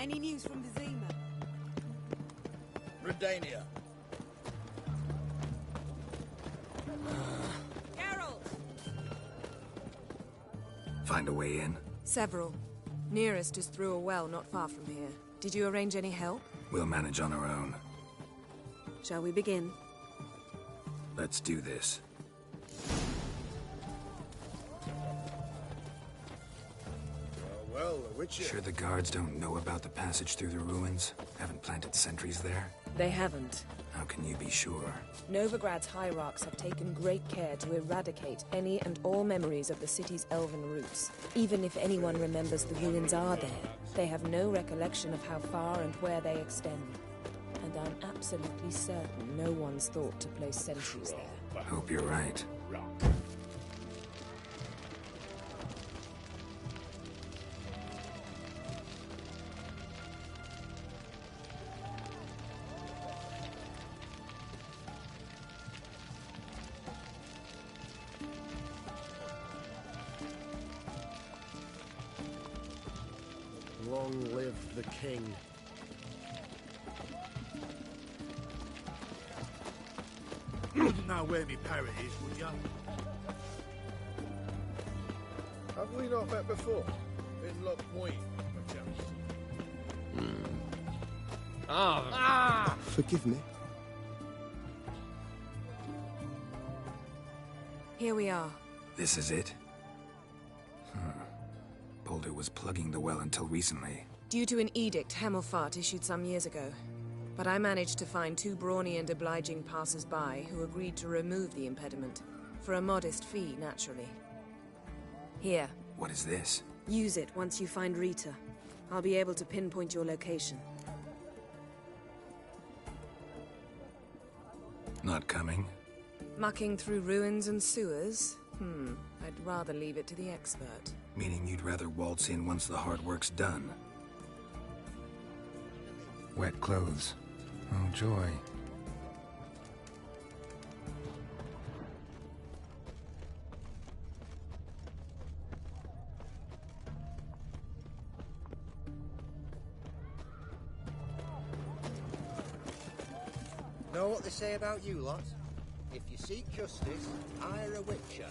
Any news from Vizima? Redania. Geralt! Find a way in? Several. Nearest is through a well not far from here. Did you arrange any help? We'll manage on our own. Shall we begin? Let's do this. Well, the Witcher. Sure the guards don't know about the passage through the ruins? Haven't planted sentries there? They haven't. How can you be sure? Novigrad's hierarchs have taken great care to eradicate any and all memories of the city's elven roots. Even if anyone remembers the ruins are there, they have no recollection of how far and where they extend. And I'm absolutely certain no one's thought to place sentries there. Hope you're right. Long live the king. You wouldn't know where me parrot is, would you? Have we not met before? In Lock Point, perchance. Forgive me. Here we are. This is it? Boulder was plugging the well until recently. Due to an edict Hemelfart issued some years ago. But I managed to find two brawny and obliging passers-by who agreed to remove the impediment. For a modest fee, naturally. Here. What is this? Use it once you find Rita. I'll be able to pinpoint your location. Not coming? Mucking through ruins and sewers? I'd rather leave it to the expert. Meaning you'd rather waltz in once the hard work's done. Wet clothes. Oh, joy. Know what they say about you lot? If you seek justice, hire a witcher.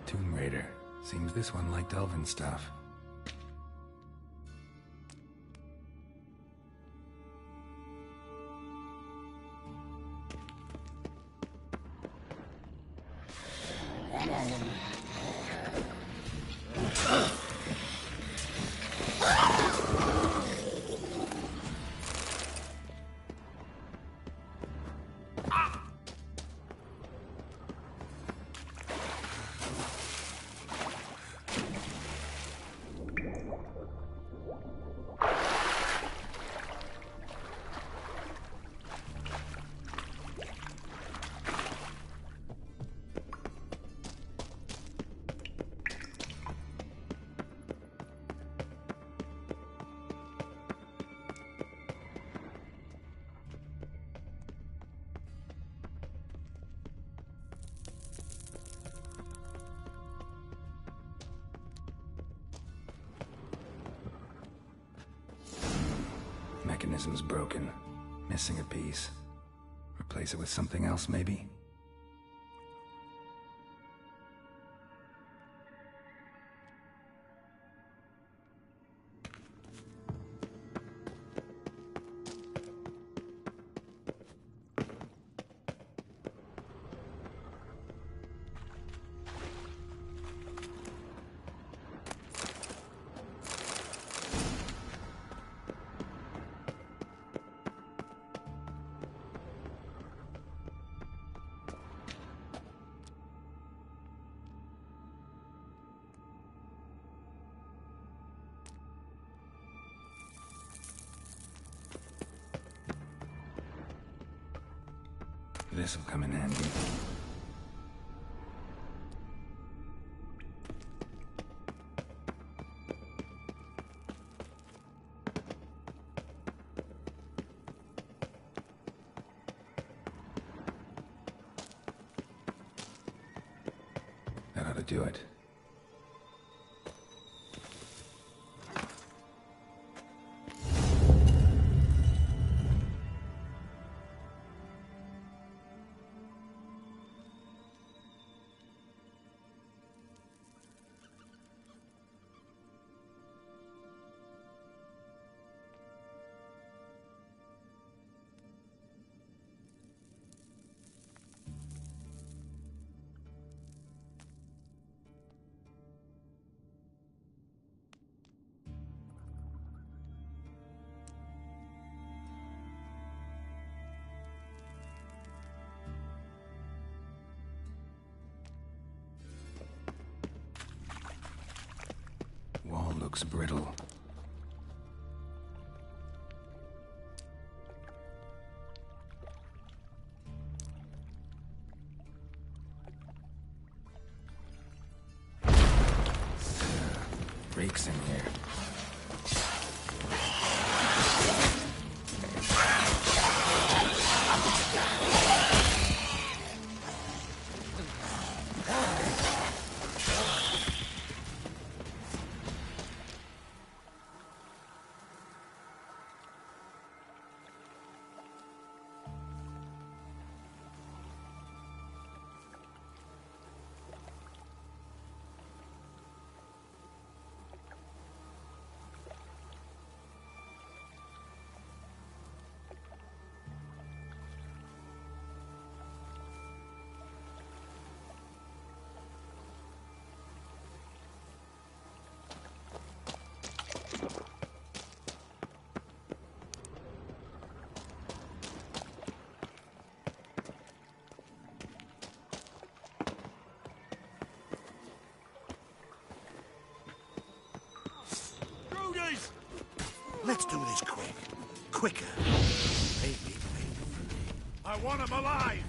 Tomb Raider. Seems this one liked elven stuff. mechanism's broken. Missing a piece. Replace it with something else, maybe? This'll come in handy. That ought to do it. Wall looks brittle. Breaks in here. Let's do this quick. Quicker. Maybe. I want him alive!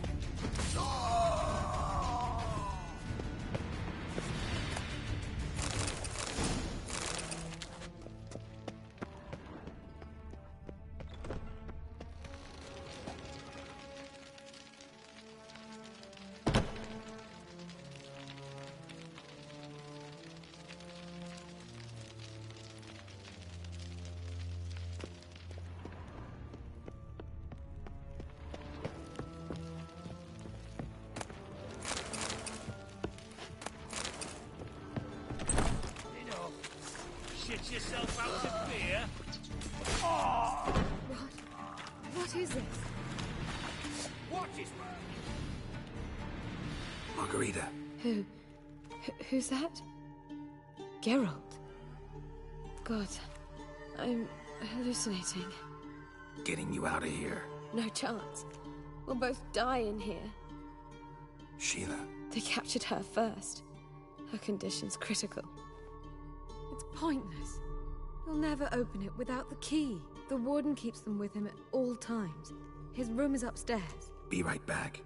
Shit yourself out of fear? What is it? What is Margarita. Who's that? Geralt. God, I'm hallucinating. Getting you out of here. No chance. We'll both die in here. Sheila. They captured her first. Her condition's critical. It's pointless. He'll never open it without the key. The warden keeps them with him at all times. His room is upstairs. Be right back.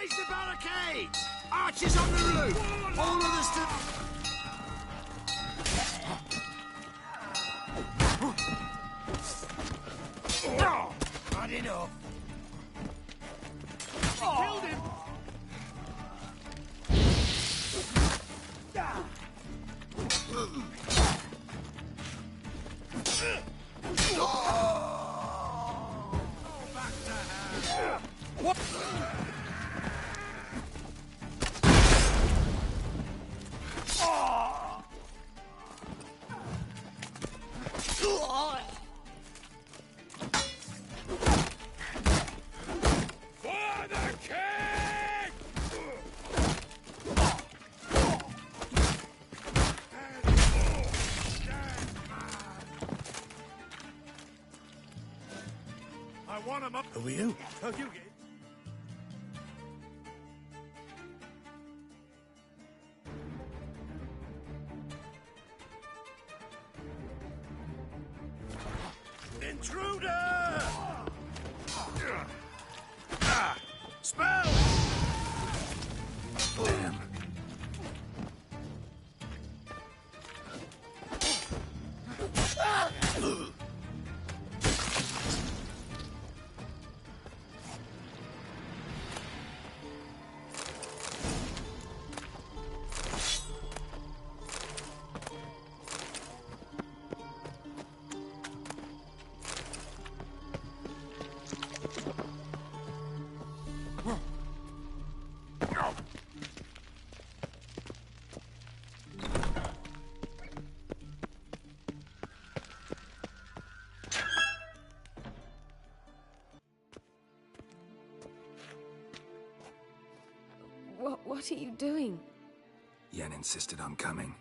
Raise the barricade! Archers on the roof! All others to... Had enough. Killed him! Back to hell! What? For the king! I want him up. Who are you? Oh, you get. Intruder! Spell! Damn. What are you doing? Yen insisted on coming.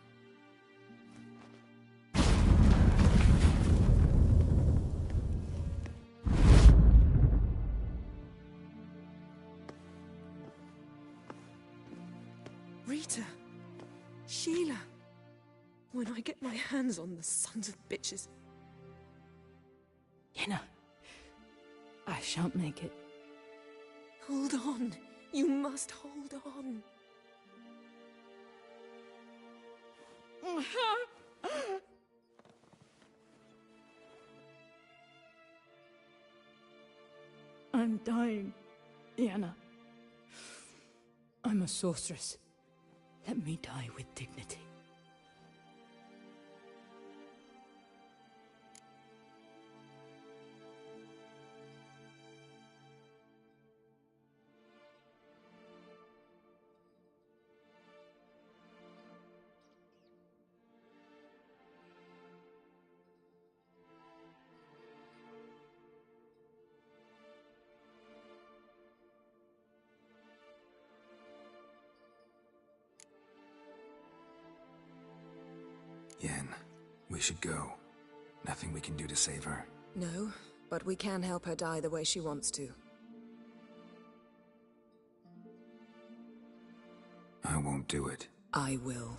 Rita. Sheila. When I get my hands on the sons of bitches. Yenna, I shan't make it. Hold on. You must hold on. I'm dying, Yenna. I'm a sorceress. Let me die with dignity. Yen, we should go. Nothing we can do to save her. No, but we can help her die the way she wants to. I won't do it. I will.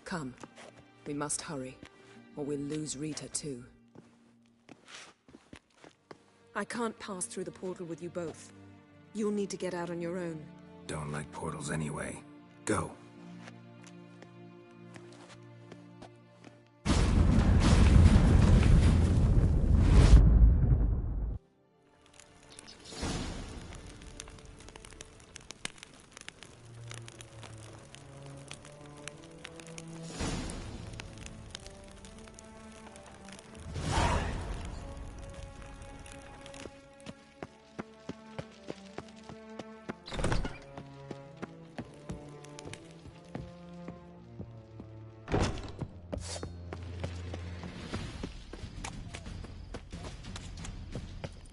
Come. We must hurry, or we'll lose Rita too. I can't pass through the portal with you both. You'll need to get out on your own. Don't like portals anyway. Go.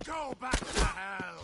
Go back to hell!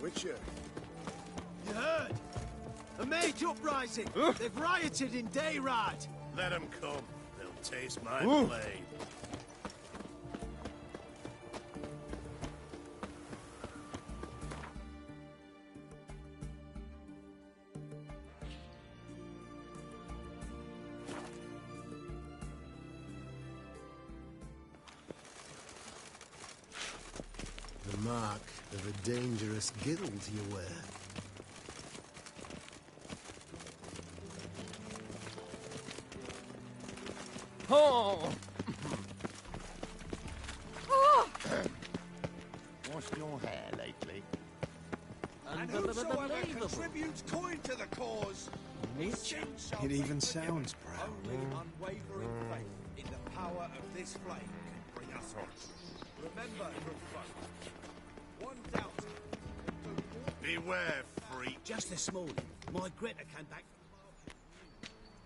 Witcher. You heard? A mage uprising. They've rioted in Dayrad. Let them come. They'll taste my blade. The mark of a dangerous guild you wear. Oh! Washed your hair lately? And whosoever contributes coin to the cause, It even sounds proud. only unwavering faith in the power of this flame can bring us on. Remember, good folk, one doubt. Beware, freak. Just this morning, my Greta came back.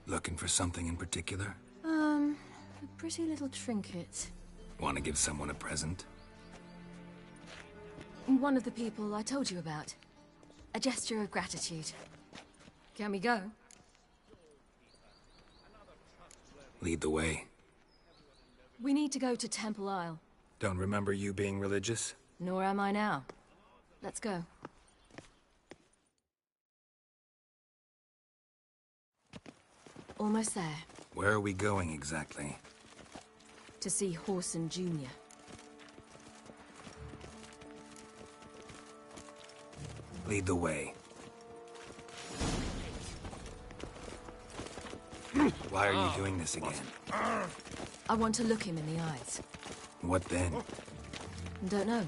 Looking for something in particular? A pretty little trinket. Want to give someone a present? One of the people I told you about. A gesture of gratitude. Can we go? Lead the way. We need to go to Temple Isle. Don't remember you being religious? Nor am I now. Let's go. Almost there. Where are we going exactly? To see Horson Jr. Lead the way. Why are you doing this again? I want to look him in the eyes. What then? Don't know.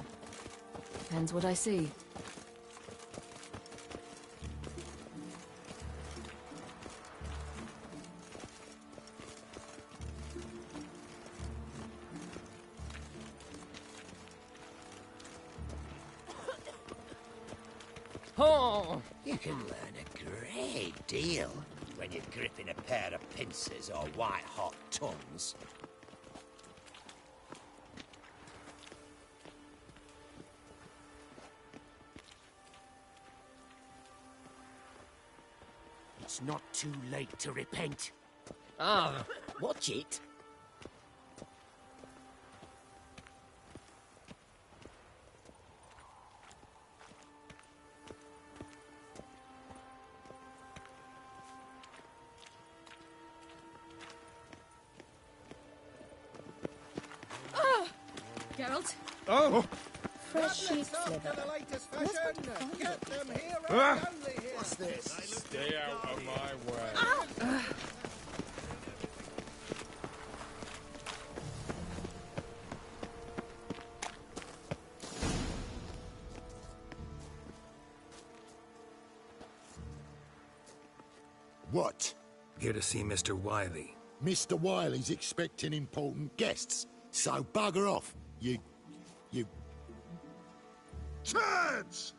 Depends what I see. Oh! You can learn a great deal when you're gripping a pair of pincers or white-hot tongues. It's not too late to repent. Ah! Watch it. Geralt? Oh! Fresh sheep's liver. The latest fashion. Get them here Ah. and only here. What's this? Stay out of my way. What? Here to see Mr. Wiley. Mr. Wiley's expecting important guests, so bugger off, you... Turds!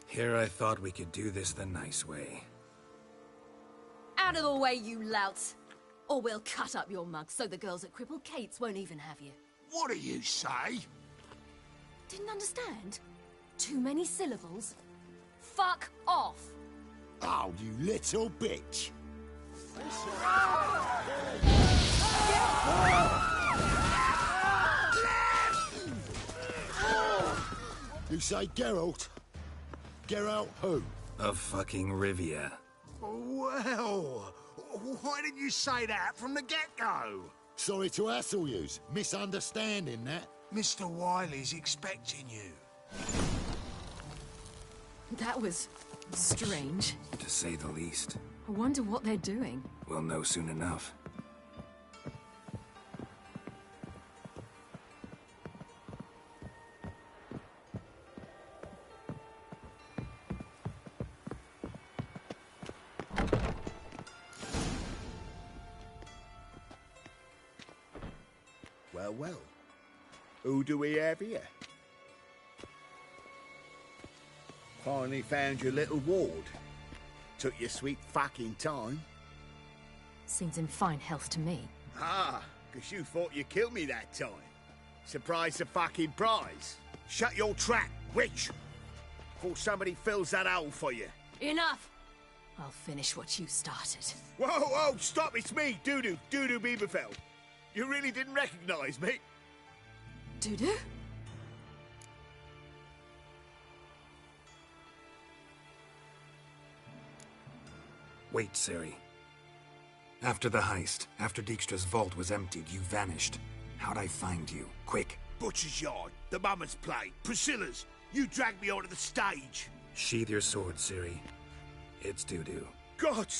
Here I thought we could do this the nice way. Out of the way, you louts! Or we'll cut up your mug so the girls at Cripple Kate's won't even have you. What do you say? Didn't understand? Too many syllables? Fuck off! Oh, you little bitch. You say Geralt? Geralt who? Of fucking Rivia. Well, why didn't you say that from the get-go? Sorry to hassle yous. Misunderstanding that. Mr. Wiley's expecting you. That was strange. To say the least. I wonder what they're doing. We'll know soon enough. Well. Who do we have here? Finally found your little ward. Took your sweet fucking time. Seems in fine health to me. Ah, 'cause you thought you killed me that time. Surprise the fucking prize. Shut your trap, witch! Before somebody fills that hole for you. Enough! I'll finish what you started. Whoa, whoa, stop, it's me, Dudu Bieberfeld. You really didn't recognize me? Dudu? Wait, Ciri. After the heist, after Dijkstra's vault was emptied, you vanished. How'd I find you? Quick. Butcher's Yard, the Mama's Plate, Priscilla's. You dragged me onto the stage. Sheathe your sword, Ciri. It's Dudu. God,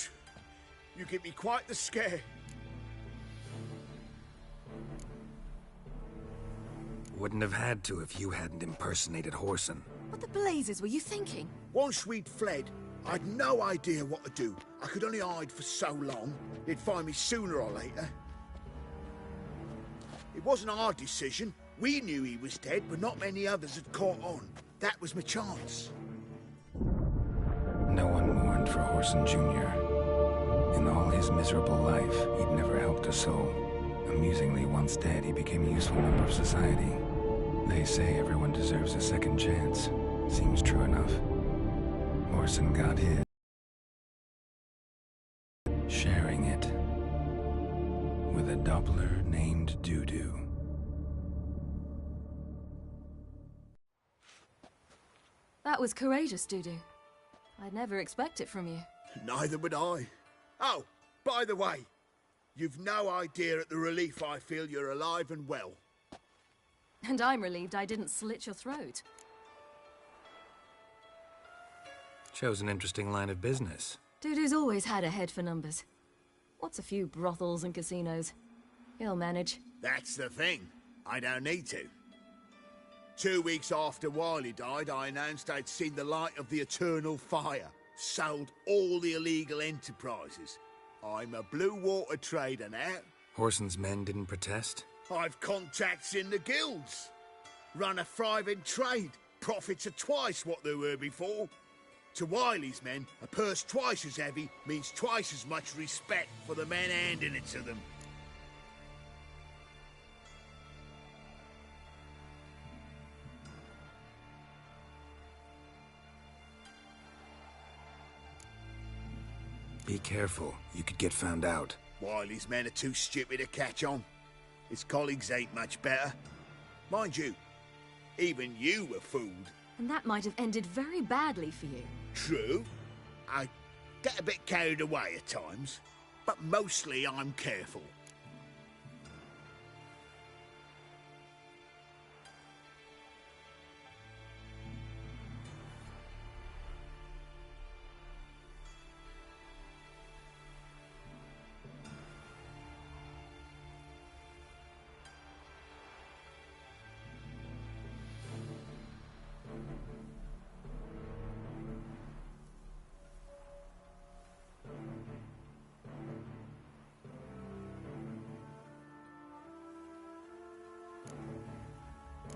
you give me quite the scare. Wouldn't have had to if you hadn't impersonated Whoreson. What the blazes were you thinking? Once we'd fled, I'd no idea what to do. I could only hide for so long. They'd find me sooner or later. It wasn't our decision. We knew he was dead, but not many others had caught on. That was my chance. No one mourned for Whoreson Jr. In all his miserable life, he'd never helped a soul. Amusingly, once dead, he became a useful member of society. They say everyone deserves a second chance. Seems true enough. Whoreson got his. Sharing it with a Doppler named Dudu. That was courageous, Dudu. I'd never expect it from you. Neither would I. Oh, by the way, you've no idea at the relief I feel you're alive and well. And I'm relieved I didn't slit your throat. Chose an interesting line of business. Dudu's always had a head for numbers. What's a few brothels and casinos? He'll manage. That's the thing. I don't need to. 2 weeks after Wiley died, I announced I'd seen the light of the eternal fire. Sold all the illegal enterprises. I'm a blue water trader now. Whoreson's men didn't protest? I've contacts in the guilds. Run a thriving trade. Profits are twice what they were before. To Wiley's men, a purse twice as heavy means twice as much respect for the men handing it to them. Be careful. You could get found out. Wiley's men are too stupid to catch on. His colleagues ain't much better. Mind you, even you were fooled. And that might have ended very badly for you. True. I get a bit carried away at times, but mostly I'm careful.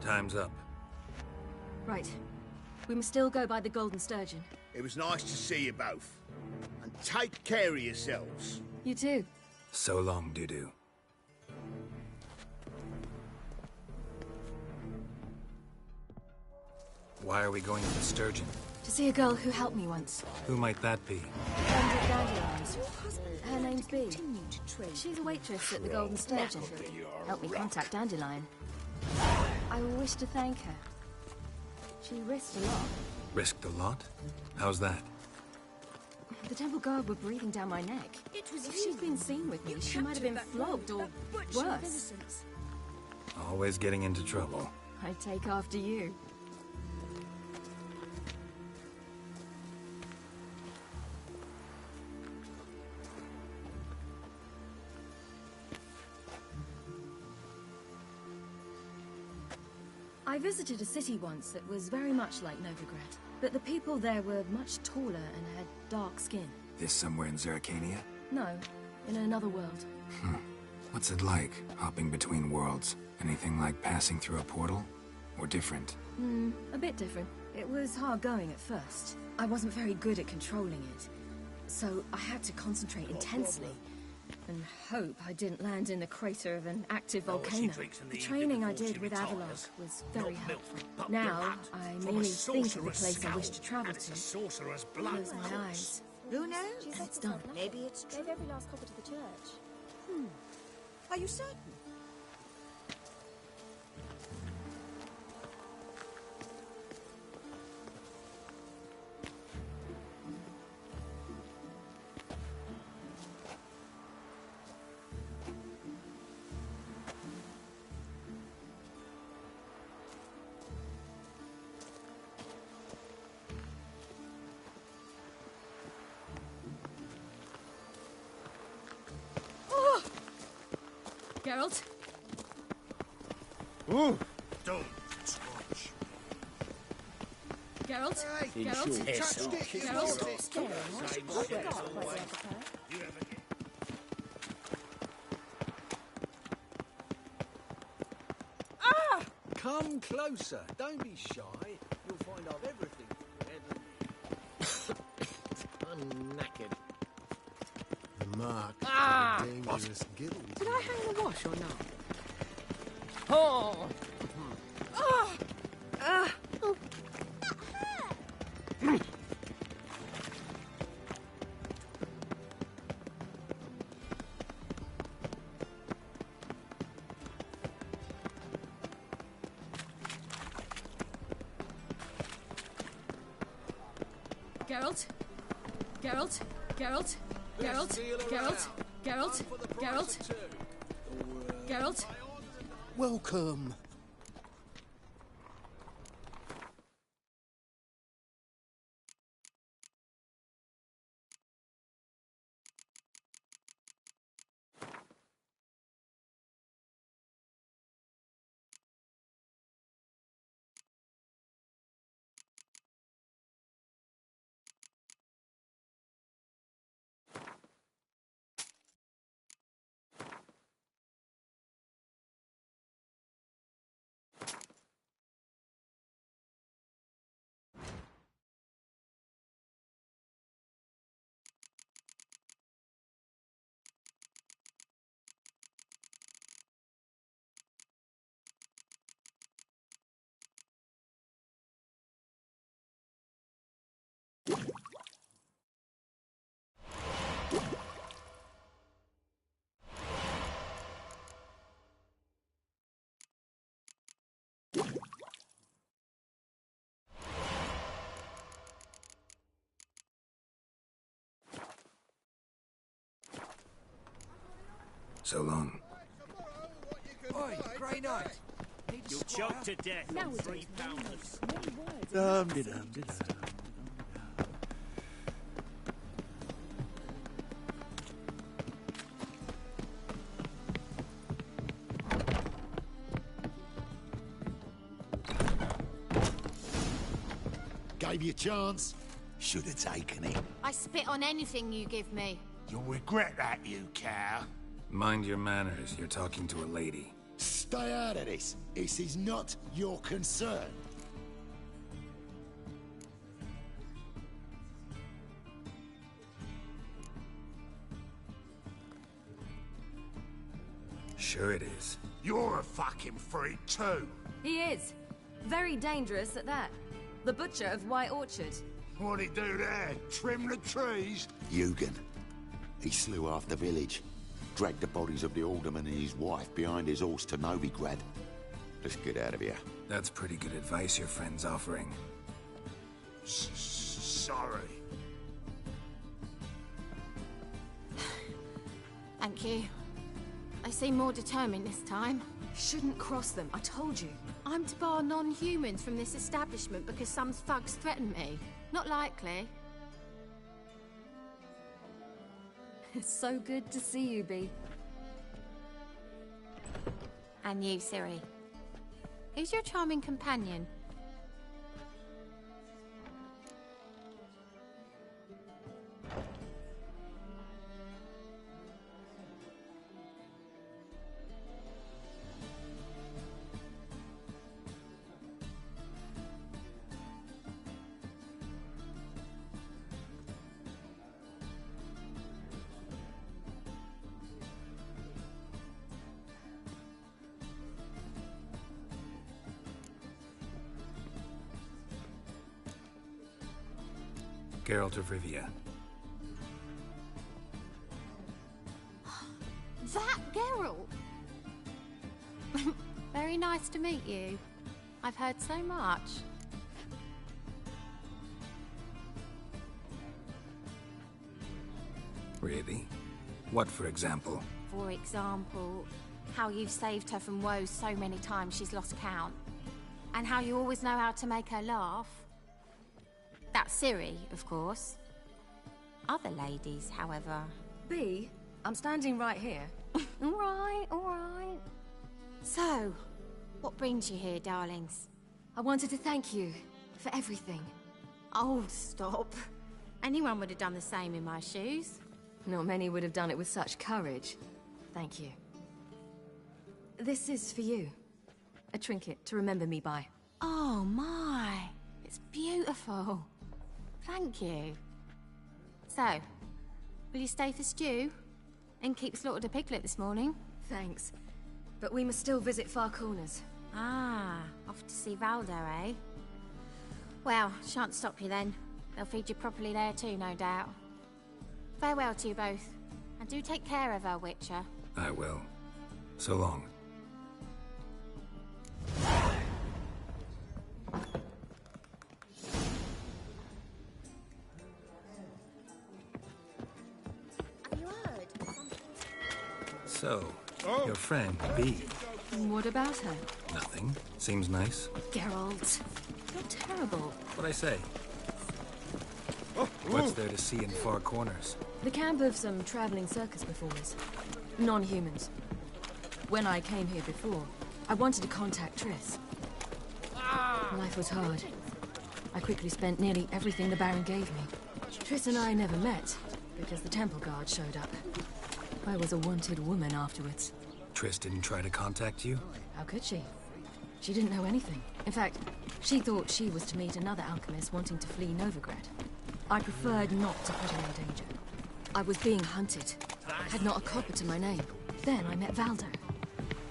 Time's up. Right. We must still go by the Golden Sturgeon. It was nice to see you both. And take care of yourselves. You too. So long, Dudu. Why are we going to the Sturgeon? To see a girl who helped me once. Who might that be? Friend of Dandelion's. Her name's Bee. She's a waitress at the Golden Sturgeon. Helped me contact Dandelion. I wish to thank her. She risked a lot. Risked a lot? How's that? The temple guard were breathing down my neck. If she'd been seen with me, she might have been flogged or worse. Always getting into trouble. I take after you. I visited a city once that was very much like Novigrad, but the people there were much taller and had dark skin. This somewhere in Zerrikania? No, in another world. What's it like, hopping between worlds? Anything like passing through a portal? Or different? A bit different. It was hard going at first. I wasn't very good at controlling it. so I had to concentrate intensely and hope I didn't land in the crater of an active volcano. The training I did with Avalok was very helpful. Now, I merely think of the place I wish to travel to. Close my eyes. Who knows? And it's done. Maybe it's true. Gave every last copper to the church. Are you certain? Geralt? Ooh. Don't touch. Geralt? Hey, Geralt? touched it, you Geralt? naughty. Scary, what? I got quite like her. You ever get... Come closer. Don't be shy. You'll find I've everything. I'm knackered. The mark Ah! of a dangerous guild. Did I hang the wash or not? Oh. Geralt? Geralt? Geralt? Geralt? Geralt? Geralt? Geralt? Geralt? Welcome. So long. Oi, grey night. You'll choke to death on 3 pounders. Dum-de-dum-de-dum. Gave you a chance. Should have taken it. I spit on anything you give me. You'll regret that, you cow. Mind your manners, you're talking to a lady. Stay out of this. This is not your concern. Sure it is. You're a fucking freak too. He is. Very dangerous at that. The butcher of White Orchard. What'd he do there? Trim the trees? Eugen. He slew half the village. Dragged the bodies of the alderman and his wife behind his horse to Novigrad. Let's get out of here. That's pretty good advice your friend's offering. Sorry. Thank you. I seem more determined this time. Shouldn't cross them, I told you. I'm to bar non-humans from this establishment because some thugs threaten me. Not likely. It's so good to see you, Bee. And you, Ciri. Who's your charming companion? Geralt of Rivia. That Geralt! Very nice to meet you. I've heard so much. Really? What, for example? For example, how you've saved her from woes so many times she's lost count. And how you always know how to make her laugh. That's Ciri, of course. Other ladies, however... B, I'm standing right here. All right. So, what brings you here, darlings? I wanted to thank you for everything. Oh, stop. Anyone would have done the same in my shoes. Not many would have done it with such courage. Thank you. This is for you. A trinket to remember me by. Oh my, it's beautiful. Thank you. So, will you stay for stew? And keep slaughtered a piglet this morning? Thanks. But we must still visit Far Corners. Ah, off to see Valdo, eh? Well, shan't stop you then. They'll feed you properly there too, no doubt. Farewell to you both. And do take care of her, Witcher. I will. So long. Have you heard? So, your friend, B. What about her? Nothing. Seems nice. Geralt, you're terrible. What'd I say? What's there to see in Far Corners? The camp of some traveling circus performers. Non-humans. When I came here before, I wanted to contact Triss. Life was hard. I quickly spent nearly everything the Baron gave me. Triss and I never met, because the temple guard showed up. I was a wanted woman afterwards. Triss didn't try to contact you? How could she? She didn't know anything. In fact, she thought she was to meet another alchemist wanting to flee Novigrad. I preferred not to put her in danger. I was being hunted. Had not a copper to my name. Then I met Valdo.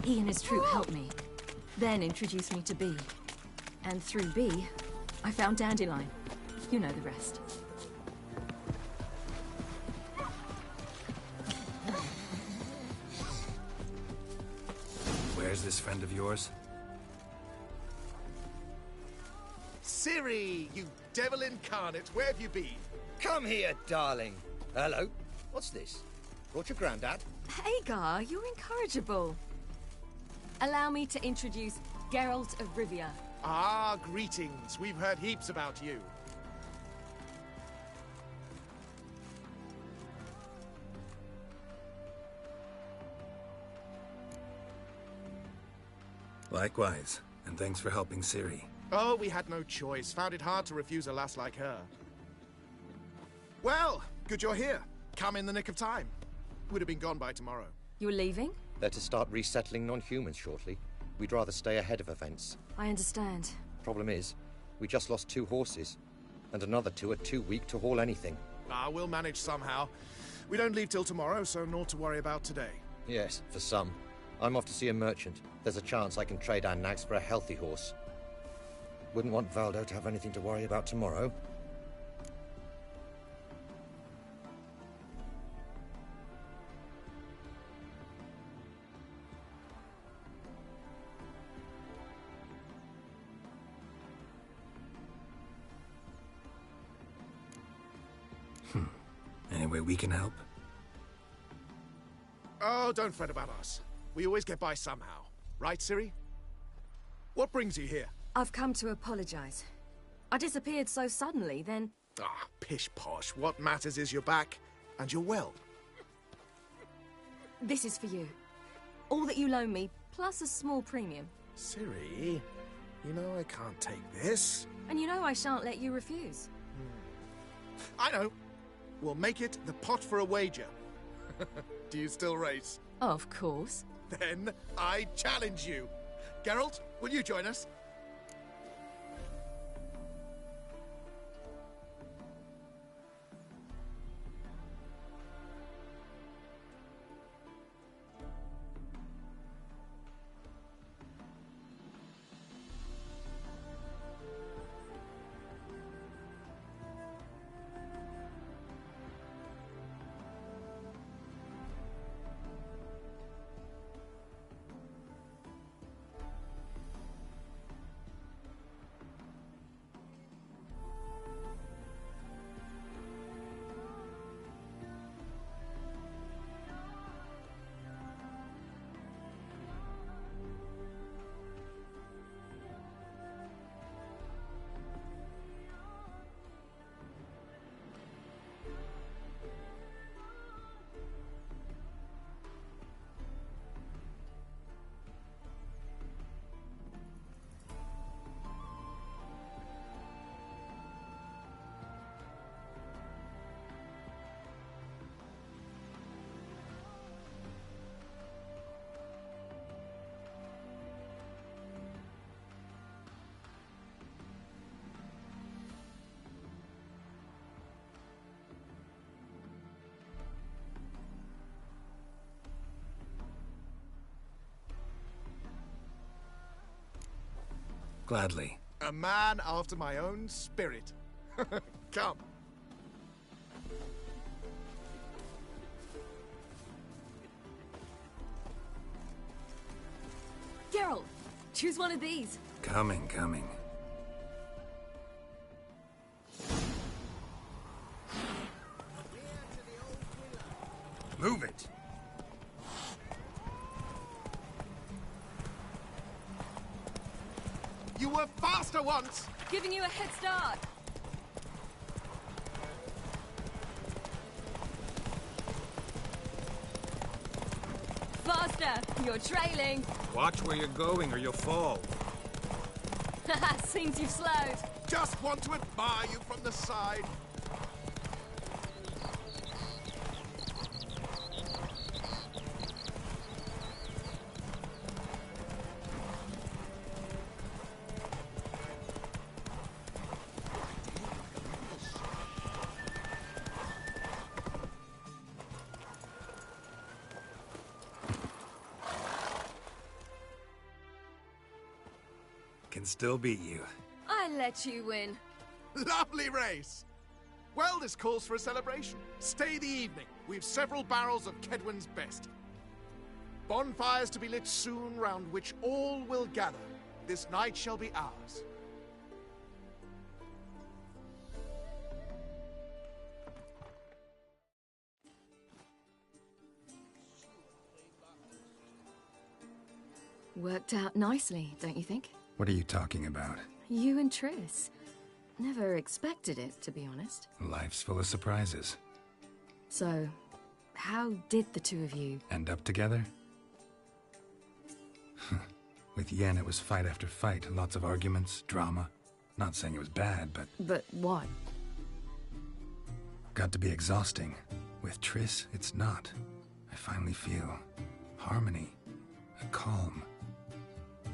He and his troop helped me. Then introduced me to B. And through B, I found Dandelion. You know the rest. Where's this friend of yours? Ciri, you devil incarnate, where have you been? Come here, darling. Hello. What's this? Brought your granddad? Hagar, you're incorrigible. Allow me to introduce Geralt of Rivia. Ah, greetings. We've heard heaps about you. Likewise, and thanks for helping Ciri. Oh, we had no choice. Found it hard to refuse a lass like her. Well, good you're here. Come in the nick of time. Would have been gone by tomorrow. You're leaving? They're to start resettling non-humans shortly. We'd rather stay ahead of events. I understand. Problem is, we just lost 2 horses. And another 2 are too weak to haul anything. Ah, we'll manage somehow. We don't leave till tomorrow, so naught to worry about today. Yes, for some. I'm off to see a merchant. There's a chance I can trade our nags for a healthy horse. Wouldn't want Valdo to have anything to worry about tomorrow. Any way we can help? Oh, don't fret about us. We always get by somehow. Right, Ciri? What brings you here? I've come to apologize. I disappeared so suddenly, then... Ah, pish-posh. What matters is you're back, and you're well. This is for you. All that you loan me, plus a small premium. Ciri, you know I can't take this. And you know I shan't let you refuse. I know. We'll make it the pot for a wager. Do you still race? Of course. Then I challenge you. Geralt, will you join us? Gladly. A man after my own spirit. Come. Geralt, choose one of these. Coming. Move it! You were faster once! Giving you a head start. Faster! You're trailing. Watch where you're going or you'll fall. Seems you've slowed. Just want to admire you from the side. Can still beat you. I let you win. Lovely race! Well, this calls for a celebration. Stay the evening. We've several barrels of Kedwen's best. Bonfires to be lit soon, round which all will gather. This night shall be ours. Worked out nicely, don't you think? What are you talking about? You and Triss. Never expected it, to be honest. Life's full of surprises. So, how did the two of you... End up together? With Yen, it was fight after fight. Lots of arguments, drama. Not saying it was bad, but... But what? Got to be exhausting. With Triss, it's not. I finally feel harmony, a calm.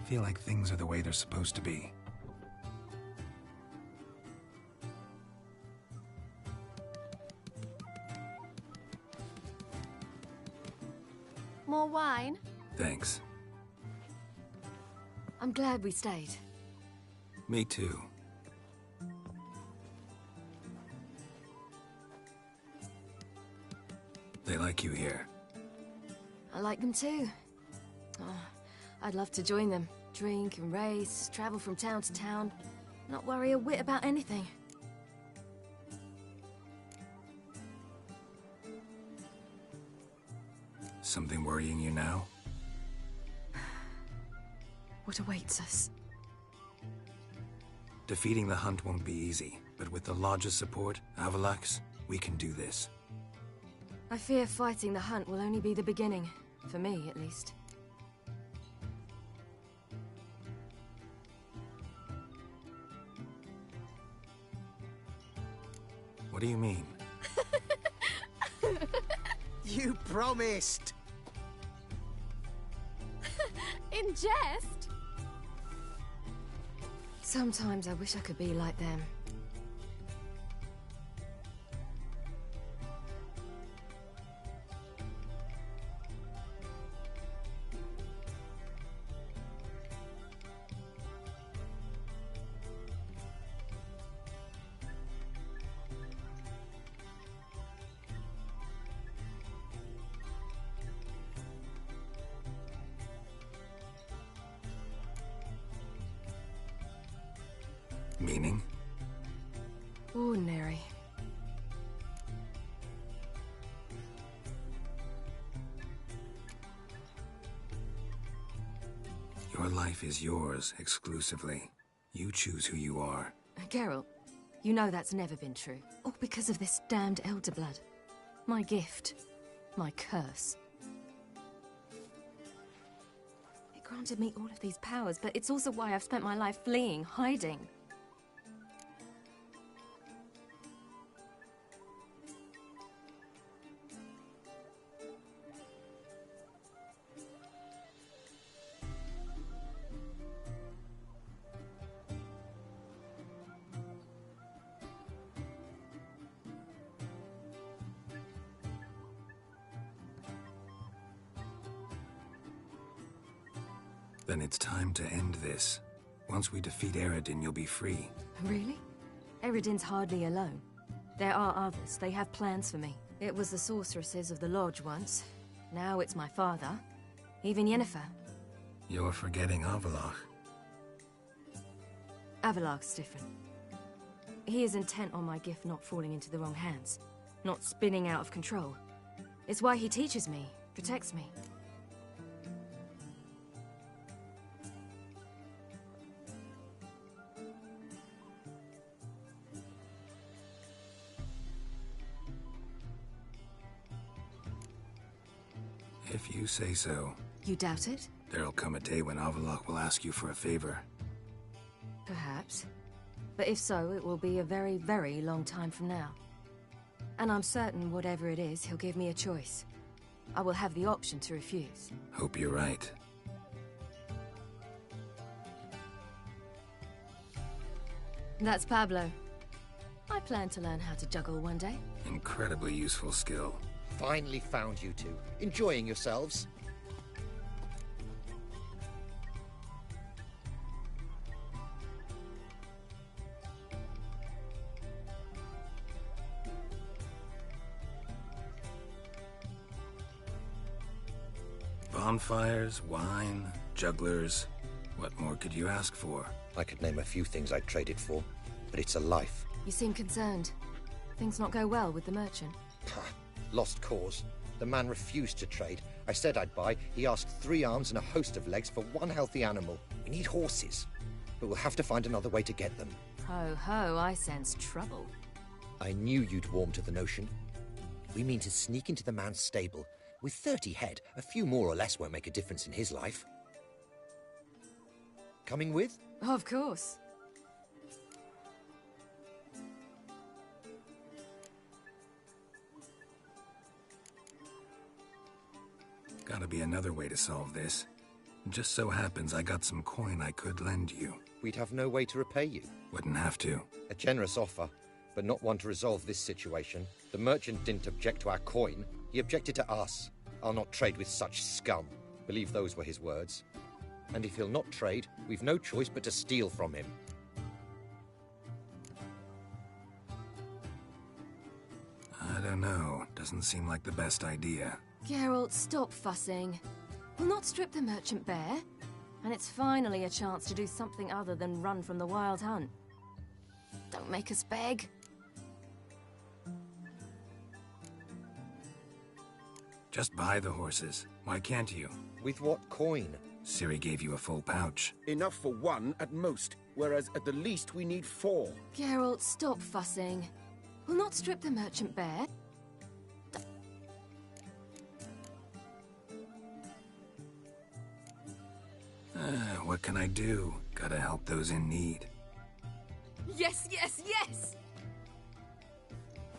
Feel like things are the way they're supposed to be. More wine? Thanks. I'm glad we stayed. Me too. They like you here. I like them too. Oh, I'd love to join them. Drink and race, travel from town to town. Not worry a whit about anything. Something worrying you now? What awaits us? Defeating the hunt won't be easy, but with the Lodge's support, Avalax, we can do this. I fear fighting the hunt will only be the beginning. For me, at least. What do you mean? You promised! In jest? Sometimes I wish I could be like them. Meaning? Ordinary. Your life is yours, exclusively. You choose who you are. Geralt, you know that's never been true. All because of this damned elder blood. My gift. My curse. It granted me all of these powers, but it's also why I've spent my life fleeing, hiding. Then it's time to end this. Once we defeat Eredin, you'll be free. Really? Eredin's hardly alone. There are others. They have plans for me. It was the sorceresses of the Lodge once. Now it's my father. Even Yennefer. You're forgetting Avallac'h. Avallac'h's different. He is intent on my gift not falling into the wrong hands. Not spinning out of control. It's why he teaches me, protects me. If you say so. You doubt it? There'll come a day when Avallac'h will ask you for a favor. Perhaps. But if so, it will be a very, very long time from now. And I'm certain whatever it is, he'll give me a choice. I will have the option to refuse. Hope you're right. That's Pablo. I plan to learn how to juggle one day. Incredibly useful skill. Finally found you two. Enjoying yourselves? Bonfires, wine, jugglers. What more could you ask for? I could name a few things I'd trade it for, but it's a life. You seem concerned. Things not go well with the merchant. Lost cause. The man refused to trade. I said I'd buy. He asked 3 arms and a host of legs for 1 healthy animal. We need horses, but we'll have to find another way to get them. Ho ho, I sense trouble. I knew you'd warm to the notion. We mean to sneak into the man's stable. With 30 head, a few more or less won't make a difference in his life. Coming with? Of course. Gotta be another way to solve this. Just so happens I got some coin I could lend you. We'd have no way to repay you. Wouldn't have to. A generous offer, but not one to resolve this situation. The merchant didn't object to our coin. He objected to us. I'll not trade with such scum. Believe those were his words. And if he'll not trade, we've no choice but to steal from him. I don't know. Doesn't seem like the best idea. Geralt, stop fussing. We'll not strip the merchant bare. And it's finally a chance to do something other than run from the wild hunt. Don't make us beg. Just buy the horses. Why can't you? With what coin? Ciri gave you a full pouch. Enough for 1 at most, whereas at the least we need 4. Geralt, stop fussing. We'll not strip the merchant bare. What can I do? Gotta help those in need. Yes, yes, yes!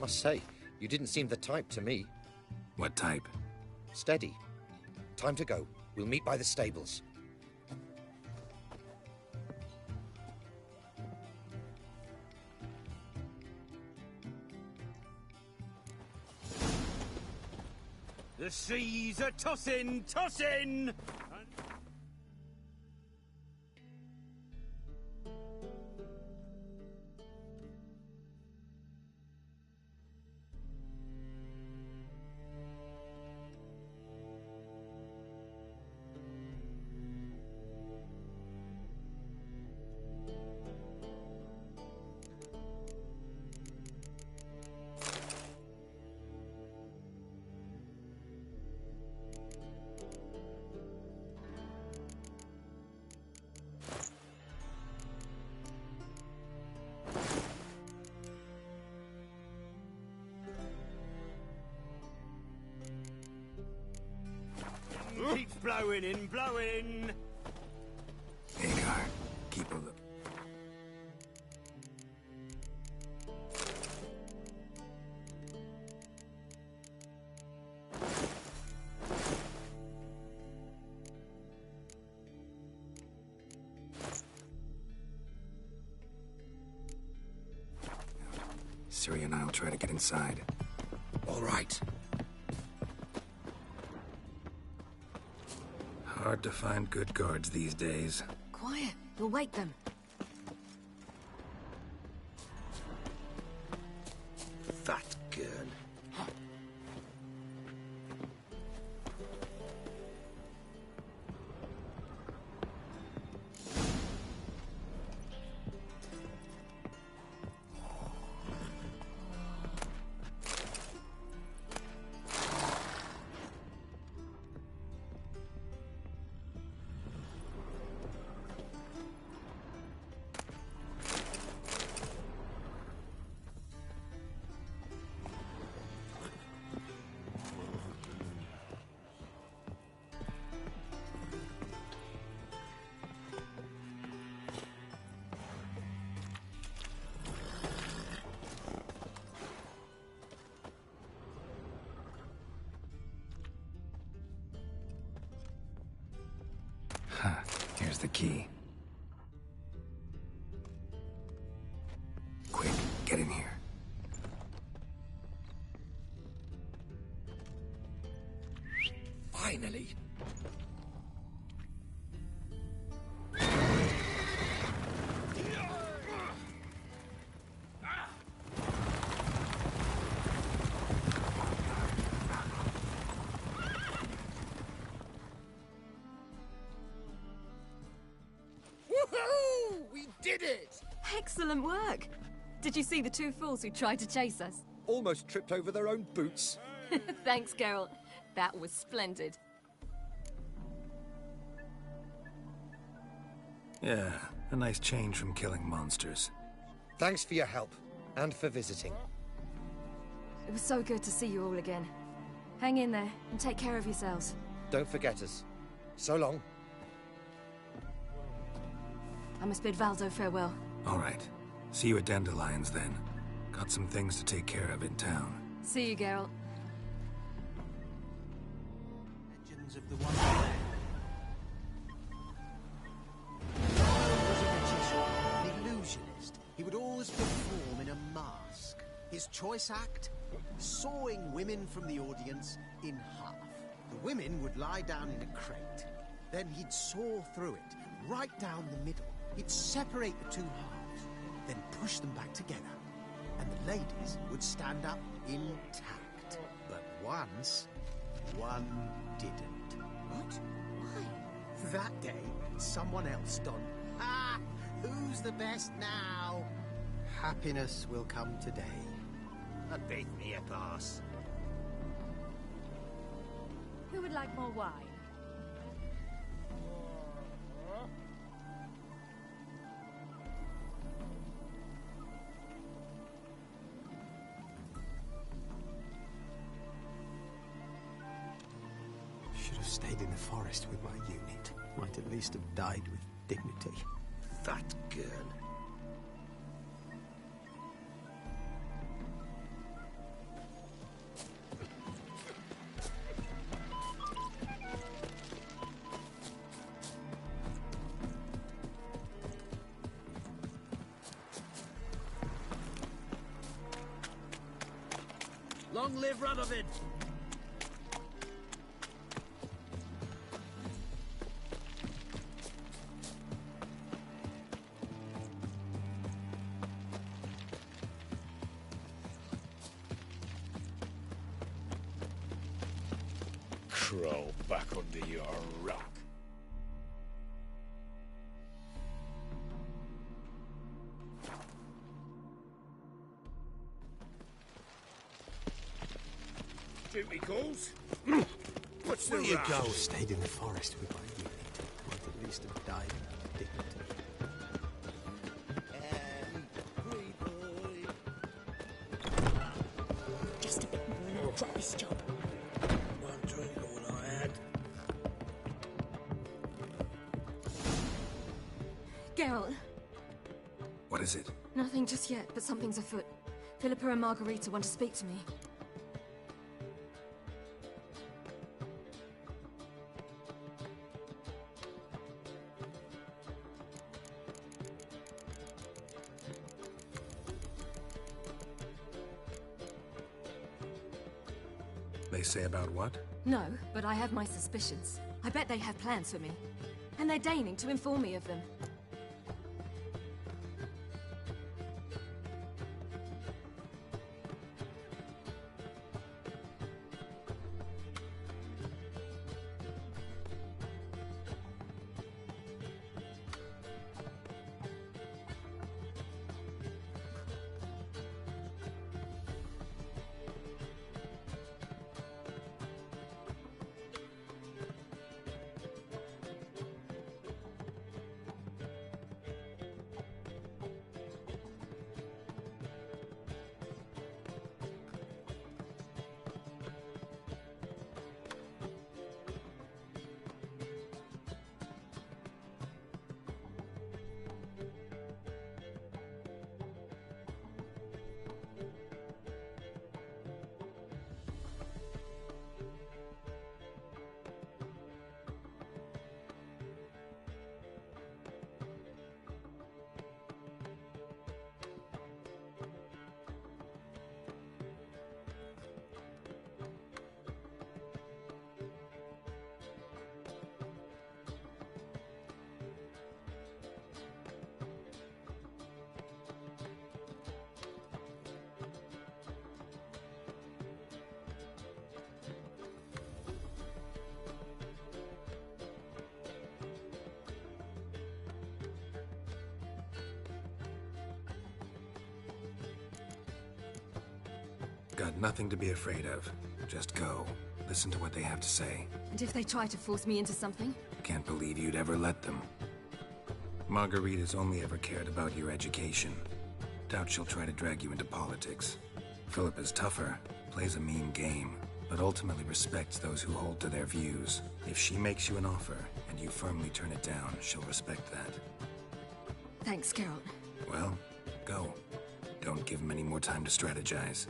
Must say, you didn't seem the type to me. What type? Steady. Time to go. We'll meet by the stables. The seas are tossing, tossing! Keeps blowing and blowing. Hagar, keep a look. Ciri and I'll try to get inside. All right. Hard to find good guards these days. Quiet. You'll wake them. Fat girl. Here's the key. Quick, get in here. Finally. We did it! Excellent work! Did you see the two fools who tried to chase us? Almost tripped over their own boots. Thanks, Geralt. That was splendid. Yeah, a nice change from killing monsters. Thanks for your help, and for visiting. It was so good to see you all again. Hang in there, and take care of yourselves. Don't forget us. So long. I must bid Valdo farewell. All right. See you at Dandelions, then. Got some things to take care of in town. See you, Geralt. Legends of the One Man. He was a magician, an illusionist. He would always perform in a mask. His choice act? Sawing women from the audience in half. The women would lie down in a crate. Then he'd saw through it, right down the middle. He'd separate the two halves, then push them back together. And the ladies would stand up intact. But once, one didn't. What? Why? That day, someone else done. Ah! Who's the best now? Happiness will come today. Beat me a pass. Who would like more wine? Should have stayed in the forest with my unit. Might at least have died with dignity. Fat girl. Long live Radovid! Crawl back under your rock. Duty calls. What's the Where you rush? go? Stayed in the forest with my unit. Might at least have died with dignity. Just a bit more and I'll drop this job. One drink all I had. Geralt! What is it? Nothing just yet, but something's afoot. Philippa and Margarita want to speak to me. They say about what? No, but I have my suspicions. I bet they have plans for me. And they're deigning to inform me of them. Got nothing to be afraid of. Just go. Listen to what they have to say. And if they try to force me into something? Can't believe you'd ever let them. Marguerite's only ever cared about your education. Doubt she'll try to drag you into politics. Philip is tougher, plays a mean game, but ultimately respects those who hold to their views. If she makes you an offer, and you firmly turn it down, she'll respect that. Thanks, Geralt. Well, go. Don't give him any more time to strategize.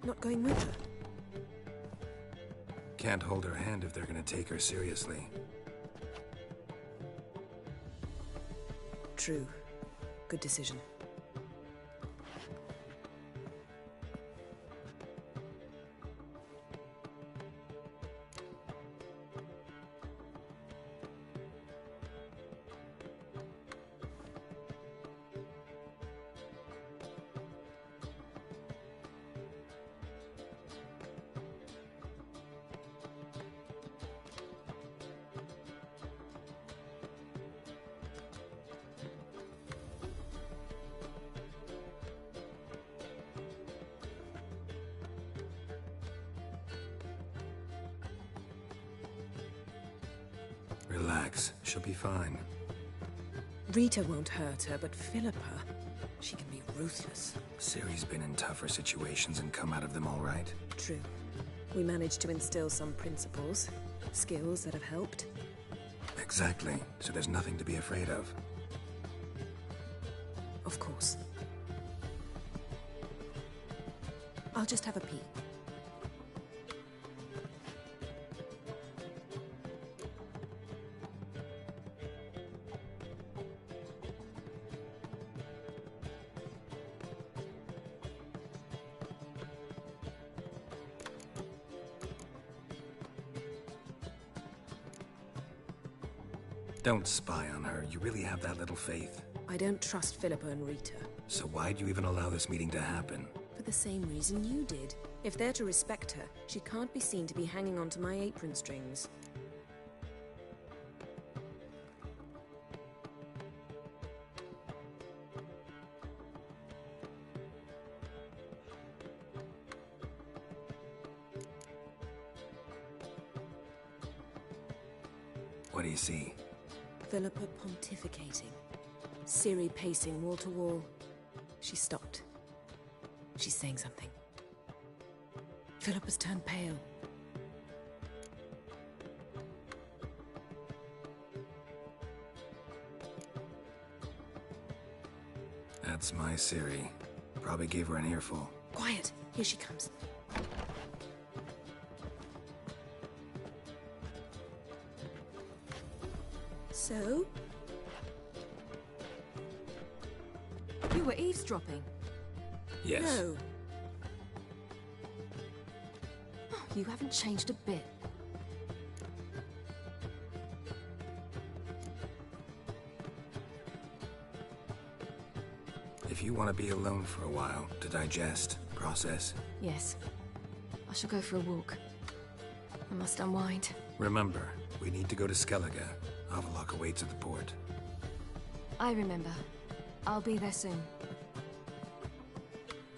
Not going with her? Can't hold her hand if they're gonna take her seriously. True. Good decision. Relax. She'll be fine. Rita won't hurt her, but Philippa, she can be ruthless. Ciri's been in tougher situations and come out of them all right. True. We managed to instill some principles, skills that have helped. Exactly. So there's nothing to be afraid of. Of course. I'll just have a peek. Don't spy on her. You really have that little faith. I don't trust Philippa and Rita. So why'd you even allow this meeting to happen? For the same reason you did. If they're to respect her, she can't be seen to be hanging onto my apron strings. What do you see? Philippa pontificating. Ciri pacing wall to wall. She stopped. She's saying something. Philippa's turned pale. That's my Ciri. Probably gave her an earful. Quiet! Here she comes. So? You were eavesdropping? Yes. No. Oh, you haven't changed a bit. If you want to be alone for a while, to digest, process. Yes. I shall go for a walk. I must unwind. Remember, we need to go to Skellige. Avallac'h awaits at the port. I remember. I'll be there soon.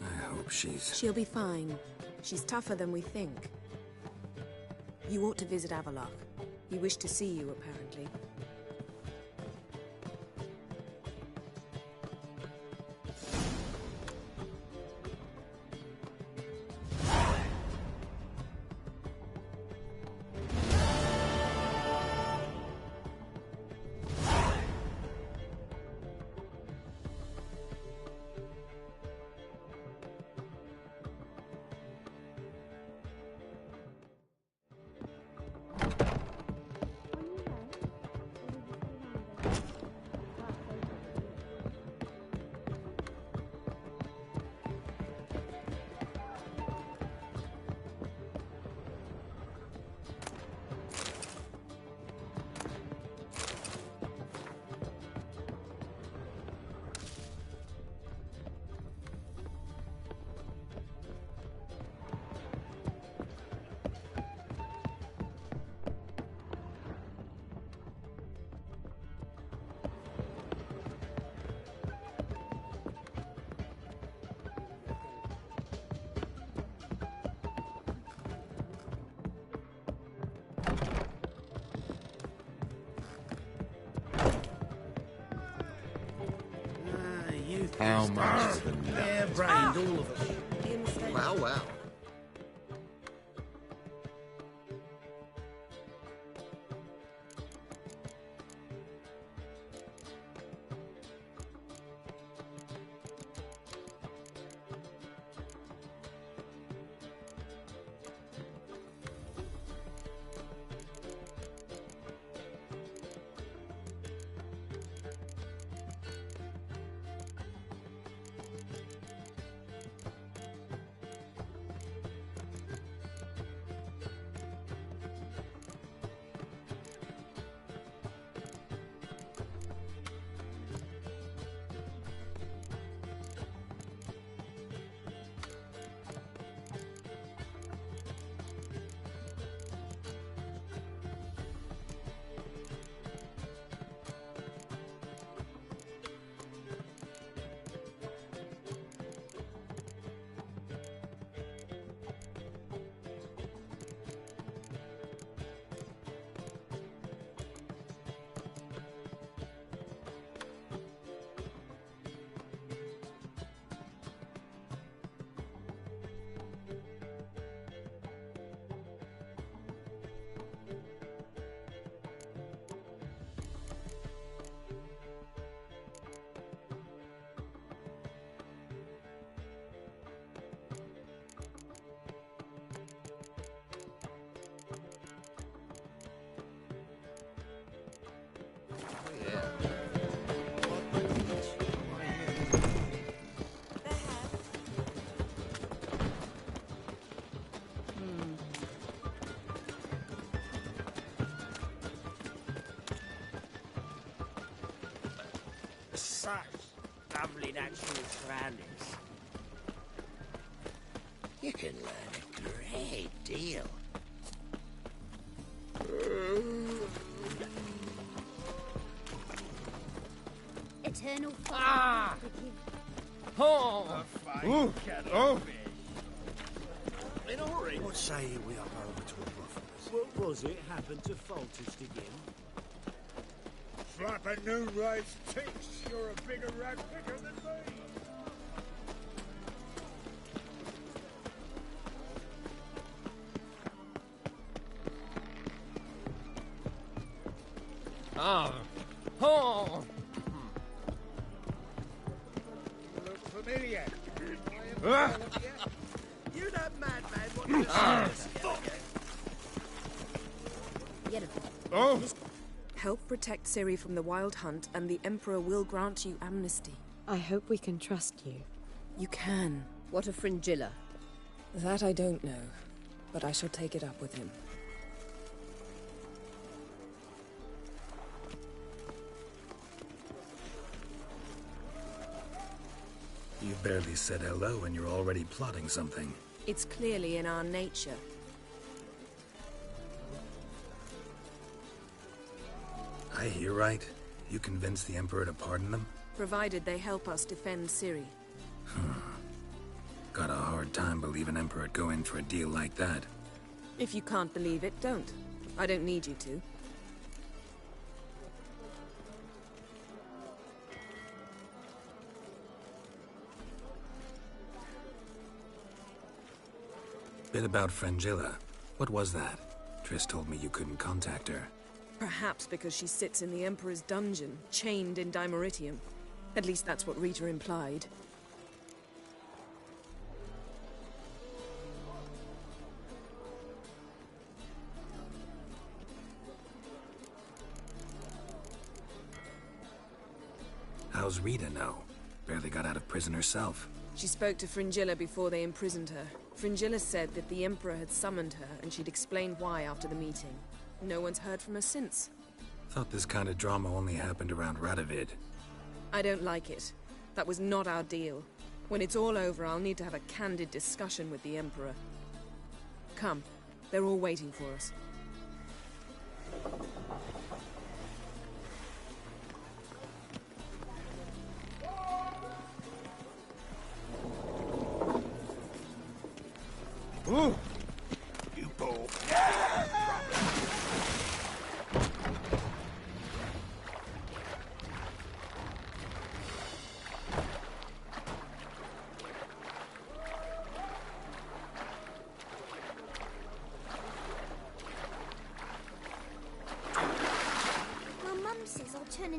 I hope she's... She'll be fine. She's tougher than we think. You ought to visit Avallac'h. He wished to see you, apparently. How much of a Hair-brained, all of them. Well, well. Such lovely natural surroundings. You can learn a great deal. Eternal fire. Ah! Oh! Ooh. Oh! In a hurry. What say we up over to a brothel? What was it happened to Faltist again? Flap a noon raised ticks. You're a bigger rat picker than me. Ah! Oh! Look familiar. Ah! You that madman wanted to see us. Oh! Help protect Ciri from the Wild Hunt, and the Emperor will grant you amnesty. I hope we can trust you. You can. What of Fringilla? That I don't know, but I shall take it up with him. You barely said hello and you're already plotting something. It's clearly in our nature. I hear right. You convinced the Emperor to pardon them? Provided they help us defend Ciri. Got a hard time believing Emperor'd go in for a deal like that. If you can't believe it, don't. I don't need you to. Bit about Fringilla. What was that? Triss told me you couldn't contact her. Perhaps because she sits in the Emperor's dungeon, chained in Dimeritium. At least that's what Rita implied. How's Rita know? Barely got out of prison herself. She spoke to Fringilla before they imprisoned her. Fringilla said that the Emperor had summoned her, and she'd explained why after the meeting. No one's heard from her since. Thought this kind of drama only happened around Radovid. I don't like it. That was not our deal. When it's all over, I'll need to have a candid discussion with the Emperor. Come. They're all waiting for us. Ooh! You ball.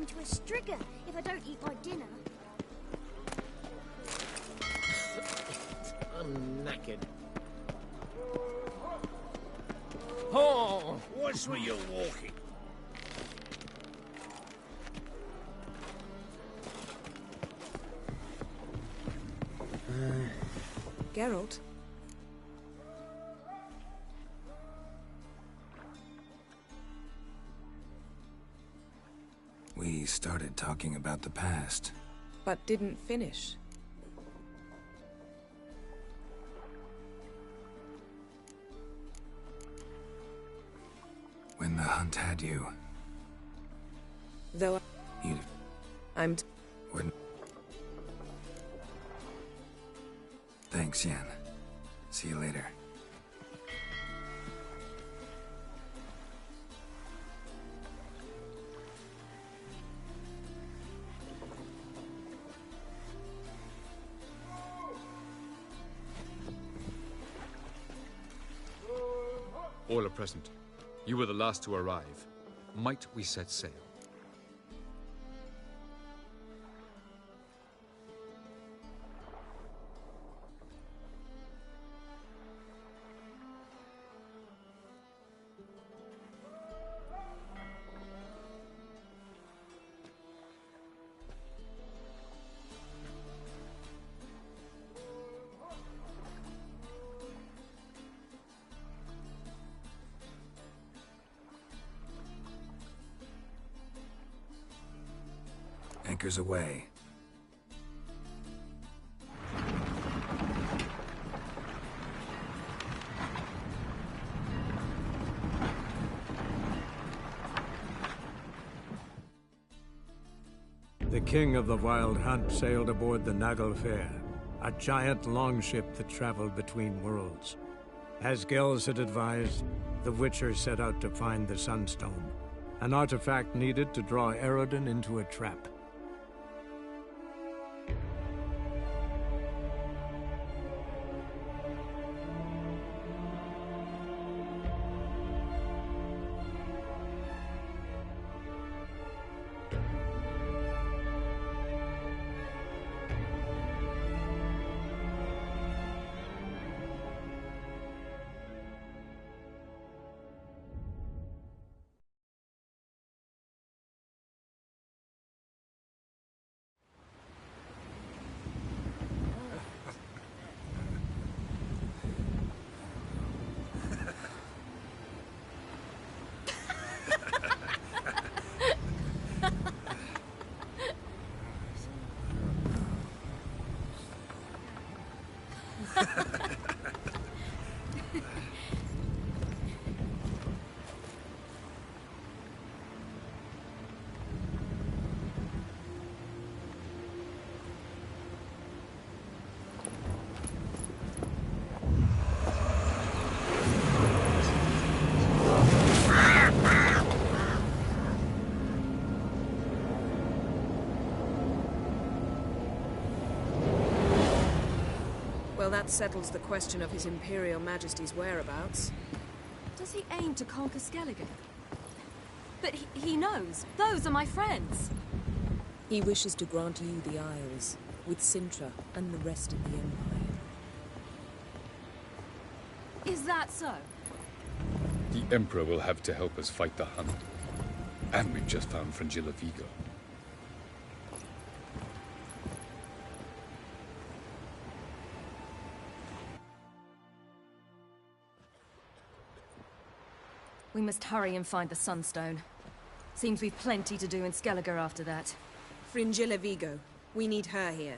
into a strigger if I don't eat my dinner. I'm knackered. Oh! What's with your walking? Geralt? We started talking about the past. But didn't finish. When the hunt had you, Though you I'm... wouldn't... Thanks, Yen. See you later. All are present. You were the last to arrive. Might we set sail? Anchors away. The king of the Wild Hunt sailed aboard the Naglfar, a giant longship that traveled between worlds. As Gels had advised, the Witcher set out to find the Sunstone, an artifact needed to draw Eredin into a trap. Well, that settles the question of His Imperial Majesty's whereabouts. Does he aim to conquer Skellige? But he knows. Those are my friends. He wishes to grant you the Isles, with Sintra and the rest of the Empire. Is that so? The Emperor will have to help us fight the Hunt. And we've just found Fringilla Vigo. We must hurry and find the Sunstone. Seems we've plenty to do in Skellige after that. Fringilla Vigo. We need her here.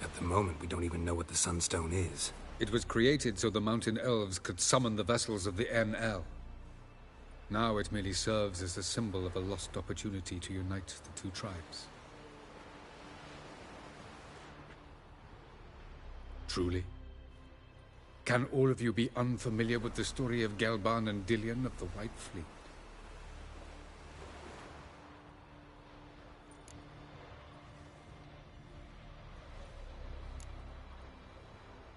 At the moment, we don't even know what the Sunstone is. It was created so the mountain elves could summon the vessels of the NL. Now it merely serves as a symbol of a lost opportunity to unite the two tribes. Truly? Can all of you be unfamiliar with the story of Gelban and Dillion of the White Fleet?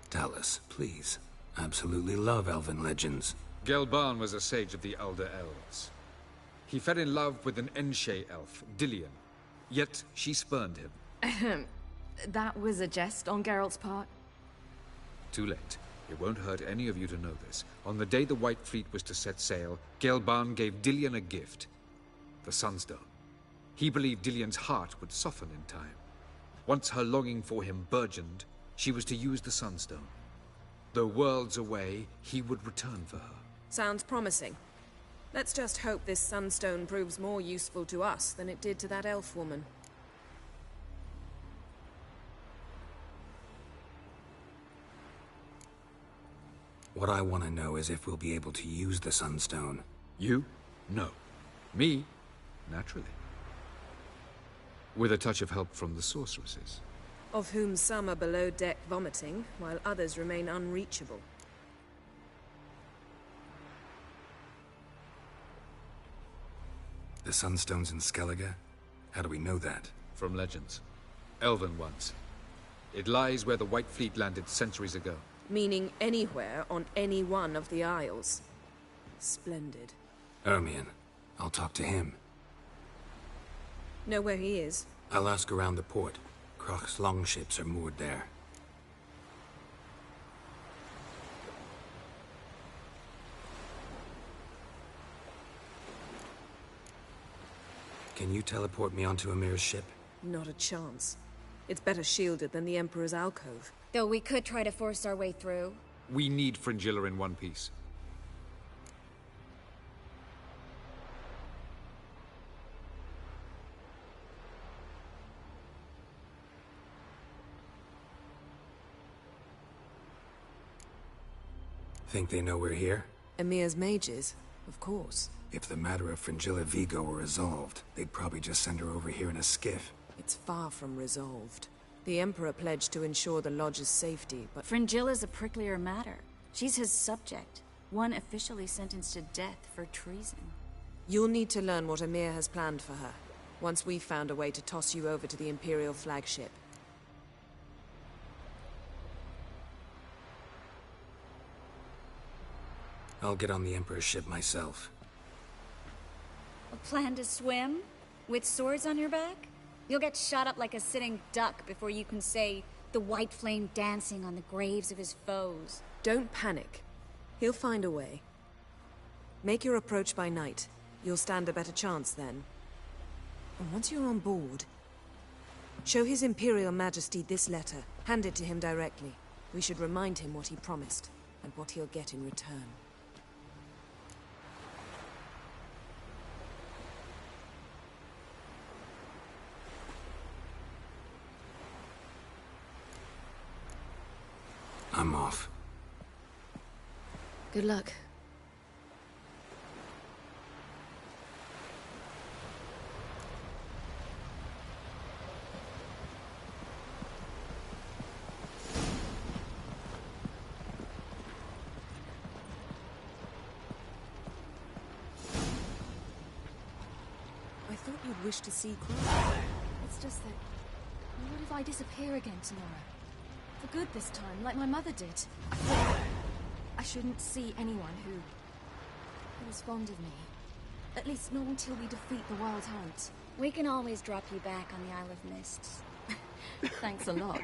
Tell us, please. Absolutely love elven legends. Gelban was a sage of the Elder Elves. He fell in love with an Enshe elf, Dillion. Yet she spurned him. That was a jest on Geralt's part? Too late. It won't hurt any of you to know this. On the day the White Fleet was to set sail, Gelban gave Dillion a gift. The Sunstone. He believed Dillion's heart would soften in time. Once her longing for him burgeoned, she was to use the Sunstone. Though worlds away, he would return for her. Sounds promising. Let's just hope this Sunstone proves more useful to us than it did to that elf woman. What I want to know is if we'll be able to use the Sunstone. You? No. Me? Naturally. With a touch of help from the sorceresses. Of whom some are below deck vomiting, while others remain unreachable. The Sunstone's in Skellige? How do we know that? From legends. Elven ones. It lies where the White Fleet landed centuries ago. Meaning anywhere on any one of the Isles. Splendid. Ermion. I'll talk to him. Know where he is? I'll ask around the port. Croc's longships are moored there. Can you teleport me onto Amir's ship? Not a chance. It's better shielded than the Emperor's alcove. Though we could try to force our way through. We need Fringilla in one piece. Think they know we're here? Emir's mages, of course. If the matter of Fringilla Vigo were resolved, they'd probably just send her over here in a skiff. It's far from resolved. The Emperor pledged to ensure the Lodge's safety, but... Fringilla's a pricklier matter. She's his subject, one officially sentenced to death for treason. You'll need to learn what Emir has planned for her, once we've found a way to toss you over to the Imperial flagship. I'll get on the Emperor's ship myself. A plan to swim? With swords on your back? You'll get shot up like a sitting duck before you can say, the white flame dancing on the graves of his foes. Don't panic. He'll find a way. Make your approach by night. You'll stand a better chance then. And once you're on board, show His Imperial Majesty this letter. Hand it to him directly. We should remind him what he promised, and what he'll get in return. I'm off. Good luck. I thought you'd wish to see Crow. It's just that... What if I disappear again tomorrow? For good this time, like my mother did. I feel like I shouldn't see anyone who was fond of me. At least not until we defeat the Wild Hunt. We can always drop you back on the Isle of Mists. Thanks a lot.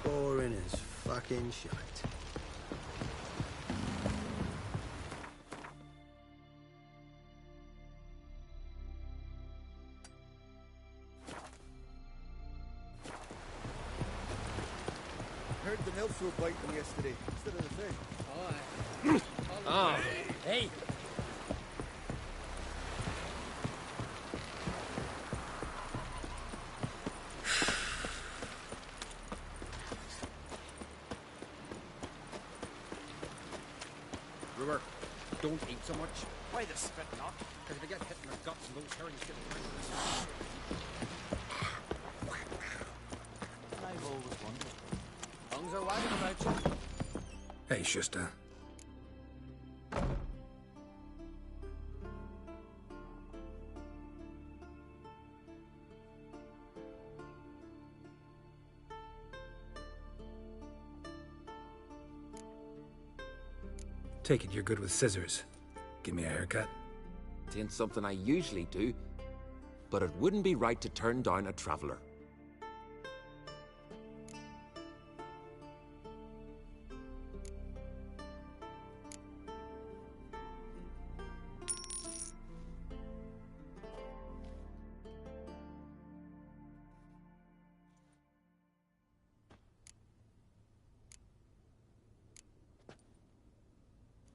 Boring as fucking shite. Heard the elves were biting them yesterday instead of the fish. Oh, hey! Don't eat so much. Why the spit not? Because if you get hit in the guts and those herrings get cancerous. I've always wondered. Tongues are wagging about you. Hey, Schuster. Take it you're good with scissors. Give me a haircut. It ain't something I usually do, but it wouldn't be right to turn down a traveler.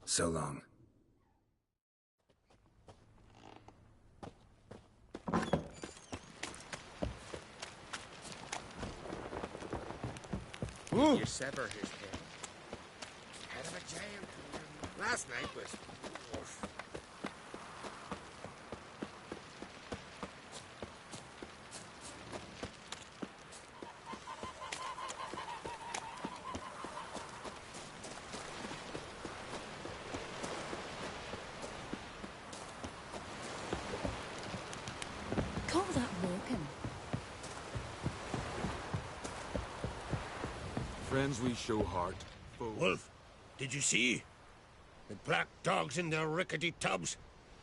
So long. You sever his head. Head of a giant. Last night was... Oof. Call that walking. Friends we show heart. Wolf, did you see? The black dogs in their rickety tubs.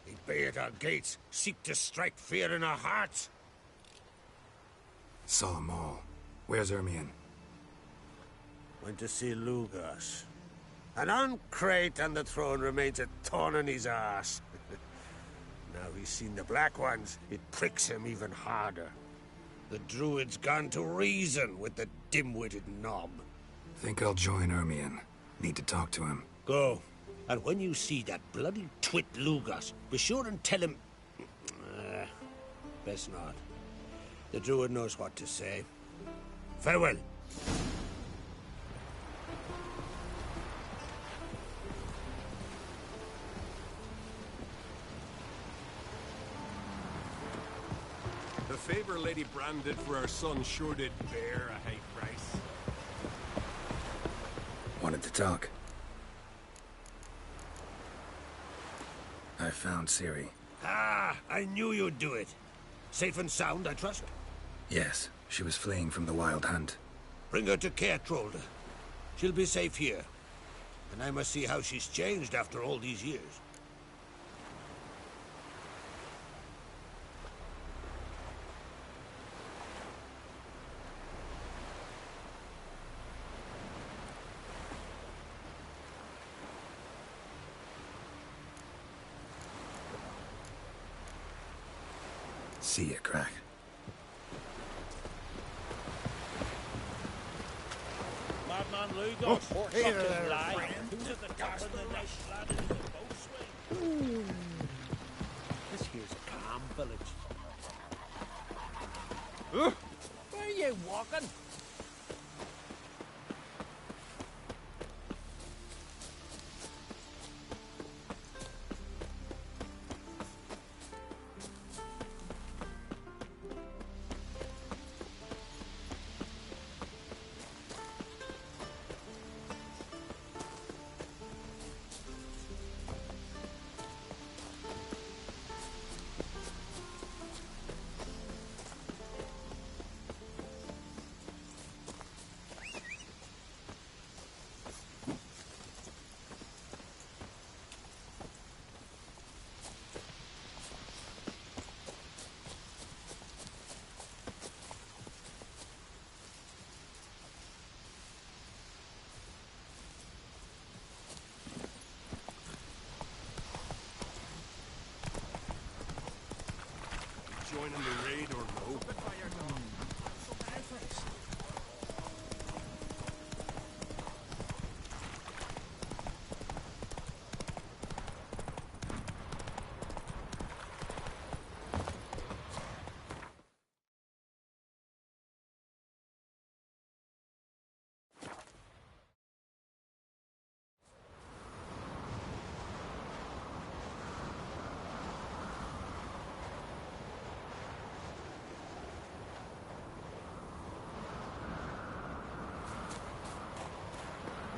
They bay at our gates, seek to strike fear in our hearts. Saw 'em all. Where's Ermion? Went to see Lugas. An uncrate on the throne remains a thorn in his arse. Now he's seen the Black Ones, it pricks him even harder. The Druid's gone to reason with the dim-witted knob. Think I'll join Ermion. Need to talk to him. Go. And when you see that bloody twit Lugas, be sure and tell him... best not. The Druid knows what to say. Farewell. The favor Lady Brand did for our son sure did bear a high price. Wanted to talk. I found Ciri. Ah, I knew you'd do it. Safe and sound, I trust? Yes, she was fleeing from the Wild Hunt. Bring her to Caertrolde. She'll be safe here. And I must see how she's changed after all these years. See ya, Crack. Madman Lugos, hey there, live. friend. Who's at the top of the nice lad in the boatswain? This here's a calm village. Where are you walking? Joining the raid or no?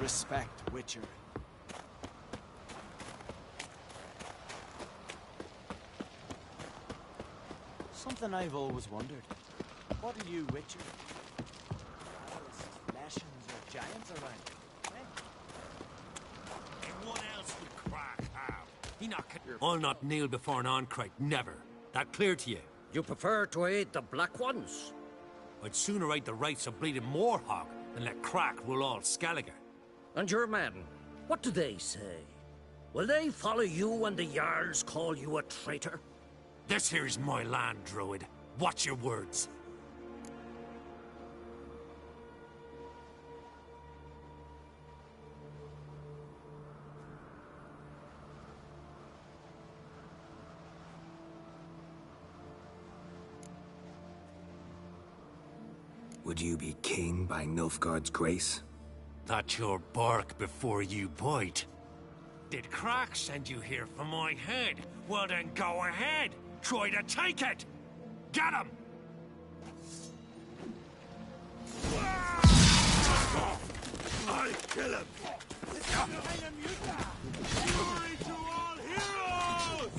Respect, Witcher. Something I've always wondered. What are you, Witcher? Lashings or giants around you, eh? And what else would Crack have? He not... I'll not kneel before an Oncrite, never. That clear to you? You prefer to aid the Black Ones? I'd sooner aid the rights of bleeding Moorhog than let Crack rule all Skellige. And your men, what do they say? Will they follow you when the Jarls call you a traitor? This here's my land, Druid. Watch your words. Would you be king by Nilfgaard's grace? That's your bark before you bite. Did Crack send you here for my head? Well then go ahead. Try to take it. Get him! I'll kill him! Glory to all heroes!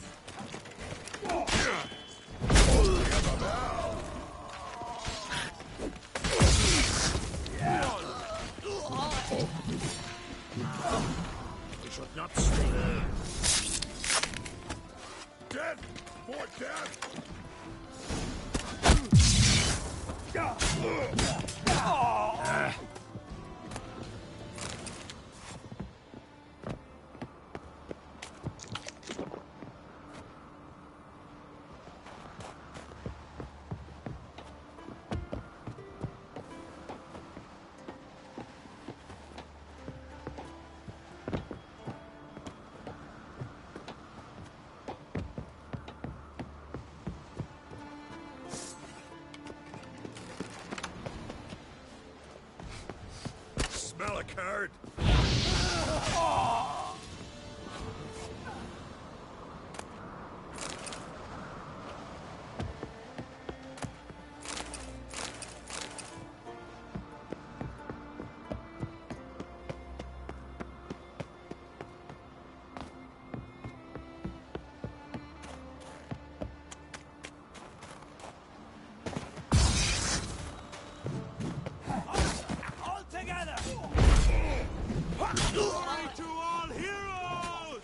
We should not stay there. Death! More death! Smell a card! Glory to all heroes!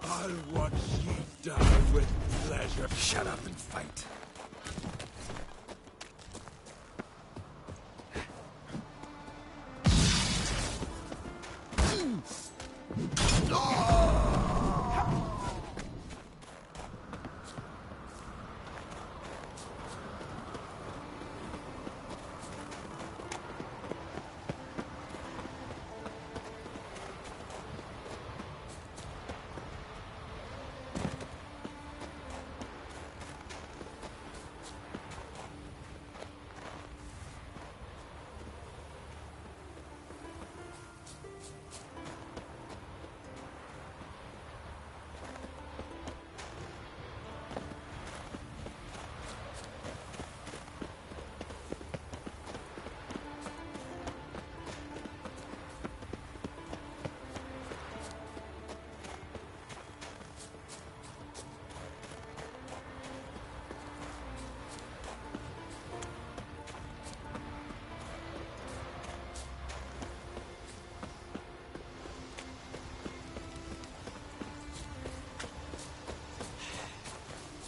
I'll watch ye die with pleasure. Shut up and fight.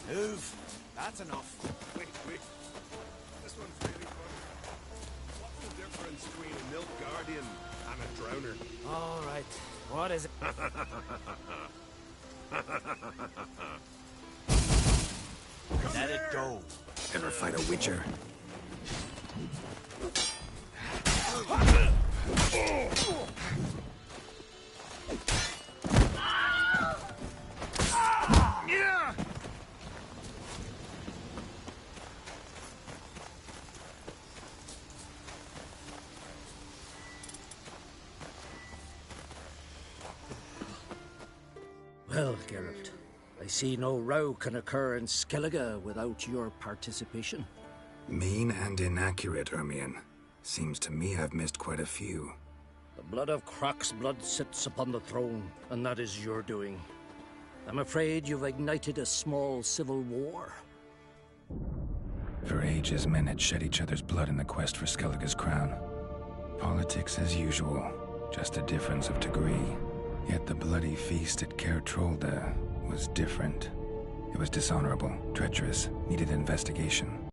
Move. That's enough. Wait. This one's really funny. What's the difference between a Nilfgaardian and a drowner? All right. What is it? Let it go. Ever fight a Witcher? Well, Geralt, I see no row can occur in Skellige without your participation. Mean and inaccurate, Ermion. Seems to me I've missed quite a few. The blood of Croc's blood sits upon the throne, and that is your doing. I'm afraid you've ignited a small civil war. For ages, men had shed each other's blood in the quest for Skellige's crown. Politics as usual, just a difference of degree. Yet the bloody feast at Caer Trolda was different. It was dishonorable, treacherous, needed investigation.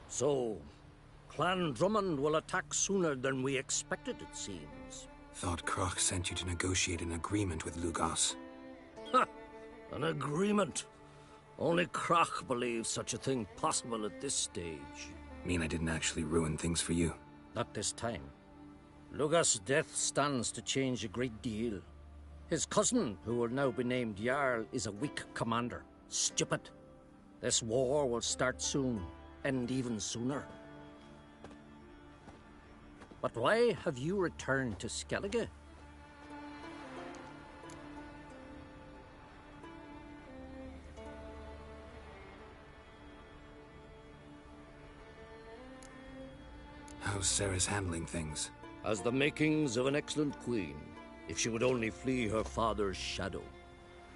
So, Clan Drummond will attack sooner than we expected, it seems. Thought Croc sent you to negotiate an agreement with Lugos. Ha! An agreement? Only Croc believes such a thing possible at this stage. Mean I didn't actually ruin things for you? Not this time. Lugos' death stands to change a great deal. His cousin, who will now be named Jarl, is a weak commander. Stupid. This war will start soon, end even sooner. But why have you returned to Skellige? How's Sarah's handling things? Has the makings of an excellent queen, if she would only flee her father's shadow.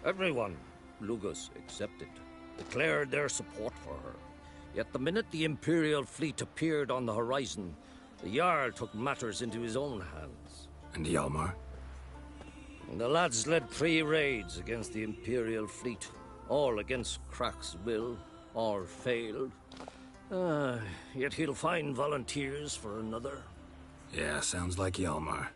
Everyone, Lugos excepted, declared their support for her. Yet the minute the Imperial fleet appeared on the horizon, the Jarl took matters into his own hands. And Hjalmar? The lads led 3 raids against the Imperial fleet, all against Croc's will, all failed. Yet he'll find volunteers for another. Yeah, sounds like Hjalmar.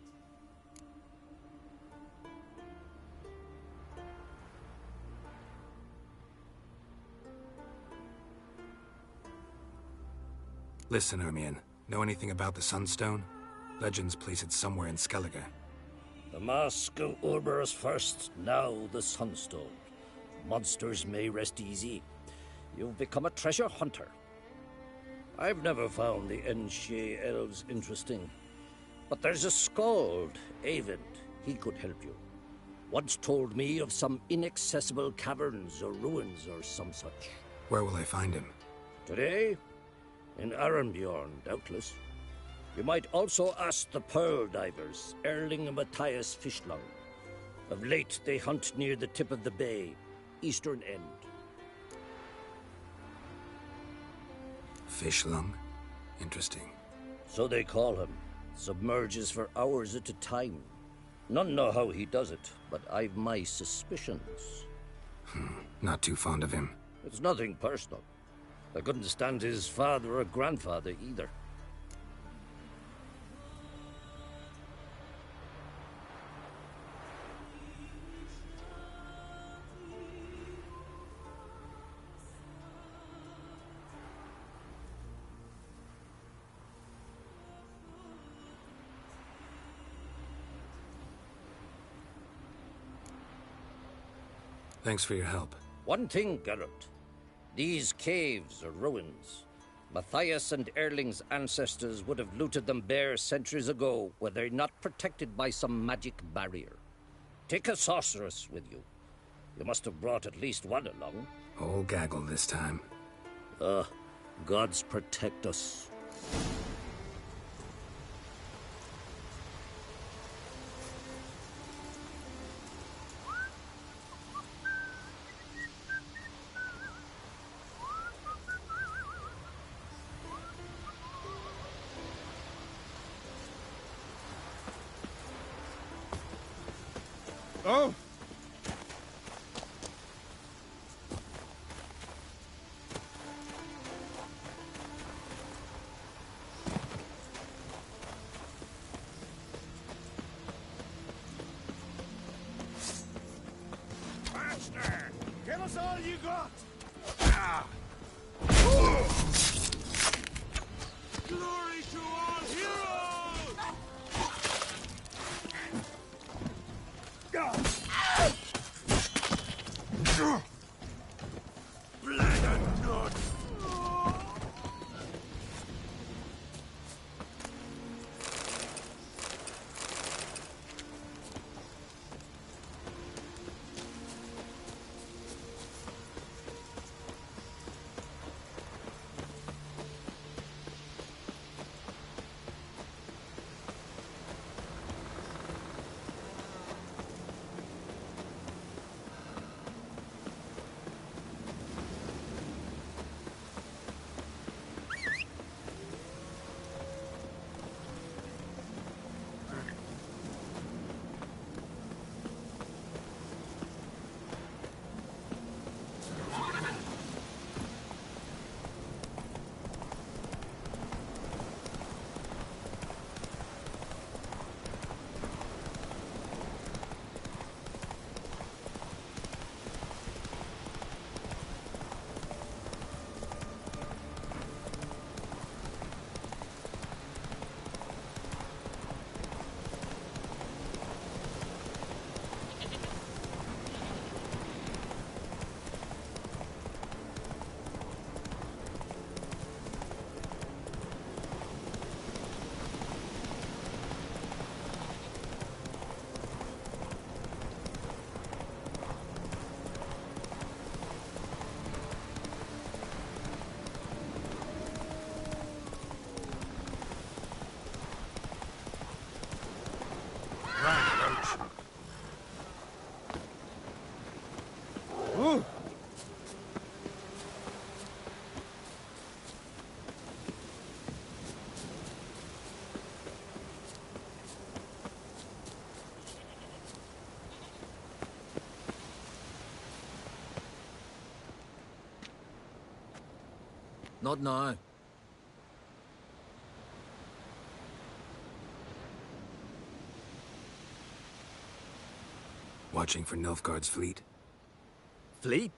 Listen, Ermion. Know anything about the Sunstone? Legends place it somewhere in Skellige. The Mask of Urber's first, now the Sunstone. Monsters may rest easy. You've become a treasure hunter. I've never found the Enshe elves interesting. But there's a skald, Eyvind. He could help you. Once told me of some inaccessible caverns or ruins or some such. Where will I find him? Today? In Arenbjorn, doubtless. You might also ask the pearl divers, Erling and Matthias Fishlung. Of late, they hunt near the tip of the bay, eastern end. Fishlung? Interesting. So they call him. Submerges for hours at a time. None know how he does it, but I've my suspicions. Not too fond of him. It's nothing personal. I couldn't stand his father or grandfather either. Thanks for your help. One thing, Geralt. These caves are ruins. Matthias and Erling's ancestors would have looted them bare centuries ago were they not protected by some magic barrier. Take a sorceress with you. You must have brought at least one along. Whole gaggle this time. Gods protect us. Oh! Master! Give us all you got! Ah. Glory to all heroes! Blood and nuts! Not now. Watching for Nilfgaard's fleet? Fleet?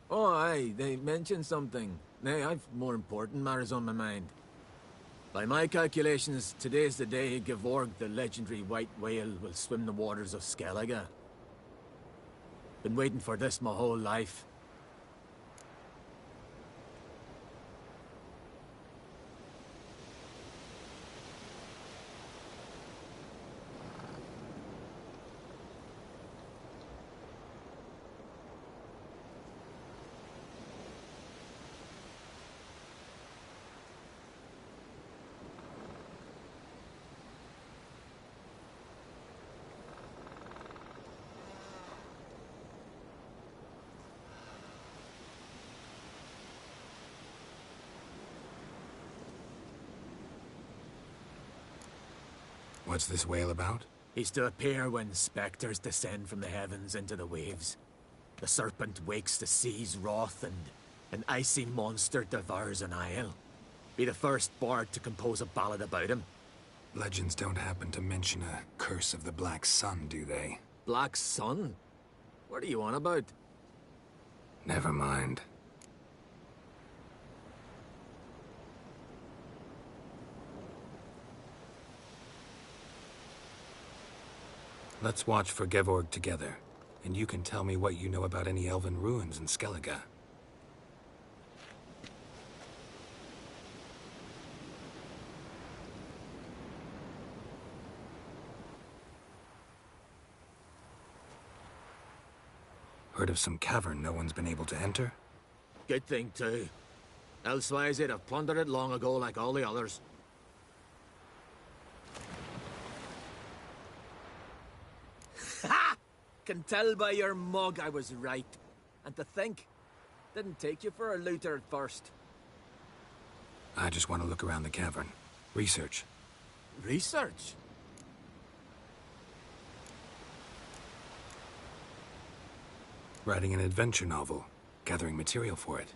Oh, aye, they mentioned something. Nay, I've more important matters on my mind. By my calculations, today's the day Gevorg, the legendary white whale, will swim the waters of Skellige. Been waiting for this my whole life. What's this whale about? He's to appear when spectres descend from the heavens into the waves. The serpent wakes the sea's wrath, and an icy monster devours an isle. Be the first bard to compose a ballad about him. Legends don't happen to mention a curse of the Black Sun, do they? Black Sun? What are you on about? Never mind. Let's watch for Gevorg together, and you can tell me what you know about any elven ruins in Skellige. Heard of some cavern no one's been able to enter? Good thing, too. Elsewise, they'd have plundered it long ago like all the others. Ha! Can tell by your mug I was right. And to think, didn't take you for a looter at first. I just want to look around the cavern. Research. Research? Writing an adventure novel. Gathering material for it.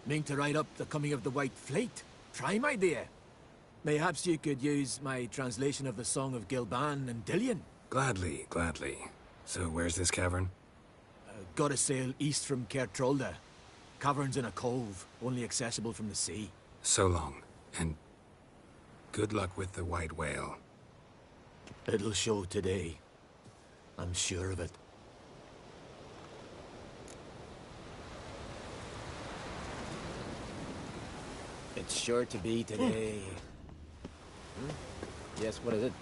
Mean to write up the coming of the White Fleet? Prime idea. Mayhaps you could use my translation of the Song of Gilban and Dillion. Gladly, gladly. So where's this cavern? Gotta sail east from Kertrolda. Cavern's in a cove, only accessible from the sea. So long, and good luck with the white whale. It'll show today. I'm sure of it. It's sure to be today. Yes, what is it?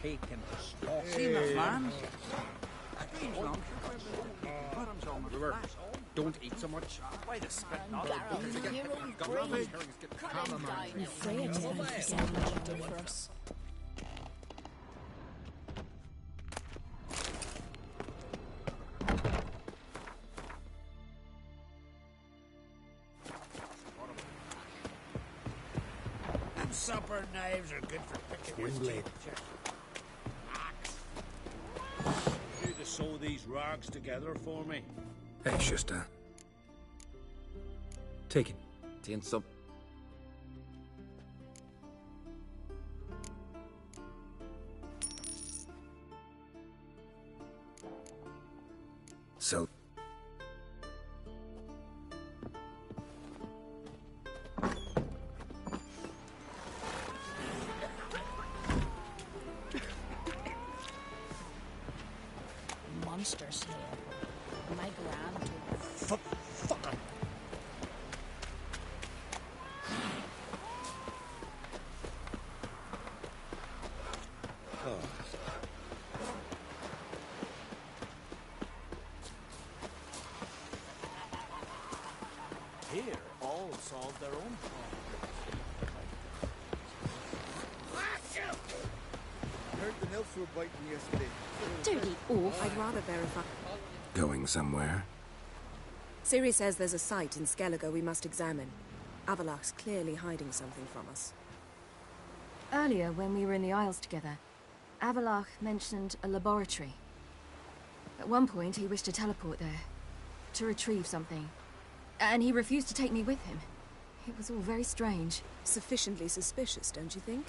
taken to stalk. See my man? Don't eat so much. Why the spit not? Freya didn't forget what you did for us. Them supper knives are good for picking with teeth. You to sew these rags together for me. Hey, Schuster. Take it. Taking some. So... Monsters here. My grand Fuck. Here, all solve their own I heard the nymphs were biting yesterday. Dirty oaf. I'd rather verify. Going somewhere? Ciri says there's a site in Skellige we must examine. Avalach's clearly hiding something from us. Earlier, when we were in the Isles together, Avalach mentioned a laboratory. At one point, he wished to teleport there, to retrieve something. And he refused to take me with him. It was all very strange. Sufficiently suspicious, don't you think?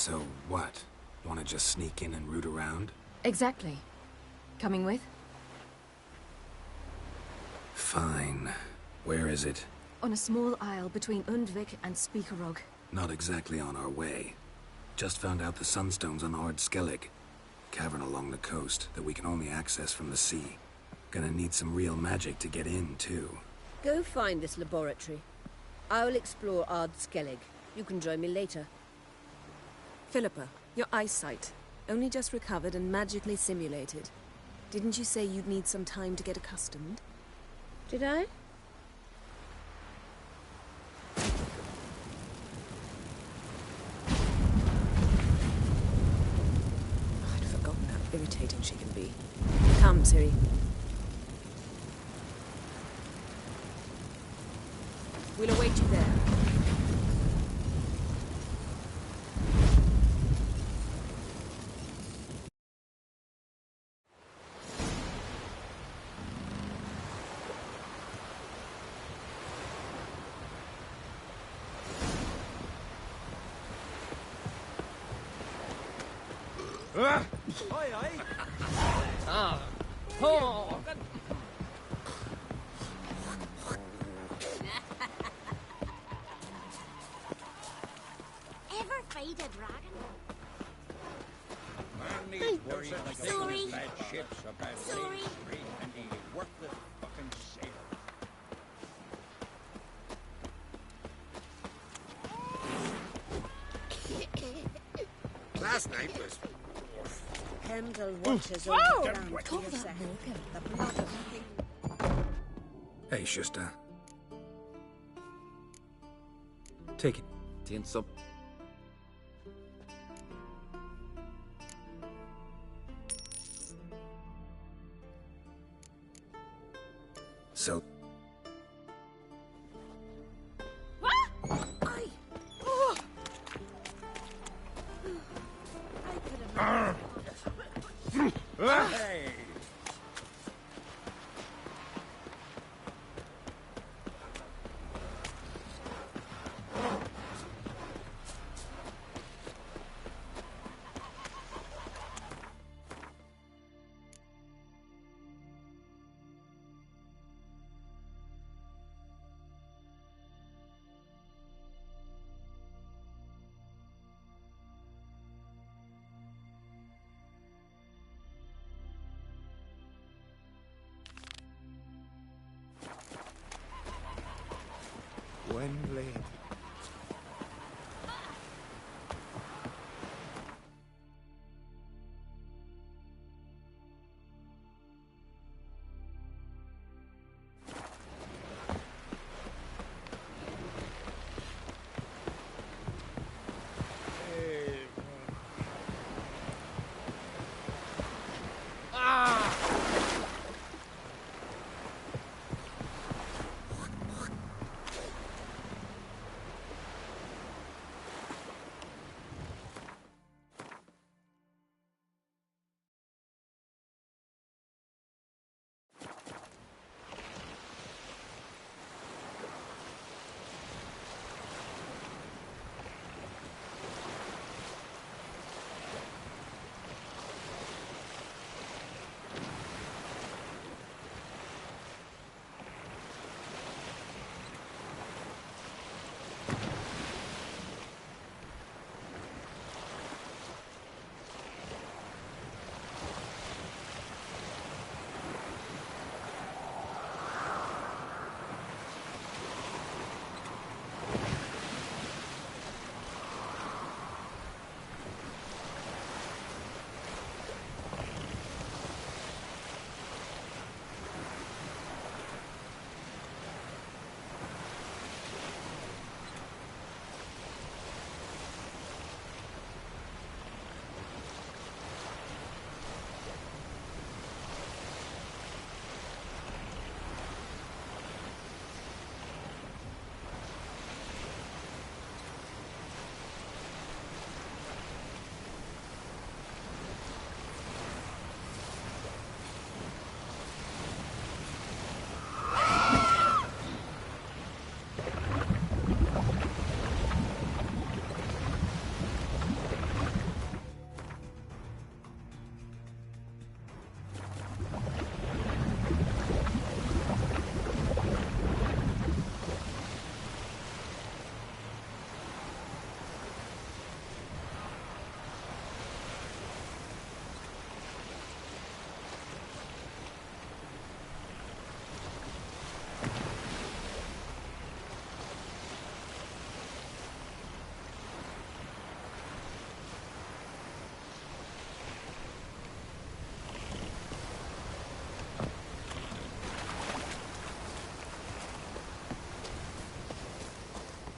So what? Want to just sneak in and root around? Exactly. Coming with? Fine. Where is it? On a small isle between Undvik and Speakerog. Not exactly on our way. Just found out the sunstone's on Ard Skellig. Cavern along the coast that we can only access from the sea. Gonna need some real magic to get in, too. Go find this laboratory. I'll explore Ard Skellig. You can join me later. Philippa, your eyesight. Only just recovered and magically simulated. Didn't you say you'd need some time to get accustomed? Did I? I'd forgotten how irritating she can be. Come, Ciri. We'll await you there. Aye, aye. Ah. Oh. Ever fight a dragon? Man needs worrying like Sorry. those bad ships about Sorry. Street and he's a worthless fucking sailor. Last night was... Hemdall watches over the ground for your sake. The blood of Hey, Schuster. Take it. Taking some. blade.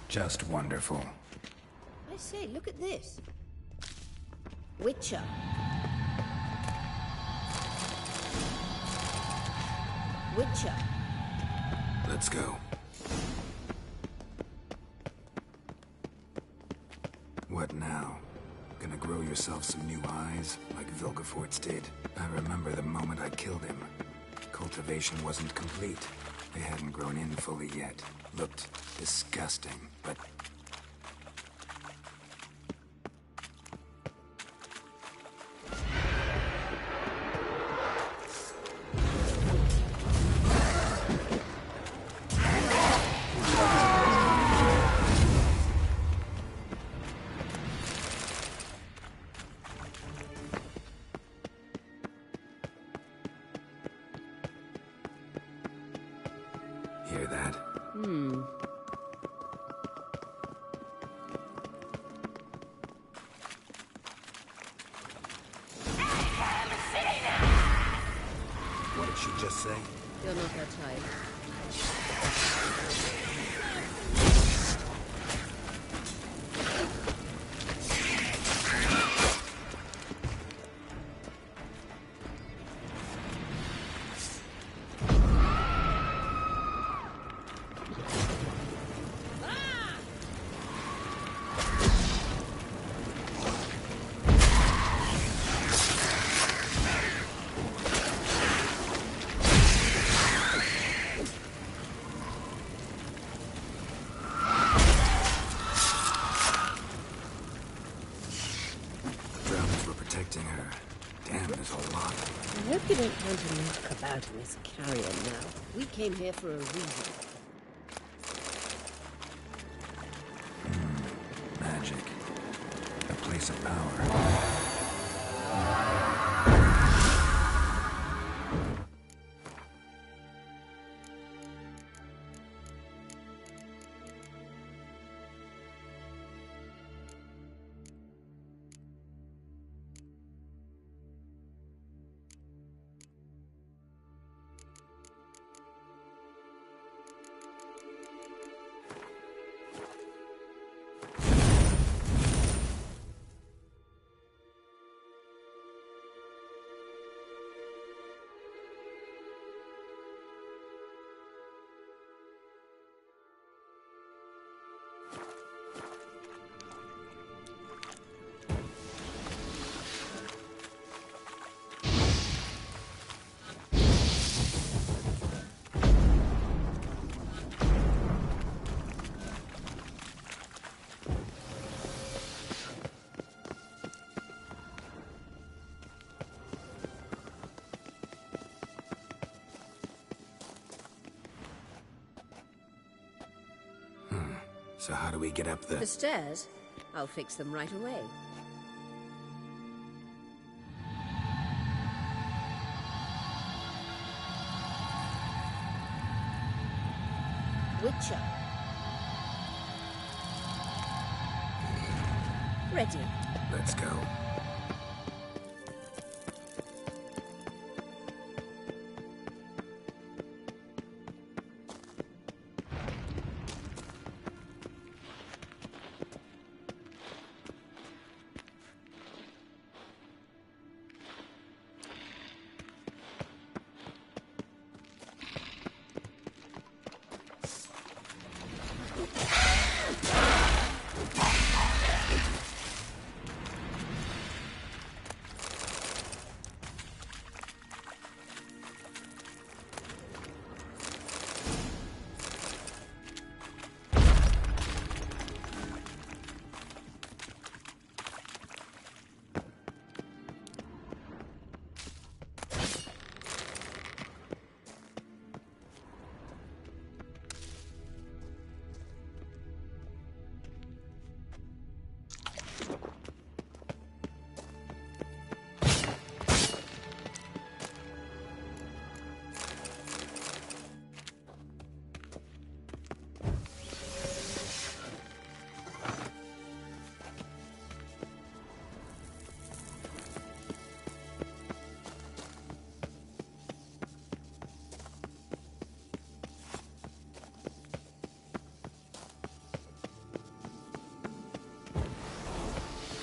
Just wonderful. I say, look at this. Witcher. Witcher. Let's go. What now? Gonna grow yourself some new eyes, like Vilgefortz did? I remember the moment I killed him. Cultivation wasn't complete. They hadn't grown in fully yet. Looked disgusting, but... Hear that? What did she just say? You're not her type. Her. Damn, there's a lot. I hope you don't plan to knock about in this carrion now. We came here for a reason. Magic. A place of power. So how do we get up The stairs? I'll fix them right away. Witcher. Ready. Let's go.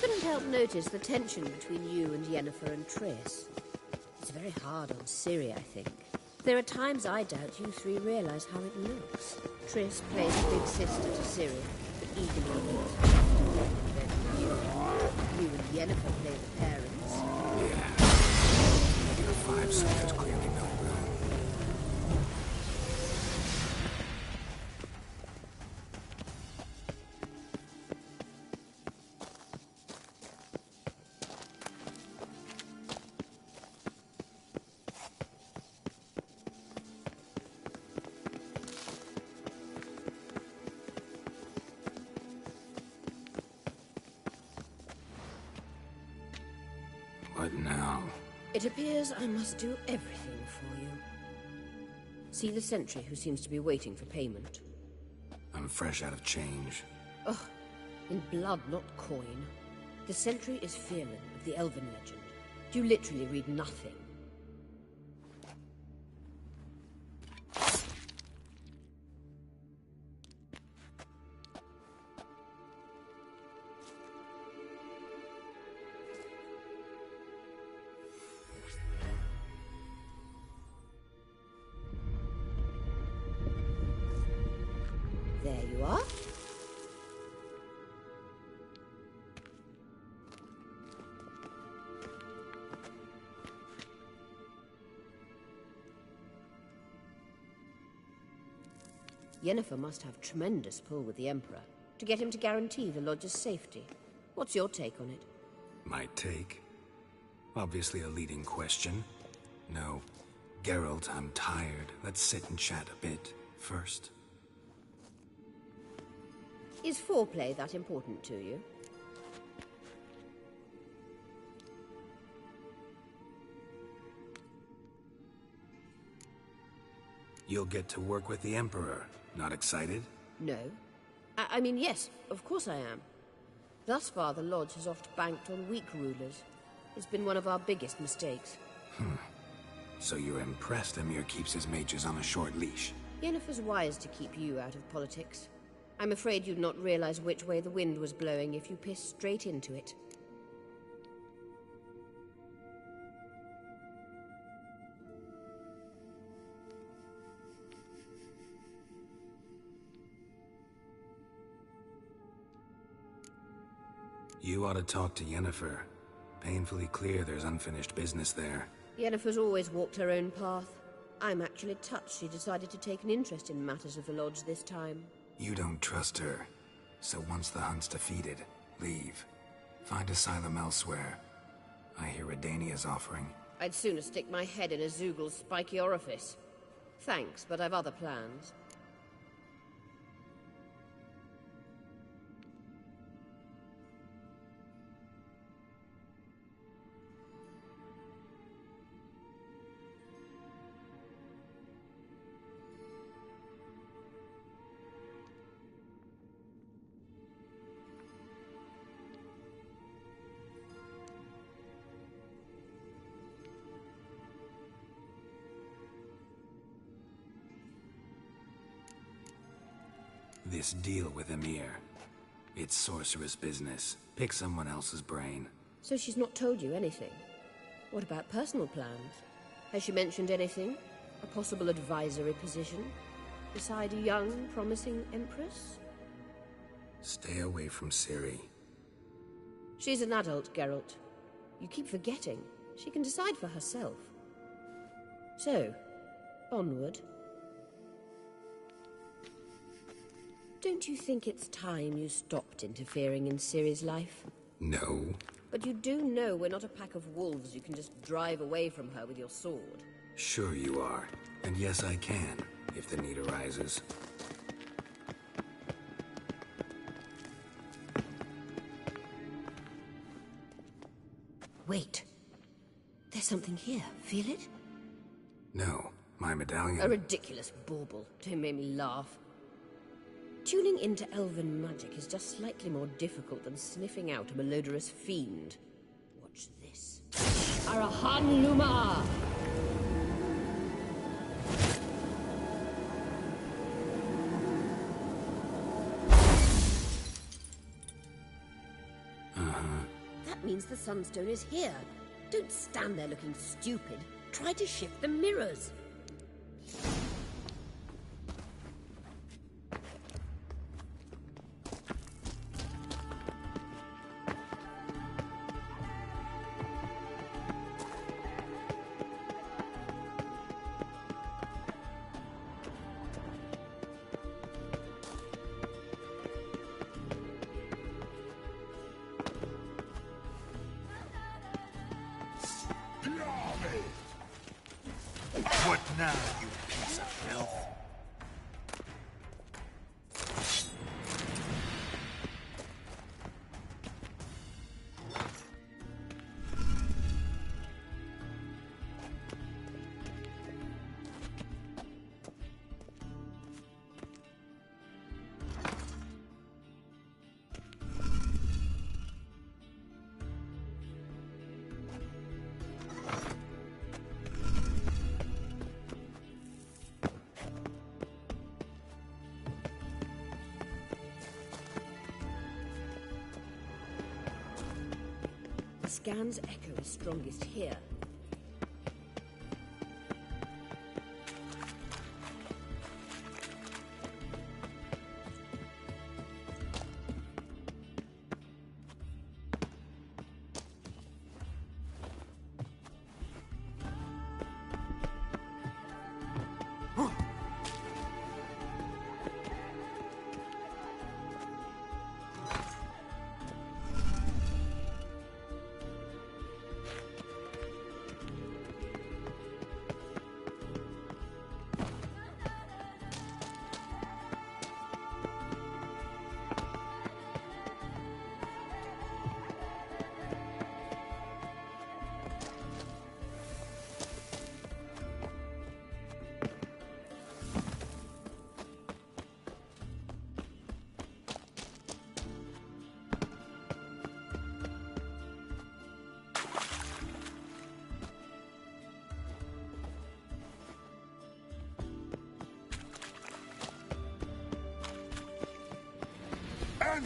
Couldn't help notice the tension between you and Yennefer and Triss. It's very hard on Ciri, I think. There are times I doubt you three realize how it looks. Triss plays big sister to Ciri, but eagerly leaves her. You and Yennefer play the parents. Yeah. Negative 5 seconds, clearly no room. What now? It appears I must do everything for you. See the sentry who seems to be waiting for payment. I'm fresh out of change. Ugh, in blood, not coin. The sentry is Fearlan of the Elven legend. You literally read nothing. There you are. Yennefer must have tremendous pull with the Emperor to get him to guarantee the Lodge's safety. What's your take on it? My take? Obviously a leading question. No. Geralt, I'm tired. Let's sit and chat a bit first. Is foreplay that important to you? You'll get to work with the Emperor. Not excited? No. I mean, yes, of course I am. Thus far, the Lodge has oft banked on weak rulers. It's been one of our biggest mistakes. So you're impressed Emir keeps his mages on a short leash? Yennefer's wise to keep you out of politics. I'm afraid you'd not realize which way the wind was blowing if you pissed straight into it. You ought to talk to Yennefer. Painfully clear there's unfinished business there. Yennefer's always walked her own path. I'm actually touched she decided to take an interest in matters of the Lodge this time. You don't trust her. So once the hunt's defeated, leave. Find asylum elsewhere. I hear Redania's offering. I'd sooner stick my head in a Zoogl's spiky orifice. Thanks, but I've other plans. this deal with Emir. It's sorceress business. Pick someone else's brain. So she's not told you anything? What about personal plans? Has she mentioned anything? A possible advisory position? Beside a young, promising empress? Stay away from Ciri. She's an adult, Geralt. You keep forgetting. She can decide for herself. So, onward. Don't you think it's time you stopped interfering in Ciri's life? No. But you do know we're not a pack of wolves you can just drive away from her with your sword. Sure you are. And yes, I can, if the need arises. Wait. There's something here. Feel it? No, my medallion. A ridiculous bauble. Don't make me laugh. Tuning into elven magic is just slightly more difficult than sniffing out a malodorous fiend. Watch this. Arahan Luma! That means the Sunstone is here. Don't stand there looking stupid. Try to shift the mirrors. What now, you piece of filth? The scan's echo is strongest here.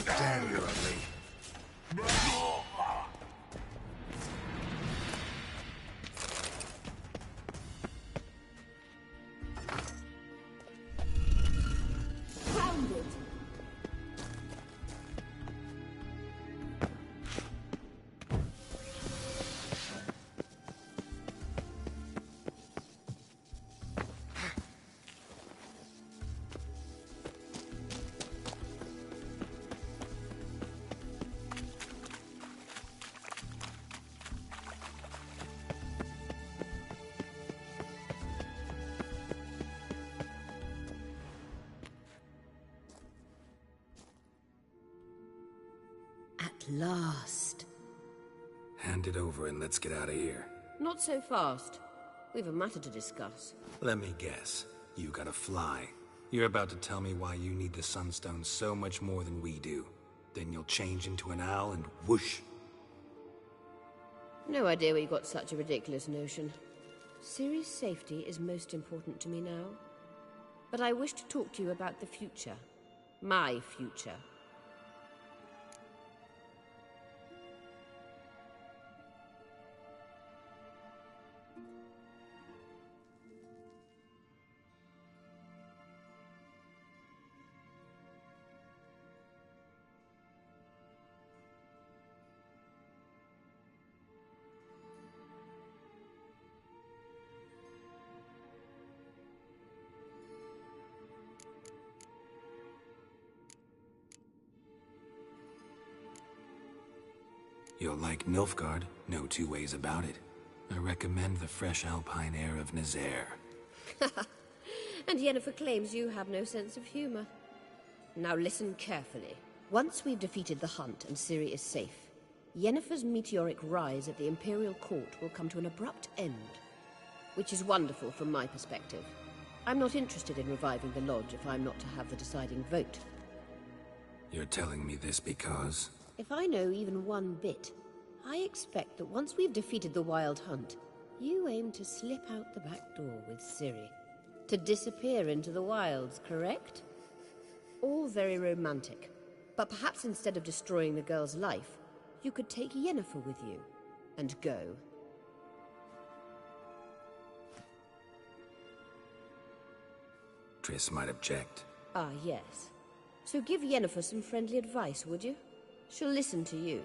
Damn, you're ugly. Grounded. At last. Hand it over and let's get out of here. Not so fast. We've a matter to discuss. Let me guess. You gotta fly. You're about to tell me why you need the Sunstone so much more than we do. Then you'll change into an owl and whoosh. No idea where you got such a ridiculous notion. Ciri's safety is most important to me now. But I wish to talk to you about the future. My future. You'll like Nilfgaard, no two ways about it. I recommend the fresh alpine air of Nazaire. And Yennefer claims you have no sense of humor. Now listen carefully. Once we've defeated the Hunt and Ciri is safe, Yennefer's meteoric rise at the Imperial Court will come to an abrupt end. Which is wonderful from my perspective. I'm not interested in reviving the Lodge if I'm not to have the deciding vote. You're telling me this because... If I know even one bit, I expect that once we've defeated the Wild Hunt, you aim to slip out the back door with Ciri. To disappear into the wilds, correct? All very romantic. But perhaps instead of destroying the girl's life, you could take Yennefer with you, and go. Triss might object. Ah, yes. So give Yennefer some friendly advice, would you? She'll listen to you.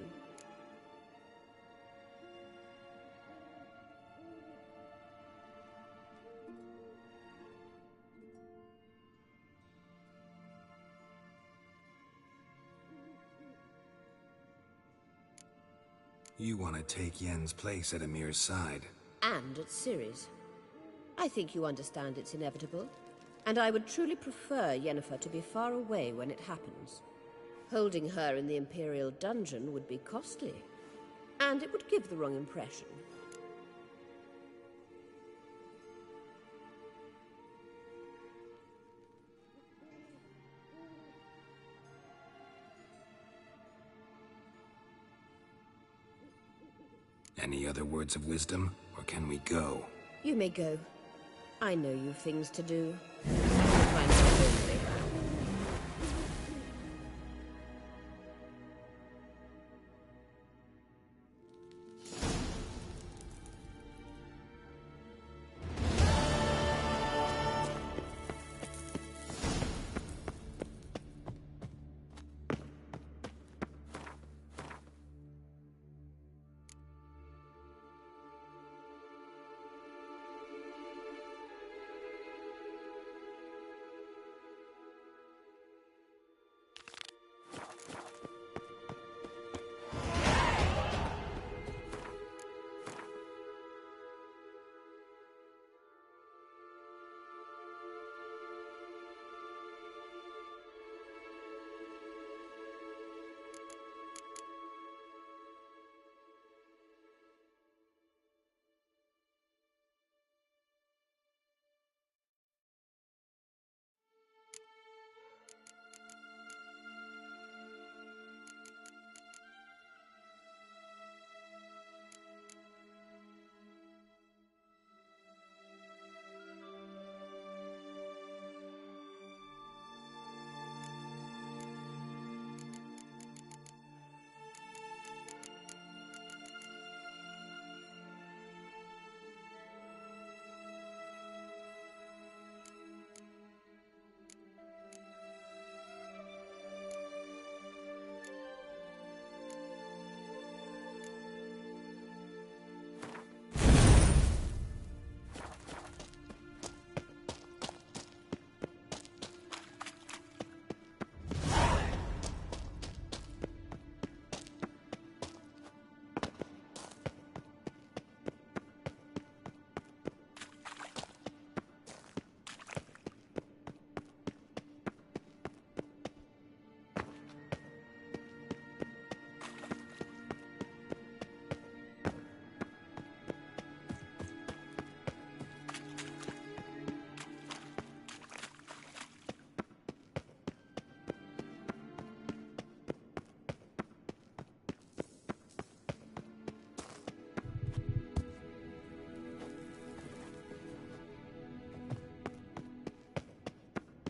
You want to take Yen's place at Amir's side. And at Ciri's. I think you understand it's inevitable. And I would truly prefer Yennefer to be far away when it happens. Holding her in the Imperial dungeon would be costly. And it would give the wrong impression. Any other words of wisdom, or can we go? You may go. I know you've things to do. Find out lonely.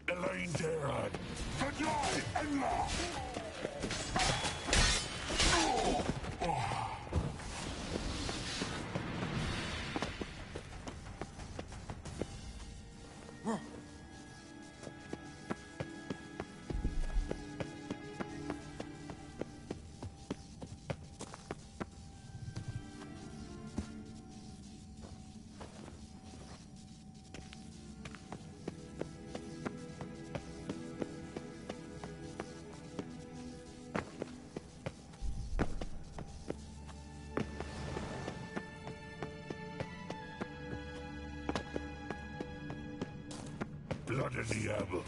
Elaine Darad, Blood of the apple.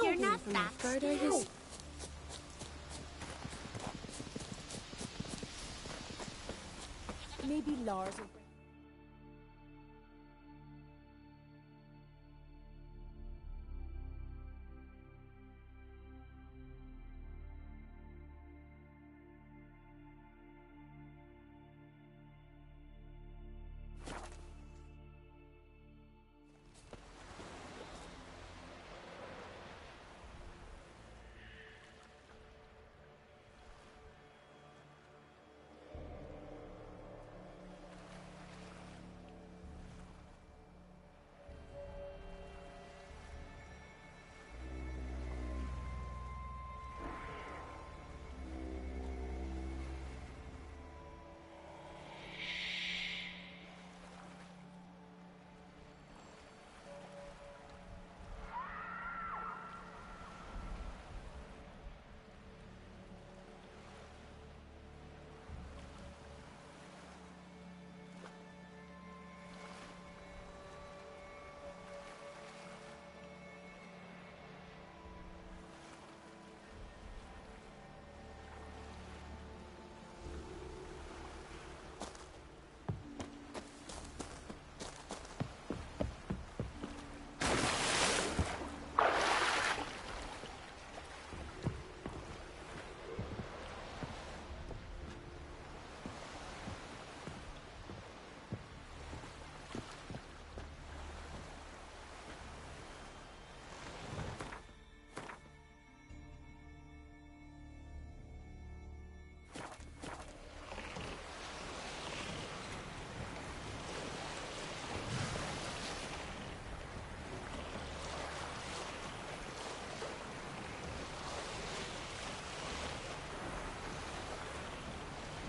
You're not that scared. Maybe Lars will...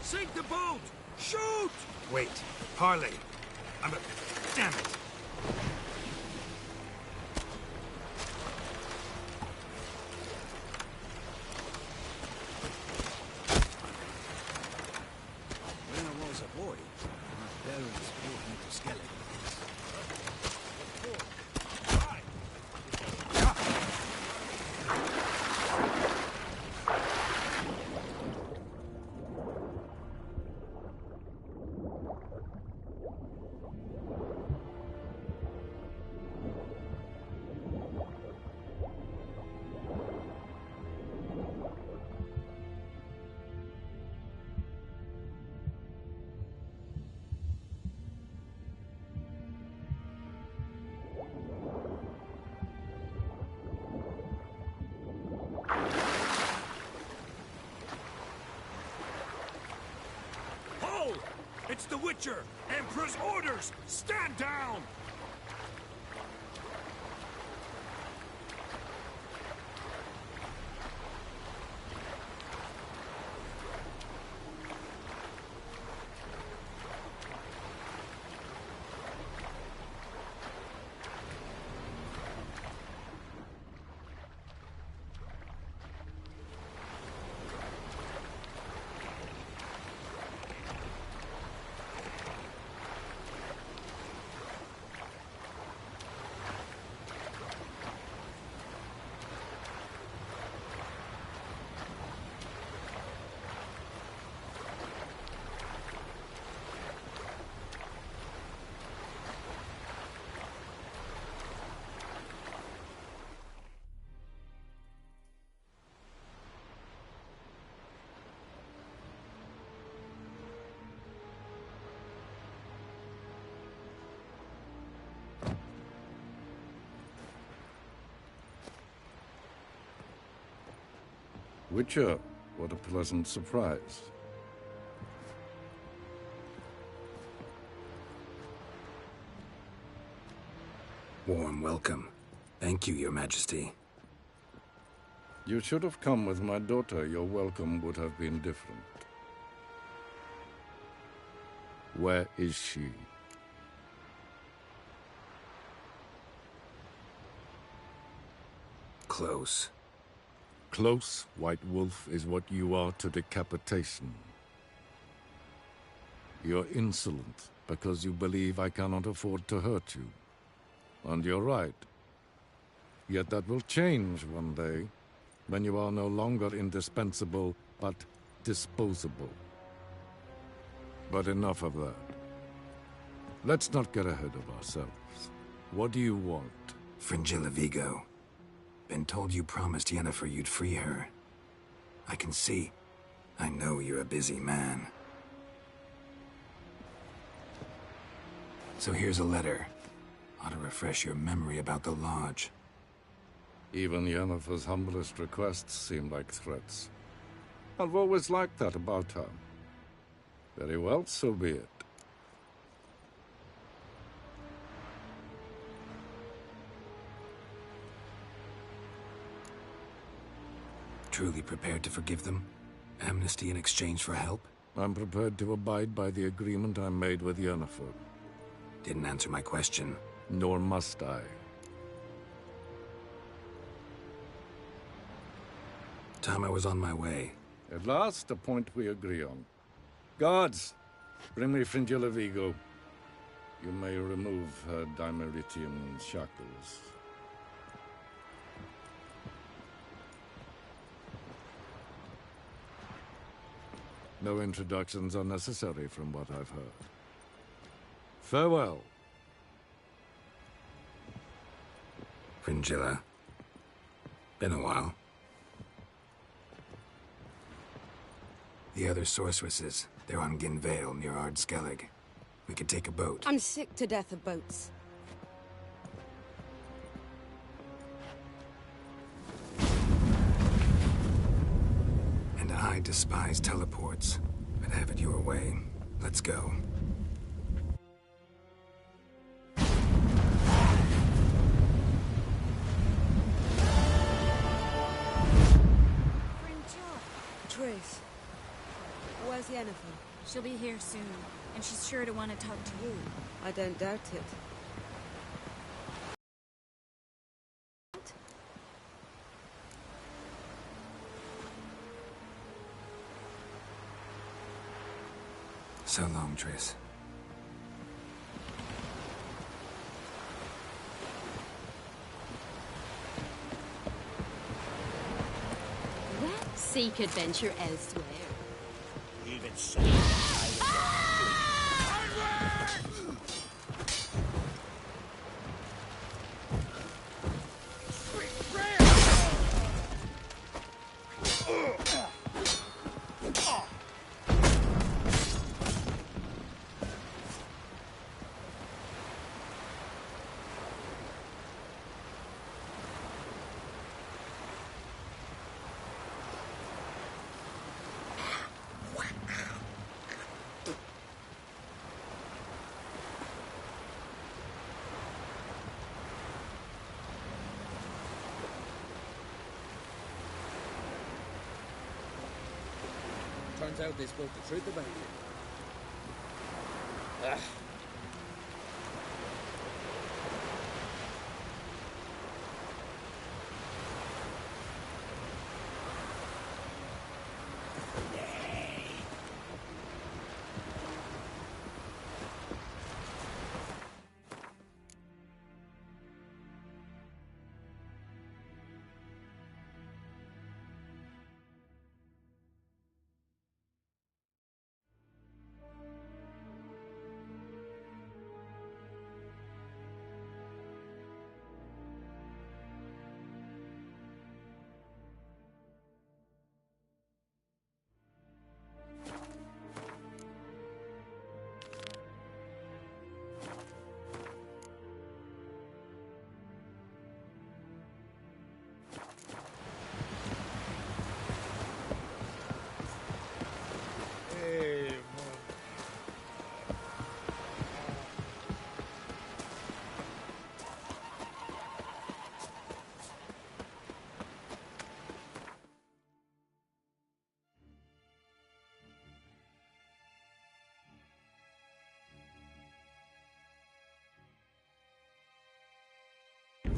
Sink the boat! Shoot! Wait. Parley. Damn it. When I was a boy, my parents brought me to skeletons. It's the Witcher! Emperor's orders! Stand down! Witcher, what a pleasant surprise. Warm welcome. Thank you, Your Majesty. You should have come with my daughter. Your welcome would have been different. Where is she? Close. Close, White Wolf, is what you are to decapitation. You're insolent because you believe I cannot afford to hurt you. And you're right. Yet that will change one day, when you are no longer indispensable, but disposable. But enough of that. Let's not get ahead of ourselves. What do you want? Fringilla Vigo. Been told you promised Yennefer you'd free her. I can see. I know you're a busy man. So here's a letter. Ought to refresh your memory about the Lodge. Even Yennefer's humblest requests seem like threats. I've always liked that about her. Very well, so be it. Truly prepared to forgive them? Amnesty in exchange for help? I'm prepared to abide by the agreement I made with Yennefer. Didn't answer my question. Nor must I. Time I was on my way. At last, a point we agree on. Guards, bring me Fringilla Vigo. You may remove her Dimeritian shackles. No introductions are necessary from what I've heard. Farewell. Fringilla. Been a while. The other sorceresses, they're on Ginvale near Ardskellig. We could take a boat. I'm sick to death of boats. And I despise teleports, but have it your way. Let's go. Trace. Where's Yennefer? She'll be here soon, and she's sure to want to talk to you. I don't doubt it. So long, Triss. Seek adventure elsewhere. Even so. Turns out they spoke the truth about you. Ah.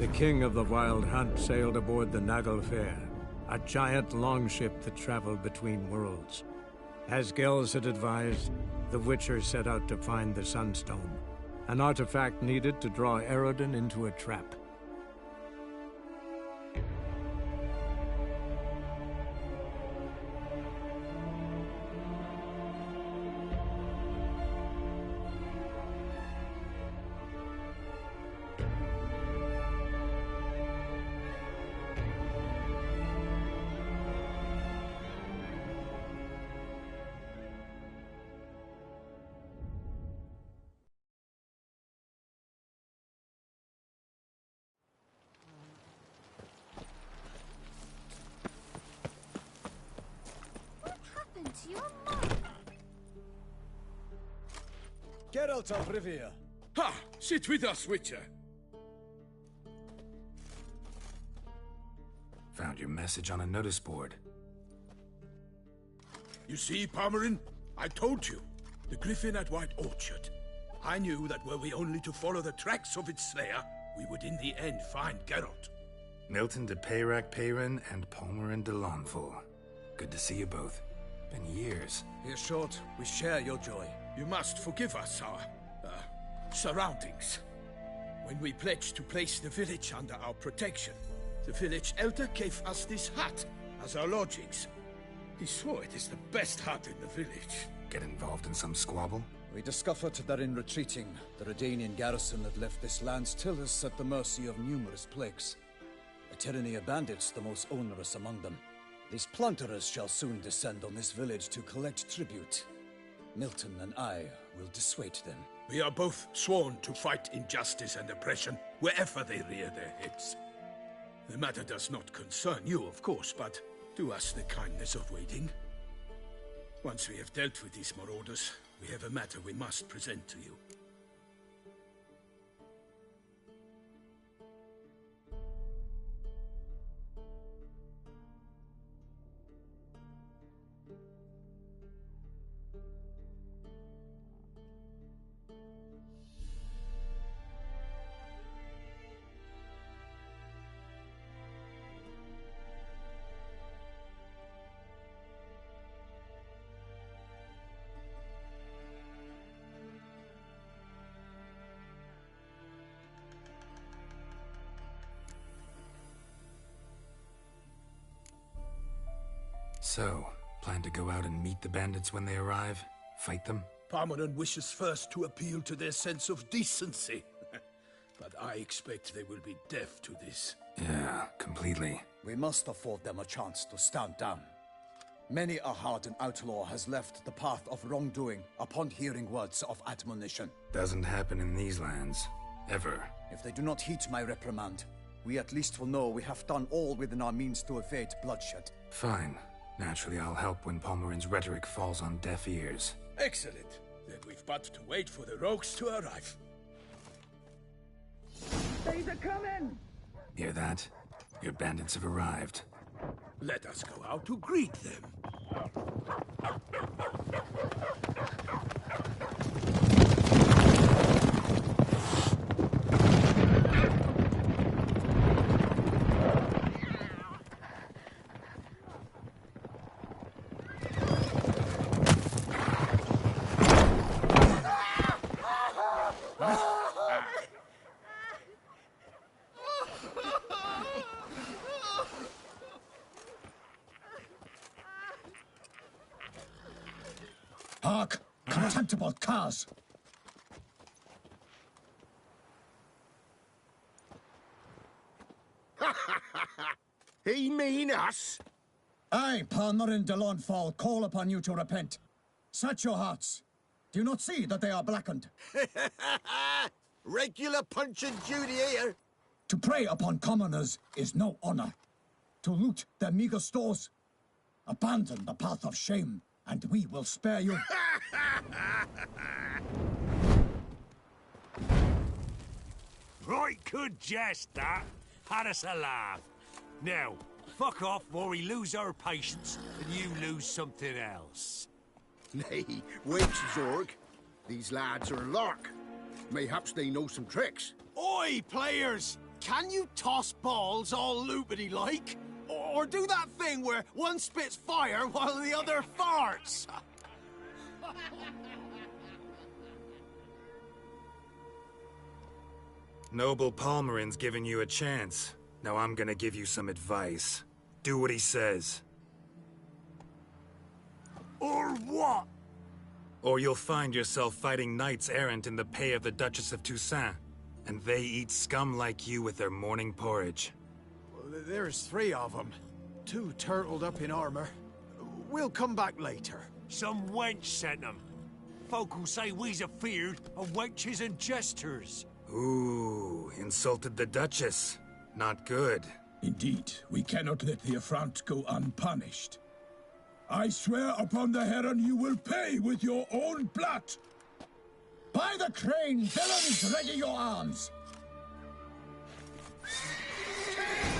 The king of the Wild Hunt sailed aboard the Naglfar, a giant longship that traveled between worlds. As Gels had advised, the Witcher set out to find the Sunstone, an artifact needed to draw Eredin into a trap. Geralt of Rivia. Ha! Sit with us, Witcher. Found your message on a notice board. You see, Palmerin? I told you. The griffin at White Orchard. I knew that were we only to follow the tracks of its slayer, we would in the end find Geralt. Milton de Peyrac Peyrin and Palmerin de Lawnful. Good to see you both. Been years. Here, Short, we share your joy. You must forgive us our, surroundings. When we pledged to place the village under our protection, the village elder gave us this hut as our lodgings. He swore it is the best hut in the village. Get involved in some squabble? We discovered that in retreating, the Redanian garrison had left this land Tillus at the mercy of numerous plagues. A tyranny of bandits, the most onerous among them. These plunderers shall soon descend on this village to collect tribute. Milton and I will dissuade them. We are both sworn to fight injustice and oppression wherever they rear their heads. The matter does not concern you, of course, but do us the kindness of waiting. Once we have dealt with these marauders, we have a matter we must present to you. So, plan to go out and meet the bandits when they arrive? Fight them? Palmerin wishes first to appeal to their sense of decency. But I expect they will be deaf to this. Yeah, completely. We must afford them a chance to stand down. Many a hardened outlaw has left the path of wrongdoing upon hearing words of admonition. Doesn't happen in these lands. Ever. If they do not heed my reprimand, we at least will know we have done all within our means to evade bloodshed. Fine. Naturally, I'll help when Palmerin's rhetoric falls on deaf ears. Excellent. Then we've but to wait for the rogues to arrive. They're coming! Hear that? Your bandits have arrived. Let us go out to greet them. Hark! Contemptible cars! He mean us? I, Palmerin de Lawnfall, call upon you to repent. Set your hearts. Do you not see that they are blackened? Regular punch and Judy here. To prey upon commoners is no honor. To loot their meager stores, abandon the path of shame, and we will spare you. Right good jest, that. Had us a laugh. Now, fuck off or we lose our patience and you lose something else. Nay, wait, Zorg. These lads are a lark. Mayhaps they know some tricks. Oi, players! Can you toss balls all loopity-like? Or do that thing where one spits fire while the other farts? Noble Palmerin's giving you a chance. Now I'm gonna give you some advice. Do what he says. Or what? Or you'll find yourself fighting knights errant in the pay of the Duchess of Toussaint. And they eat scum like you with their morning porridge. There's 3 of them. 2 turtled up in armor. We'll come back later. Some wench sent them. Folk who say we's afeard of wenches and jesters. Ooh, insulted the Duchess. Not good. Indeed, we cannot let the affront go unpunished. I swear upon the Heron you will pay with your own blood! By the crane, villains, ready your arms!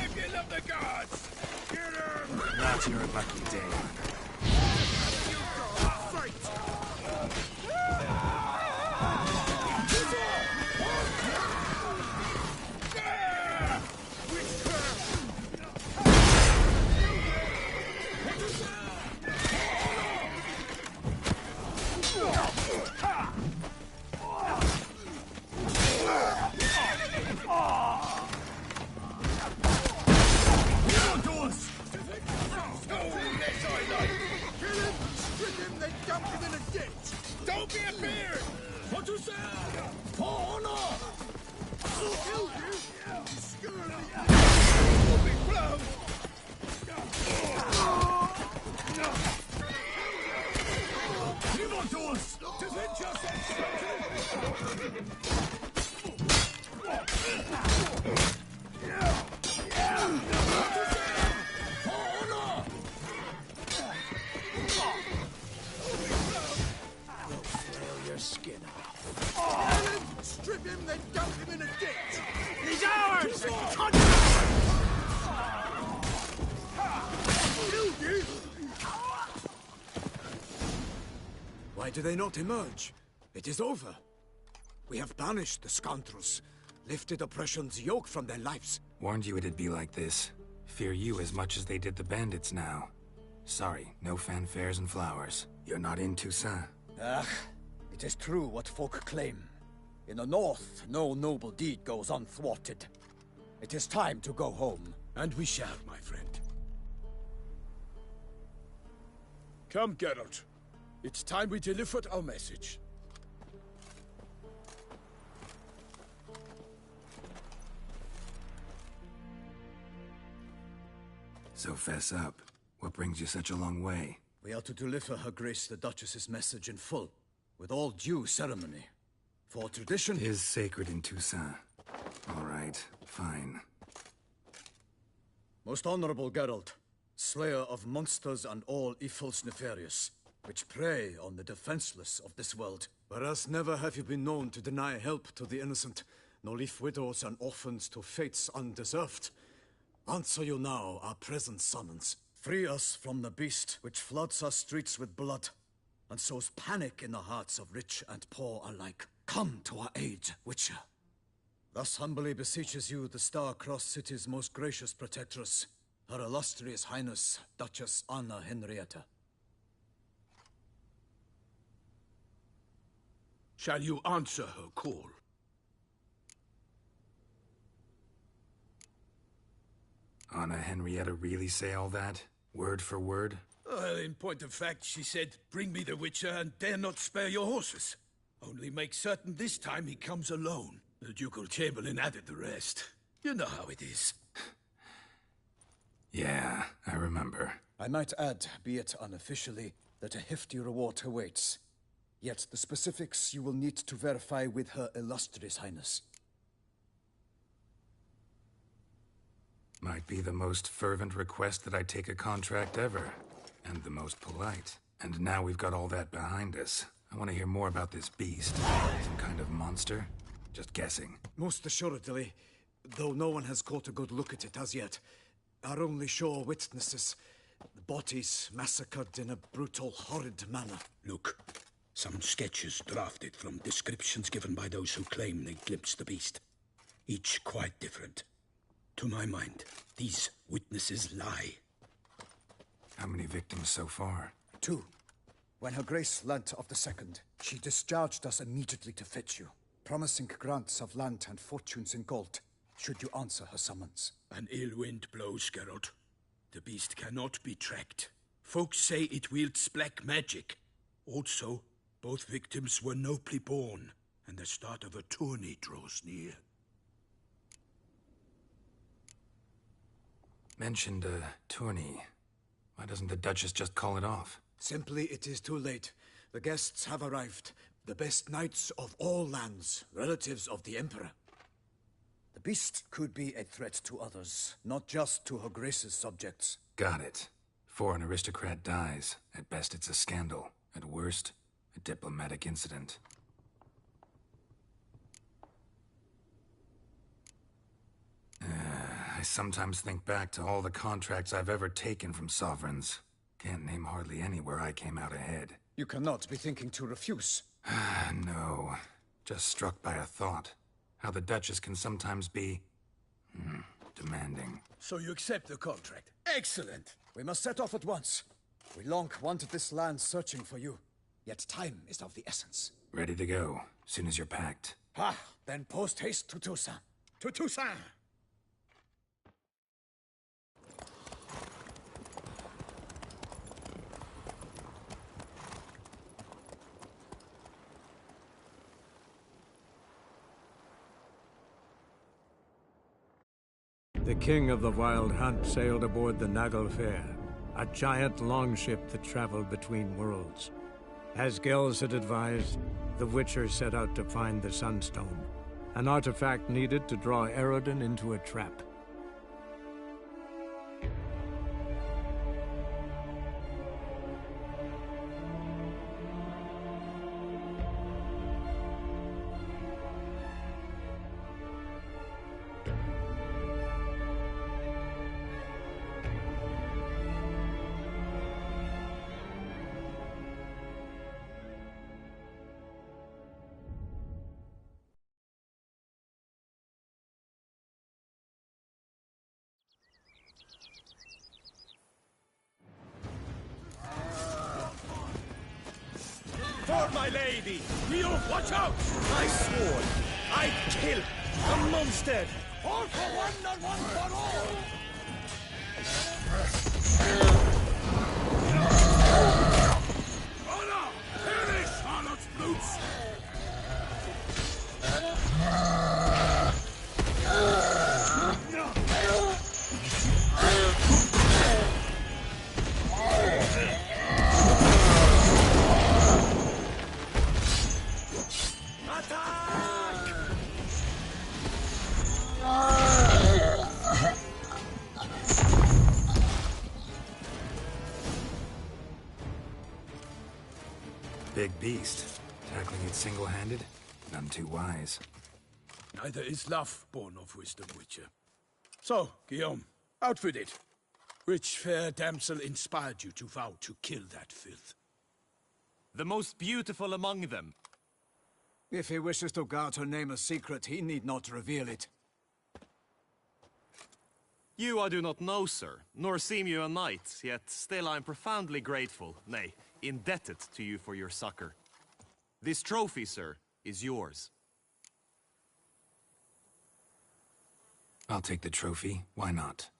If you love the gods! Get her! Not your lucky day. Don't be afeard! What to say? For honor! Kill you! Scurvy! Will be blown! Give on to us! Defend yourself, For honor! Your skin off. Strip him, then dump him in a ditch! He's ours! Why do they not emerge? It is over. We have banished the scoundrels, lifted oppression's yoke from their lives. Warned you it'd be like this. Fear you as much as they did the bandits now. Sorry, no fanfares and flowers. You're not in Toussaint. Ah, it is true what folk claim. In the north, no noble deed goes unthwarted. It is time to go home. And we shall, my friend. Come, Geralt. It's time we delivered our message. So fess up. What brings you such a long way? We are to deliver Her Grace the Duchess's message in full, with all due ceremony. For tradition... It is sacred in Toussaint. All right, fine. Most honorable Geralt, slayer of monsters and all evils nefarious, which prey on the defenseless of this world. Whereas never have you been known to deny help to the innocent, nor leave widows and orphans to fates undeserved. Answer you now our present summons. Free us from the beast which floods our streets with blood and sows panic in the hearts of rich and poor alike. Come to our aid, Witcher. Thus humbly beseeches you the Star-Crossed City's most gracious protectress, Her Illustrious Highness, Duchess Anna Henrietta. Shall you answer her call? Anna Henrietta really say all that? Word for word? Well, in point of fact, she said, bring me the Witcher and dare not spare your horses. Only make certain this time he comes alone. The Ducal Chamberlain added the rest. You know how it is. Yeah, I remember. I might add, be it unofficially, that a hefty reward awaits. Yet the specifics you will need to verify with Her Illustrious Highness. Might be the most fervent request that I take a contract ever. And the most polite. And now we've got all that behind us. I want to hear more about this beast. Some kind of monster? Just guessing. Most assuredly, though no one has caught a good look at it as yet. Our only sure witnesses. The bodies massacred in a brutal, horrid manner. Look, some sketches drafted from descriptions given by those who claim they glimpsed the beast. Each quite different. To my mind, these witnesses lie. How many victims so far? 2. When Her Grace learnt of the second, she discharged us immediately to fetch you, promising grants of land and fortunes in gold, should you answer her summons. An ill wind blows, Geralt. The beast cannot be tracked. Folks say it wields black magic. Also, both victims were nobly born, and the start of a tourney draws near. Mentioned a tourney. Why doesn't the Duchess just call it off? Simply, it is too late. The guests have arrived. The best knights of all lands, relatives of the Emperor. The beast could be a threat to others, not just to Her Grace's subjects. Got it. Before an aristocrat dies, at best it's a scandal. At worst, a diplomatic incident. I sometimes think back to all the contracts I've ever taken from sovereigns. Can't name hardly any where I came out ahead. You cannot be thinking to refuse. No. Just struck by a thought. How the Duchess can sometimes be... demanding. So you accept the contract. Excellent! We must set off at once. We long wanted this land searching for you. Yet time is of the essence. Ready to go, soon as you're packed. Then post haste to Toussaint. To Toussaint! The king of the Wild Hunt sailed aboard the Naglfar, a giant longship that traveled between worlds. As Gels had advised, the Witcher set out to find the Sunstone, an artifact needed to draw Eredin into a trap. For my lady! You watch out! I swore I'd kill the monster! All for one and one for all! Oh no! Perish, Charlotte's boots! Big beast. Tackling it single-handed? None too wise. Neither is love born of wisdom, Witcher. So, Guillaume, outfit it. Which fair damsel inspired you to vow to kill that filth? The most beautiful among them. If he wishes to guard her name a secret, he need not reveal it. You I do not know, sir, nor seem you a knight, yet still I am profoundly grateful, nay, indebted to you for your succor. This trophy, sir, is yours. I'll take the trophy. Why not?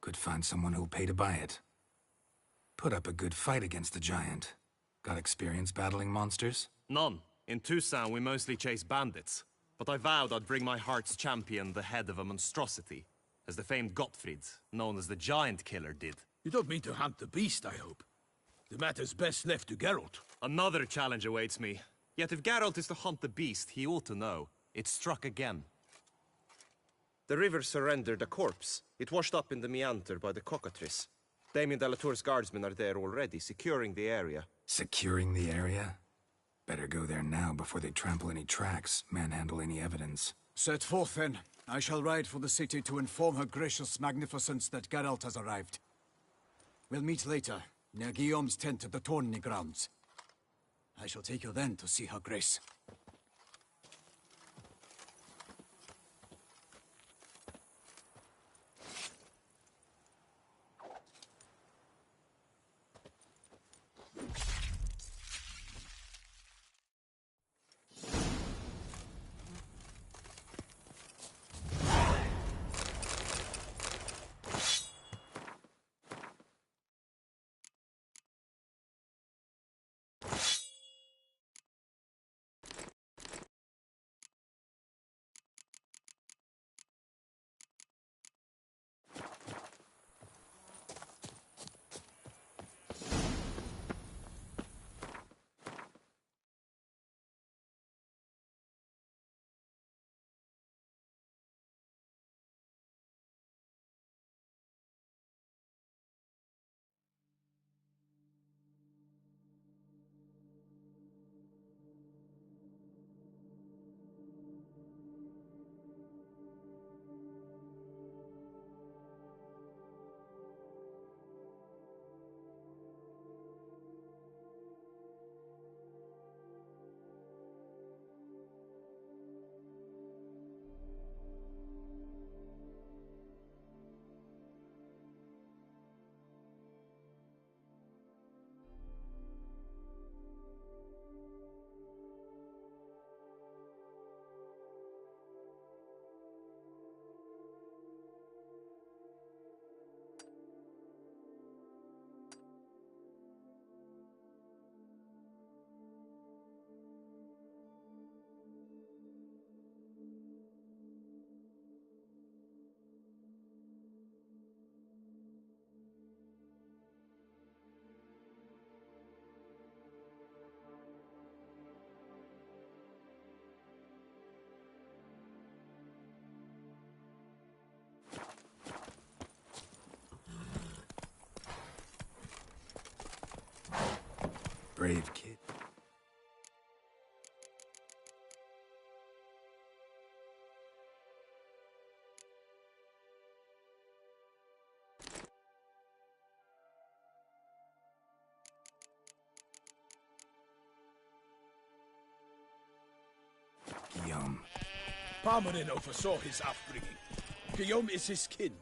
Could find someone who'll pay to buy it. Put up a good fight against the giant. Got experience battling monsters? None. In Toussaint we mostly chase bandits. But I vowed I'd bring my heart's champion the head of a monstrosity, as the famed Gottfried, known as the Giant Killer, did. You don't mean to hunt the beast, I hope. The matter's best left to Geralt. Another challenge awaits me. Yet if Geralt is to hunt the beast, he ought to know. It struck again. The river surrendered a corpse. It washed up in the meander by the cockatrice. Damien de la Tour's guardsmen are there already, securing the area. Securing the area? Better go there now before they trample any tracks, manhandle any evidence. Set forth, then. I shall ride for the city to inform her gracious magnificence that Geralt has arrived. We'll meet later, near Guillaume's tent at the tourney grounds. I shall take you then to see her grace. Brave kid. Guillaume. Parmanin oversaw his upbringing. Guillaume is his kin.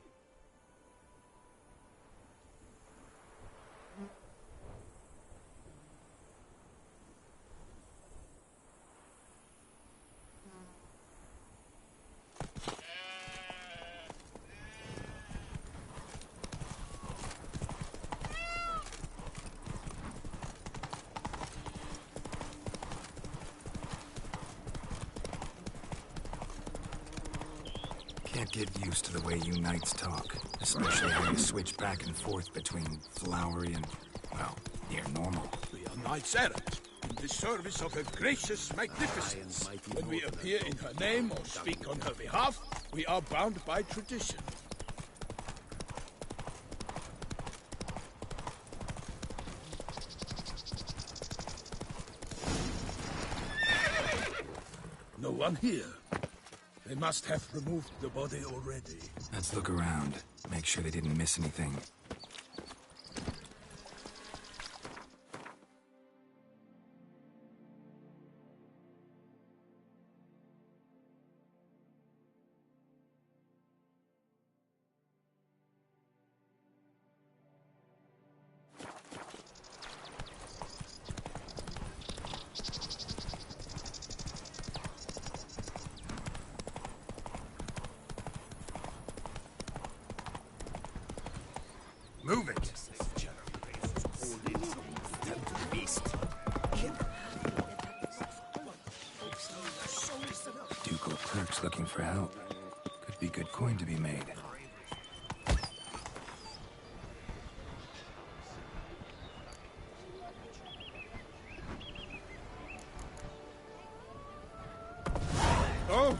Can't get used to the way you knights talk, especially how you switch back and forth between flowery and, well, near normal. We are knights errant, in the service of her gracious magnificence. When we appear in her name or speak on her behalf, we are bound by tradition. No one here. They must have removed the body already. Let's look around. Make sure they didn't miss anything. Move it! Ducal clerks looking for help. Could be good coin to be made. Oh!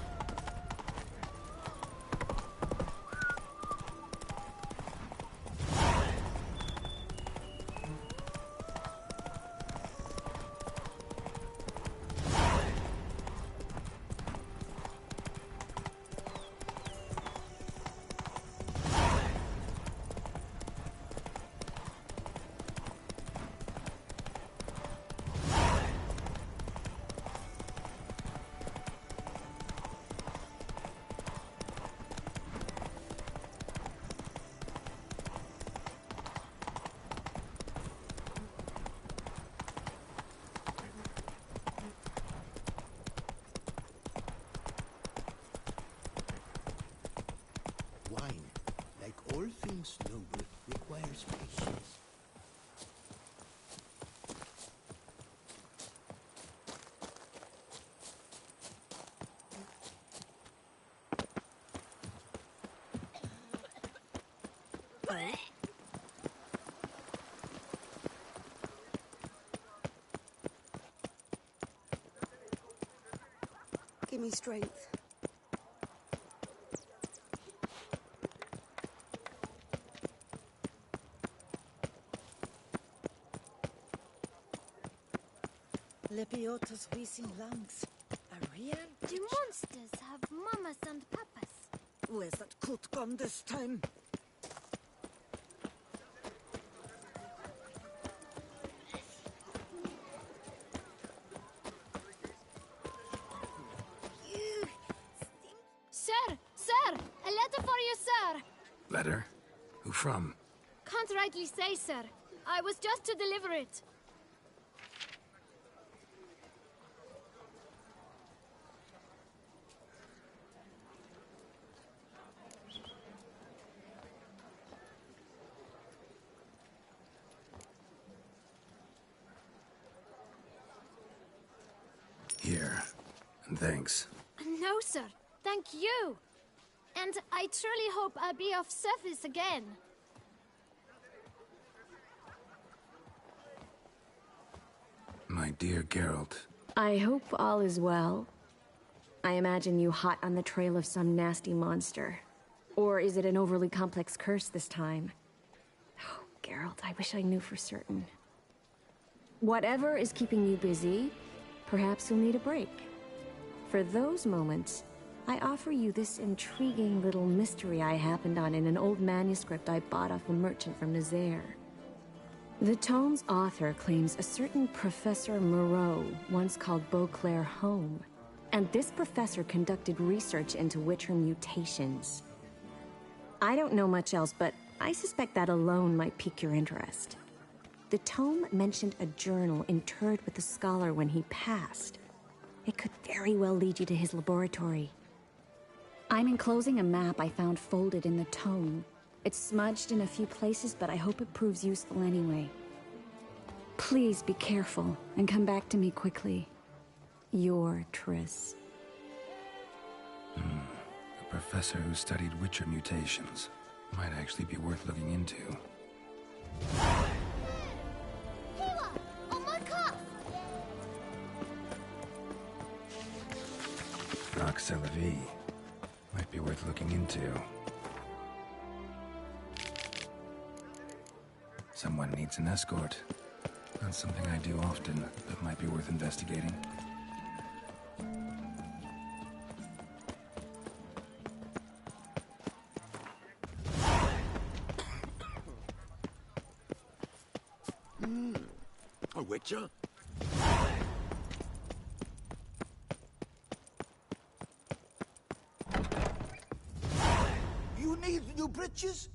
Wine, like all things noble, requires patience. Give me strength. Lepiotus wheezing lungs. A real Do monsters have mamas and papas? Where's that coot gone this time? Sir! Sir! A letter for you, sir! Letter? Who from? Can't rightly say, sir. I was just to deliver it. Here. And thanks. No, sir. Thank you. And I truly hope I'll be of service again. My dear Geralt. I hope all is well. I imagine you hot on the trail of some nasty monster. Or is it an overly complex curse this time? Oh, Geralt, I wish I knew for certain. Whatever is keeping you busy, perhaps you'll need a break. For those moments, I offer you this intriguing little mystery I happened on in an old manuscript I bought off a merchant from Nazaire. The tome's author claims a certain Professor Moreau once called Beauclair home, and this professor conducted research into Witcher mutations. I don't know much else, but I suspect that alone might pique your interest. The tome mentioned a journal interred with the scholar when he passed. It could very well lead you to his laboratory. I'm enclosing a map I found folded in the tome. It's smudged in a few places, but I hope it proves useful anyway. Please be careful and come back to me quickly. Your Triss. A professor who studied Witcher mutations. Might actually be worth looking into. Kiwa! On my cuff! Nox Celavi. Might be worth looking into. Someone needs an escort. Not something I do often, but might be worth investigating. A Witcher? You need new britches?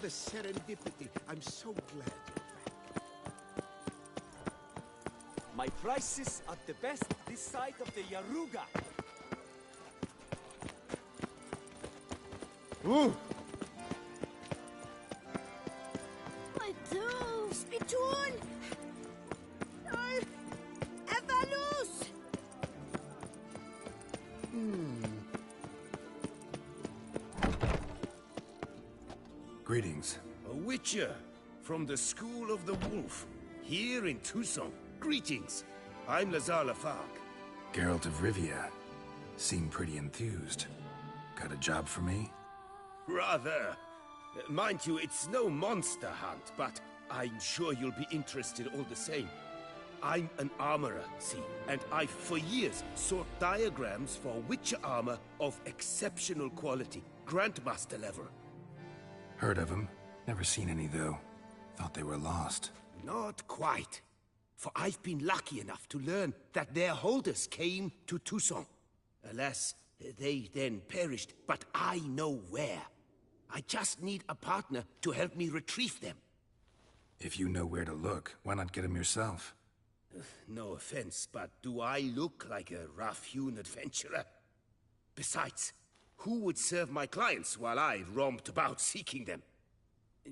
What a serendipity. I'm so glad you're back. My prices are the best this side of the Yaruga. Ooh! My toes! Spittoon! Evalus! Greetings. A witcher from the School of the Wolf, here in Tucson. Greetings. I'm Lazar Lafargue. Geralt of Rivia. Seem pretty enthused. Got a job for me? Rather. Mind you, it's no monster hunt, but I'm sure you'll be interested all the same. I'm an armorer, see, and I've for years sought diagrams for witcher armor of exceptional quality, Grandmaster level. Heard of them. Never seen any, though. Thought they were lost. Not quite. For I've been lucky enough to learn that their holders came to Tucson. Alas, they then perished, but I know where. I just need a partner to help me retrieve them. If you know where to look, why not get them yourself? No offense, but do I look like a rough-hewn adventurer? Besides, who would serve my clients while I romped about seeking them?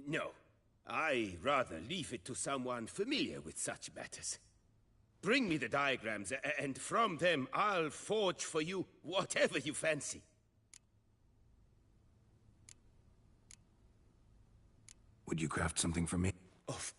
No, I rather leave it to someone familiar with such matters. Bring me the diagrams, and from them I'll forge for you whatever you fancy. Would you craft something for me? Of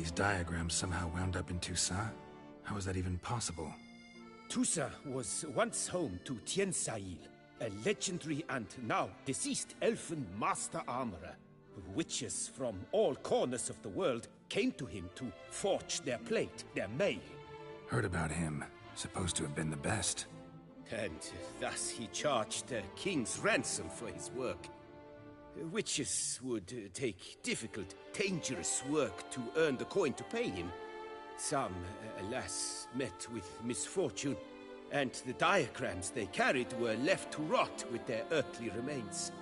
these diagrams somehow wound up in Toussaint? How is that even possible? Toussaint was once home to Tiensail, a legendary and now deceased elfin master armorer. Witches from all corners of the world came to him to forge their plate, their mail. Heard about him. Supposed to have been the best. And thus he charged a king's ransom for his work. Witches would take difficult, dangerous work to earn the coin to pay him. Some, alas, met with misfortune, and the diagrams they carried were left to rot with their earthly remains.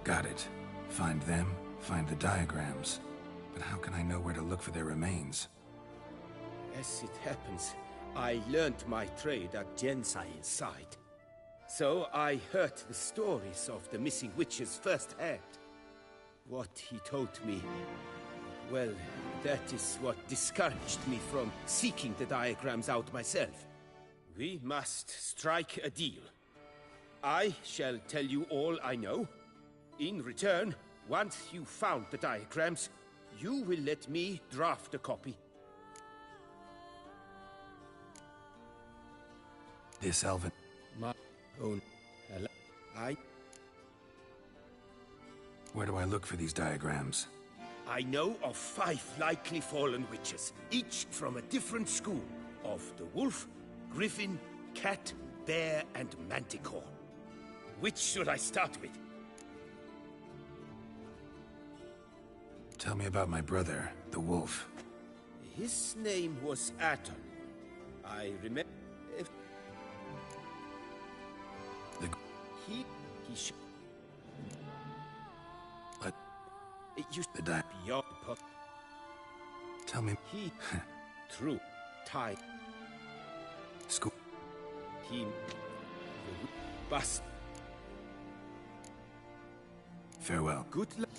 Got it. Find them, find the diagrams. But how can I know where to look for their remains? As it happens, I learned my trade at Jensail's side. So I heard the stories of the missing witches firsthand. What he told me, well, that is what discouraged me from seeking the diagrams out myself. We must strike a deal. I shall tell you all I know. In return, once you found the diagrams, you will let me draft a copy. This elven... My own... Where do I look for these diagrams? I know of 5 likely fallen witches, each from a different school of the wolf, griffin, cat, bear, and manticore. Which should I start with? Tell me about my brother, the wolf. His name was Aton. I remember... He should... What? It used to die. Beyond... Tell me... He... True. Time. School. He... Bust. Farewell. Good luck.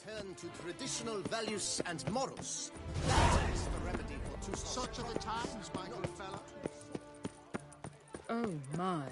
Return to traditional values and morals. That is the remedy for Toussaint. Such are the times, my good fellow. Oh my.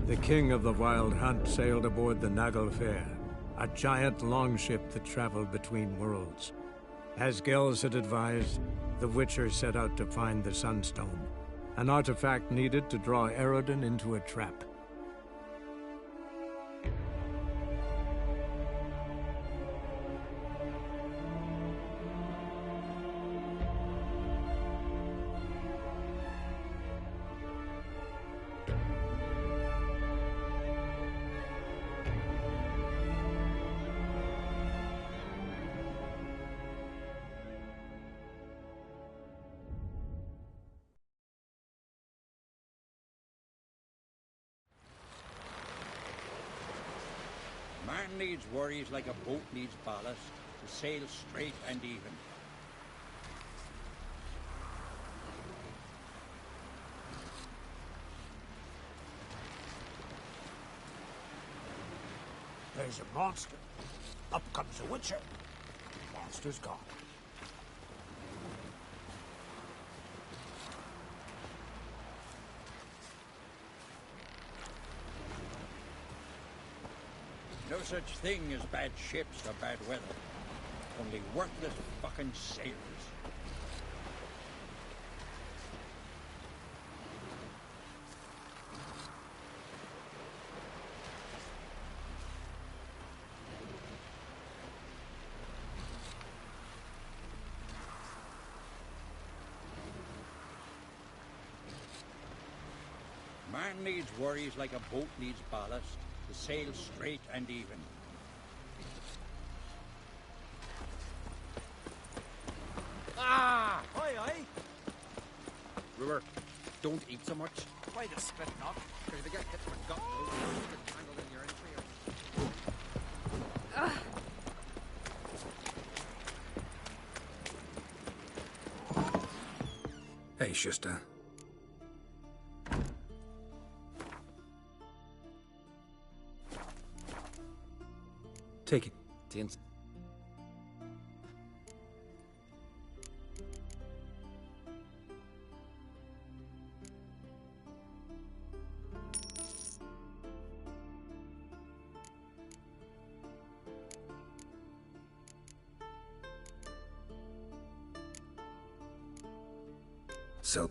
The king of the Wild Hunt sailed aboard the Naglfar, a giant longship that traveled between worlds. As Gels had advised, the Witcher set out to find the Sunstone, an artifact needed to draw Eredin into a trap. Man needs worries like a boat needs ballast to sail straight and even. There's a monster. Up comes a witcher. Monster's gone. No such thing as bad ships or bad weather. Only worthless fucking sailors. Man needs worries like a boat needs ballast to sail straight and even. Ah! Oi, oi! Brewer, don't eat so much. Why the spit not? Because if you get hit with gut, you'll get tangled in your entrails. Hey, Schuster. Take it. Tins. So...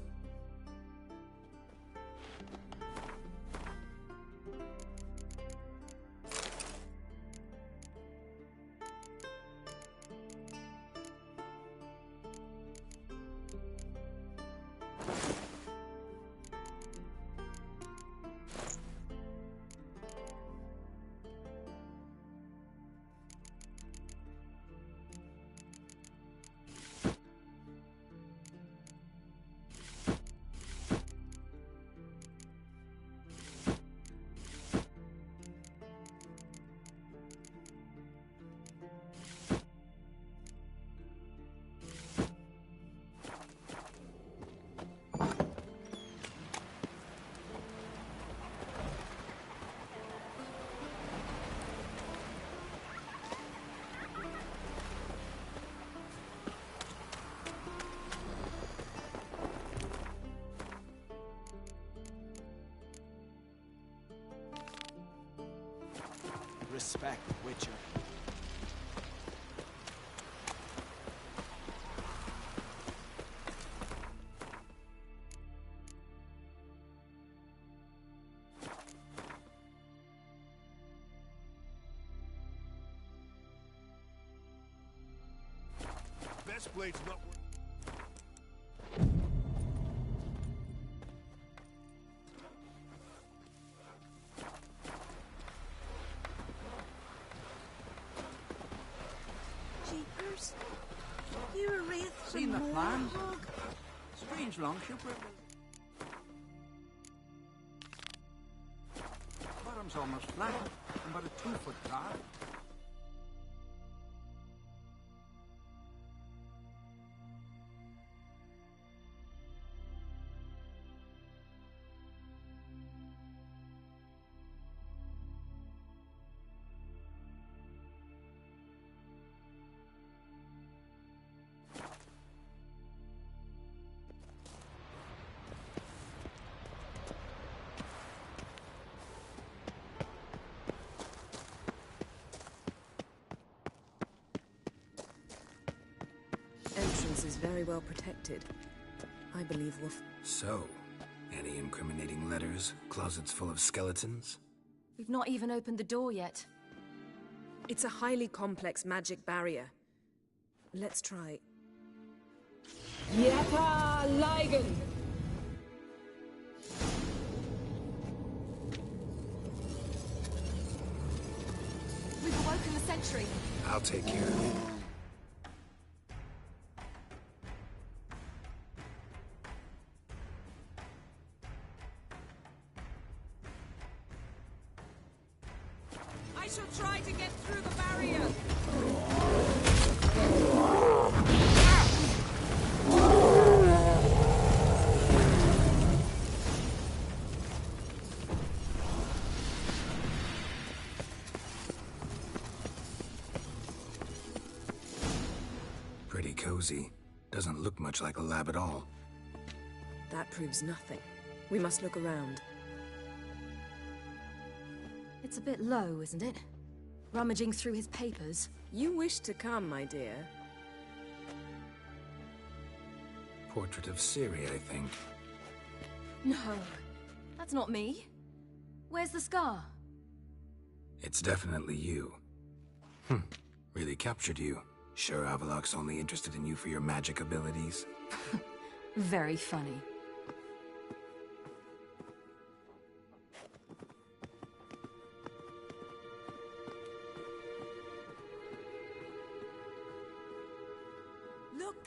Respect, Witcher. Best blade's not worth. Jeepers. You're a wraith Seen the from plans? Morhog. Strange longship. Bottom's almost flat, and about a 2-foot drop. Entrance is very well protected. I believe we'll... So, any incriminating letters? Closets full of skeletons? We've not even opened the door yet. It's a highly complex magic barrier. Let's try. Yeta Ligen! We've awoken the sentry. I'll take care of it. I shall try to get through the barrier! Pretty cozy. Doesn't look much like a lab at all. That proves nothing. We must look around. It's a bit low, isn't it? Rummaging through his papers. You wish to come, my dear. Portrait of Ciri, I think. No, that's not me. Where's the scar? It's definitely you. Really captured you. Sure Avalok's only interested in you for your magic abilities? Very funny.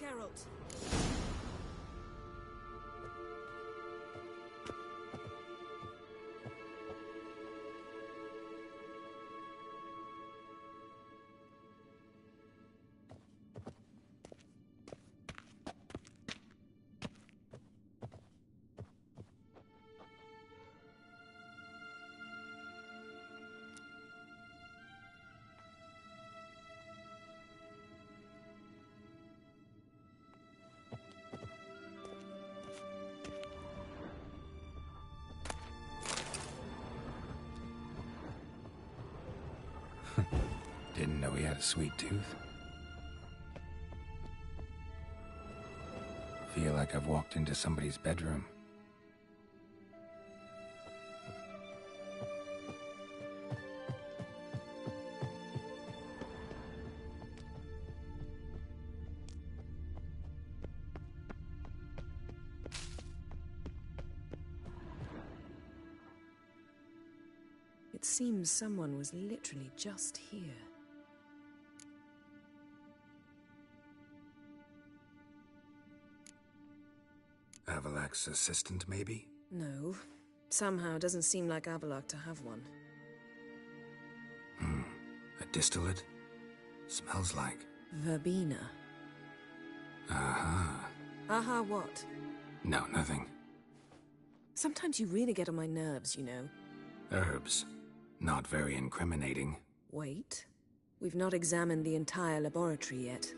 Geralt. Didn't know he had a sweet tooth. Feel like I've walked into somebody's bedroom. It seems someone was literally just here. Avalak's assistant, maybe? No. Somehow it doesn't seem like Avalok to have one. A distillate? Smells like... Verbena. Aha. Aha what? No, nothing. Sometimes you really get on my nerves, you know. Herbs. Not very incriminating. Wait. We've not examined the entire laboratory yet.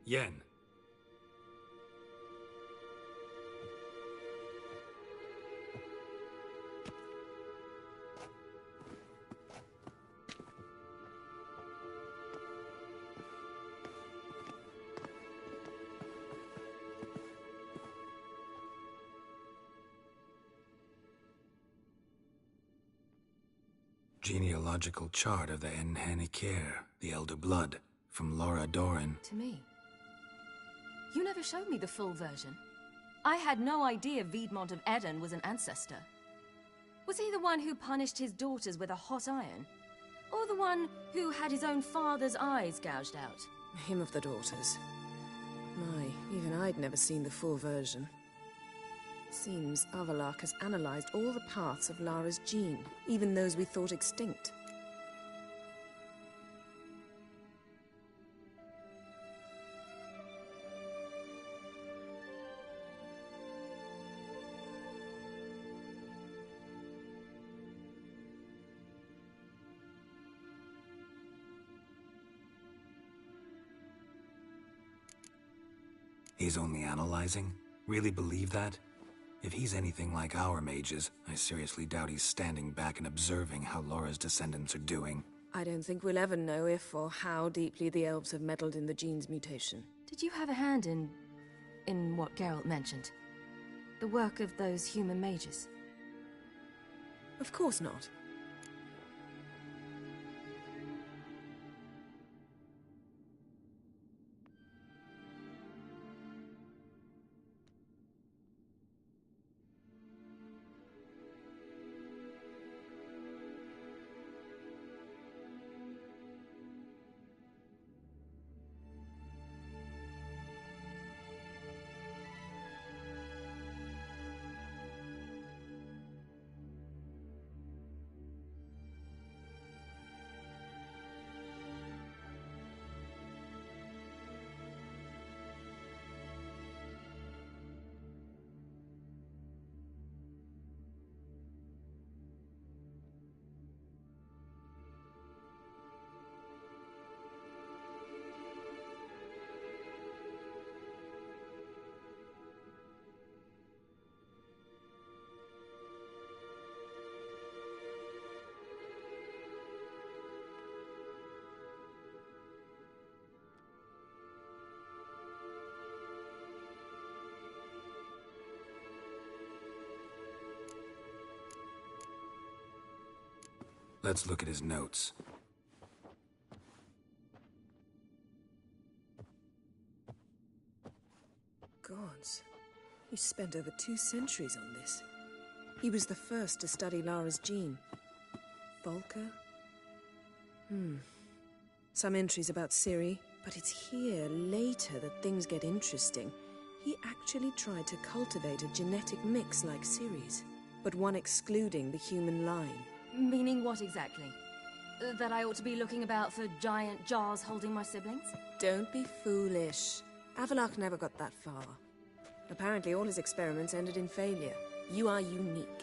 Yen. Genealogical chart of the Enhanikir, the Elder Blood, from Laura Doran. To me. You never showed me the full version. I had no idea Viedmont of Eden was an ancestor. Was he the one who punished his daughters with a hot iron? Or the one who had his own father's eyes gouged out? Him of the daughters. My, even I'd never seen the full version. Seems Avalok has analyzed all the paths of Lara's gene, even those we thought extinct. He's only analyzing? Really believe that? If he's anything like our mages, I seriously doubt he's standing back and observing how Laura's descendants are doing. I don't think we'll ever know if or how deeply the elves have meddled in the gene's mutation. Did you have a hand in what Geralt mentioned? The work of those human mages? Of course not. Let's look at his notes. Gods. He spent over 2 centuries on this. He was the first to study Lara's gene. Volker? Some entries about Ciri, but it's here, later, that things get interesting. He actually tried to cultivate a genetic mix like Ciri's, but one excluding the human line. Meaning what exactly? That I ought to be looking about for giant jars holding my siblings? Don't be foolish. Avalach never got that far. Apparently all his experiments ended in failure. You are unique.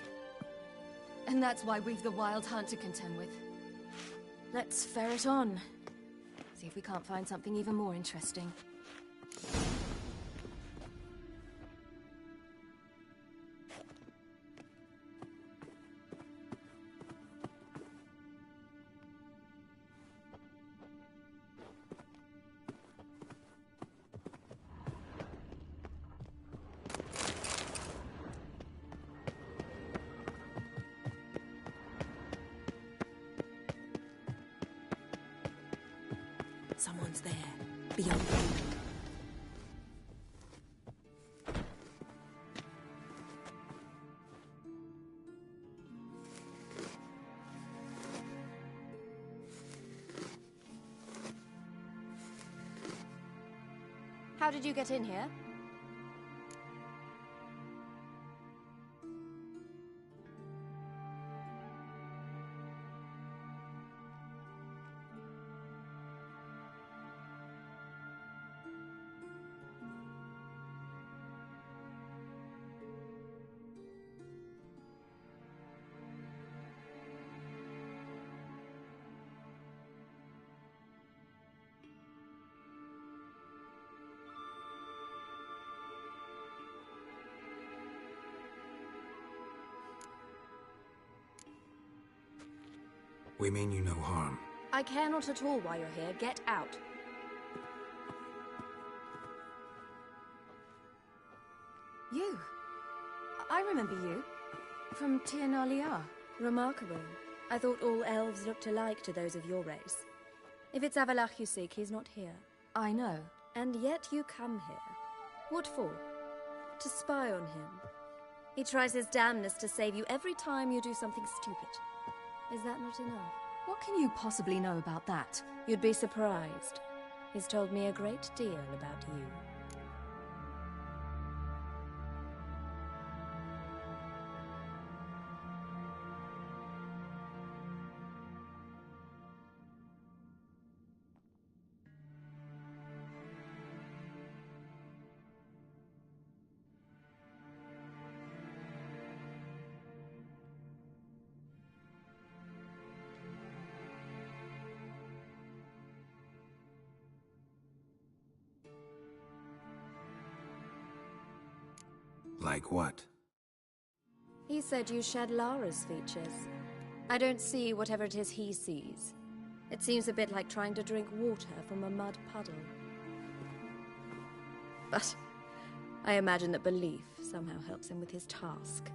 And that's why we've the Wild Hunt to contend with. Let's ferret on. See if we can't find something even more interesting. Someone's there, beyond the building. How did you get in here? We mean you no harm. I care not at all why you're here. Get out. You. I remember you. From Tir na Liar. Remarkable. I thought all elves looked alike to those of your race. If it's Avalach you seek, he's not here. I know. And yet you come here. What for? To spy on him. He tries his damnedest to save you every time you do something stupid. Is that not enough? What can you possibly know about that? You'd be surprised. He's told me a great deal about you. Like what? He said you shared Lara's features. I don't see whatever it is he sees. It seems a bit like trying to drink water from a mud puddle. But I imagine that belief somehow helps him with his task.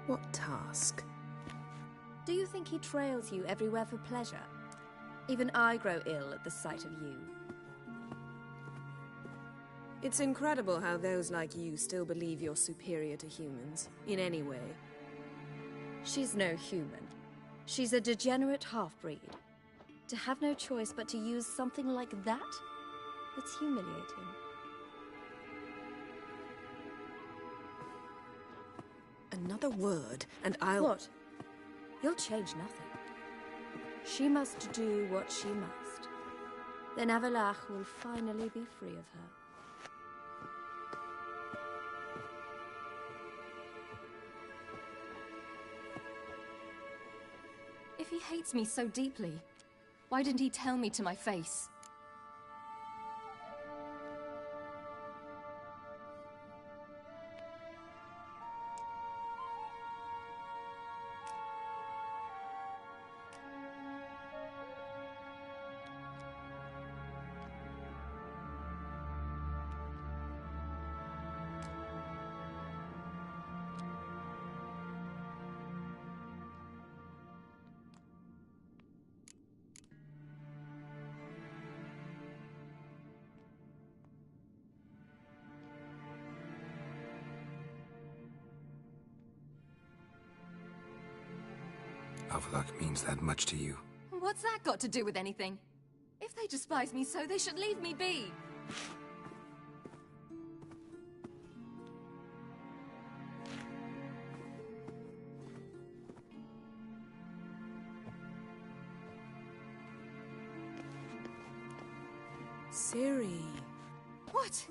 What task? Do you think he trails you everywhere for pleasure? Even I grow ill at the sight of you. It's incredible how those like you still believe you're superior to humans, in any way. She's no human. She's a degenerate half-breed. To have no choice but to use something like that? It's humiliating. Another word, and I'll... What? You'll change nothing. She must do what she must. Then Avalach will finally be free of her. If he hates me so deeply, why didn't he tell me to my face? Avlok means that much to you. What's that got to do with anything? If they despise me so, they should leave me be. Ciri. What?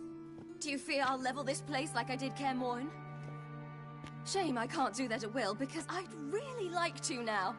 Do you fear I'll level this place like I did Kaer Morhen? Shame I can't do that at will, because I'd really like to now.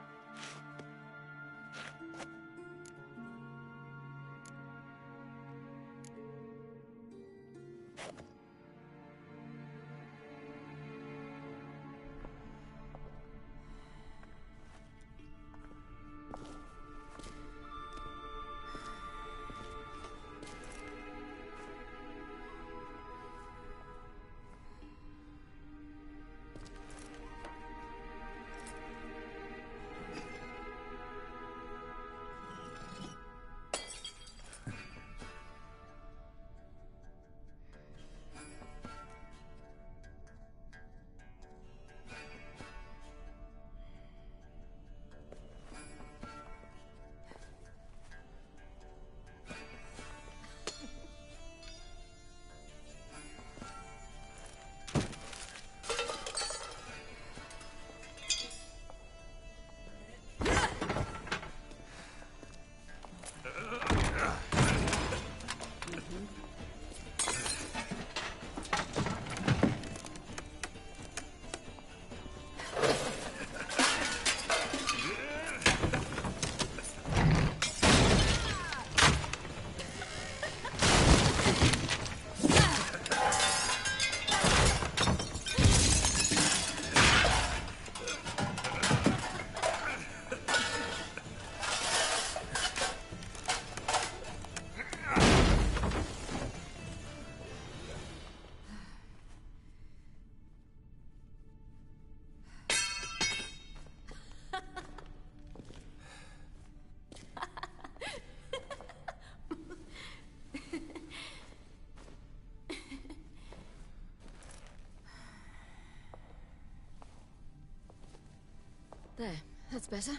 There, that's better.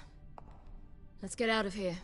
Let's get out of here.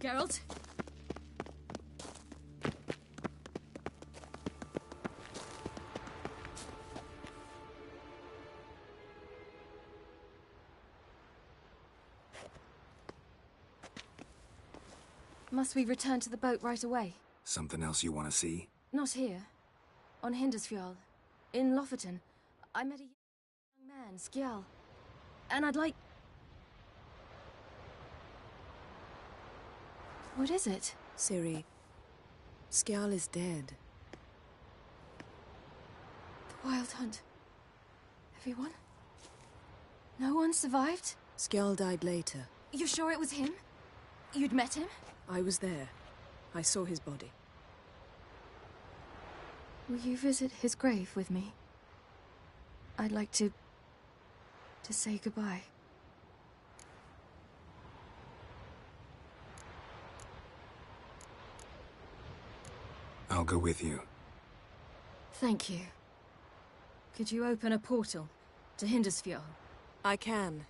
Geralt? Must we return to the boat right away? Something else you want to see? Not here. On Hindersfjall. In Lofoten. I met a young man, Skjall. And I'd like... What is it? Ciri, Skjal is dead. The Wild Hunt. Everyone? No one survived? Skjal died later. You sure it was him? You'd met him? I was there. I saw his body. Will you visit his grave with me? I'd like to say goodbye. I'll go with you. Thank you. Could you open a portal to Hindersfjord? I can.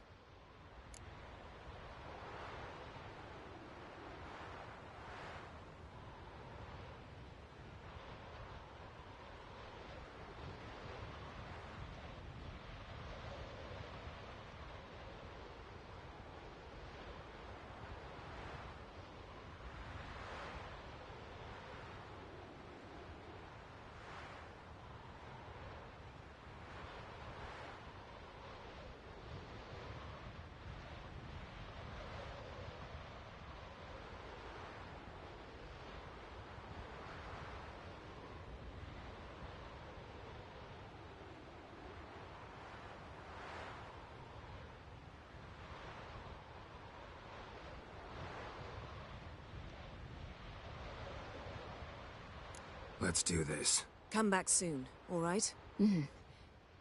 Let's do this. Come back soon, all right? Mm-hmm.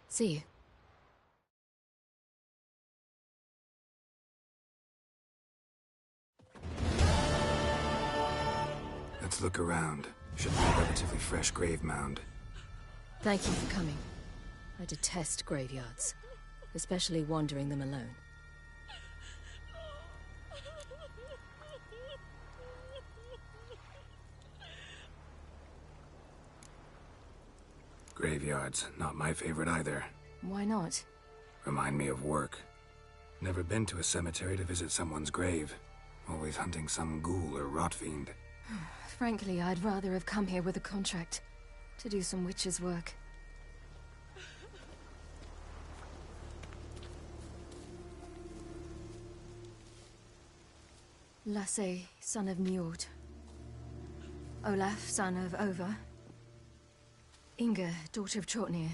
See you. Let's look around. Should be a relatively fresh grave mound. Thank you for coming. I detest graveyards, especially wandering them alone. Graveyards, not my favorite either. Why not? Remind me of work. Never been to a cemetery to visit someone's grave. Always hunting some ghoul or rot fiend. Frankly, I'd rather have come here with a contract to do some witch's work. Lasse, son of Njord. Olaf, son of Over. Inga, daughter of Trotnir.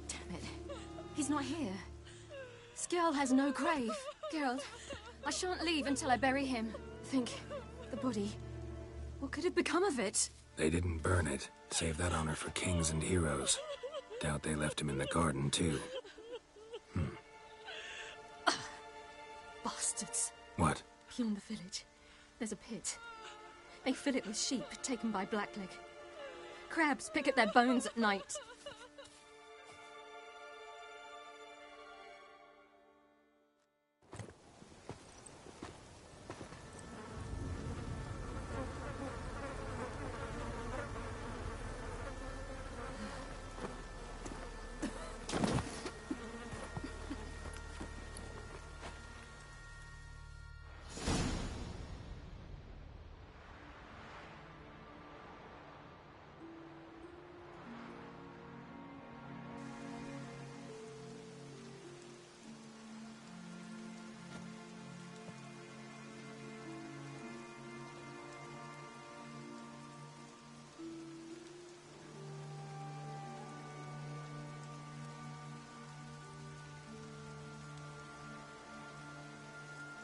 Damn it. He's not here. Skjal has no grave. Geralt, I shan't leave until I bury him. Think, the body. What could have become of it? They didn't burn it. Save that honor for kings and heroes. Doubt they left him in the garden, too. Bastards. What? Beyond the village, there's a pit. They fill it with sheep taken by Blackleg. Crabs pick at their bones at night.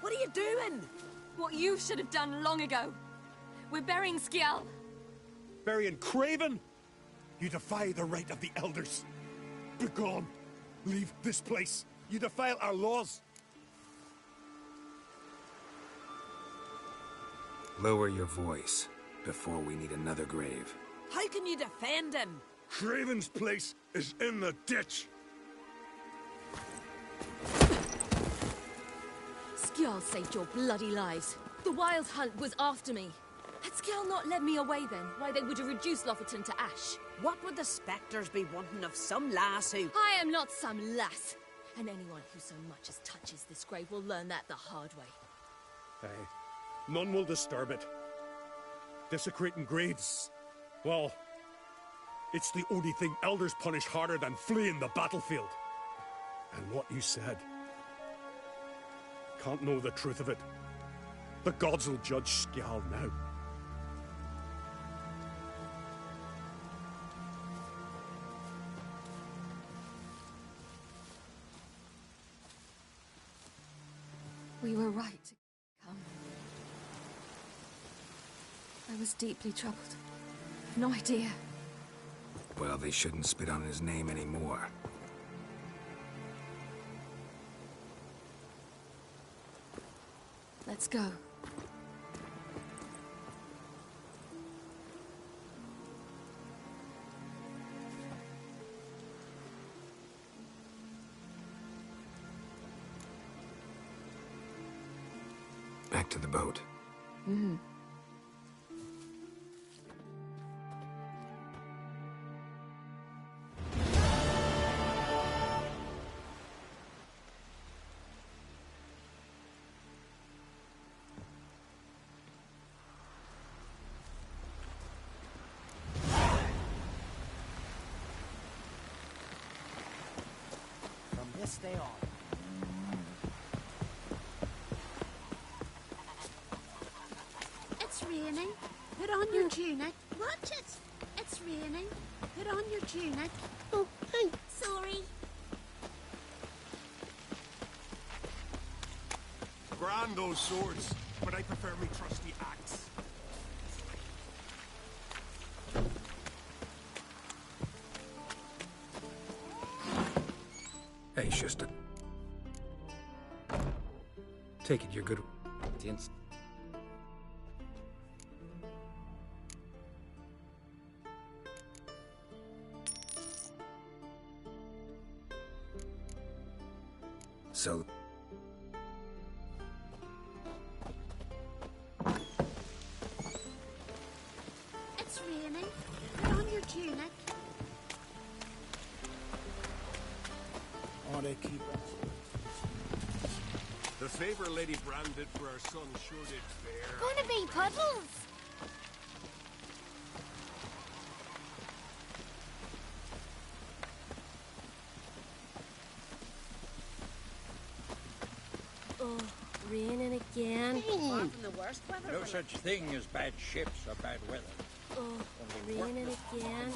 What are you doing? What you should have done long ago. We're burying Skjal. Burying Craven? You defy the right of the elders. Begone. Leave this place. You defile our laws. Lower your voice before we need another grave. How can you defend him? Craven's place is in the ditch. Skjal saved your bloody lives. The Wild Hunt was after me. Had Skjal not led me away then, why they would have reduced Lofoten to ash. What would the spectres be wanting of some lass who... I am not some lass. And anyone who so much as touches this grave will learn that the hard way. Aye. None will disturb it. Desecrating graves. Well, it's the only thing elders punish harder than fleeing the battlefield. And what you said. Can't know the truth of it. The gods will judge Skjal now. We were right to come. I was deeply troubled. No idea. Well, they shouldn't spit on his name anymore. Let's go. Back to the boat. Mm-hmm. From this day on. It's raining. Put on your tunic. Watch it. It's raining. Put on your tunic. Oh, hey. Sorry. Grand those swords, but I prefer me trusty axe. Hey, Schuster. Take it you're good. So... It's raining. Put on your tunic. Oh, they keep us. The favor Lady Brand did for our son sure did bear. Gonna be puddles. Oh, raining again. Far from the worst weather. No such thing as bad ships or bad weather. Oh, Only raining worthless again.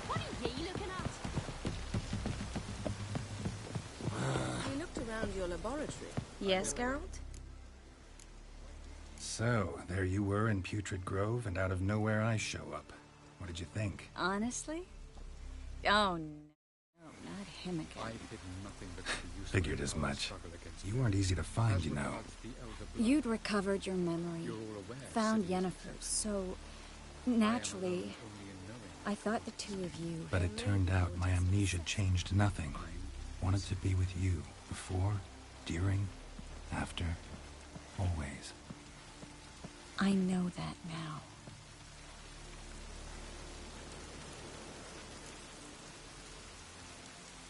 What are you looking at? We looked around your laboratory. Yes, Geralt? So, there you were in Putrid Grove, and out of nowhere I show up. What did you think? Honestly? Oh, no, not him again. Figured as much. You weren't easy to find, you know. You'd recovered your memory, found Yennefer, so naturally, I thought the two of you... But it turned out my amnesia changed nothing. Wanted to be with you. Before, during, after, always. I know that now.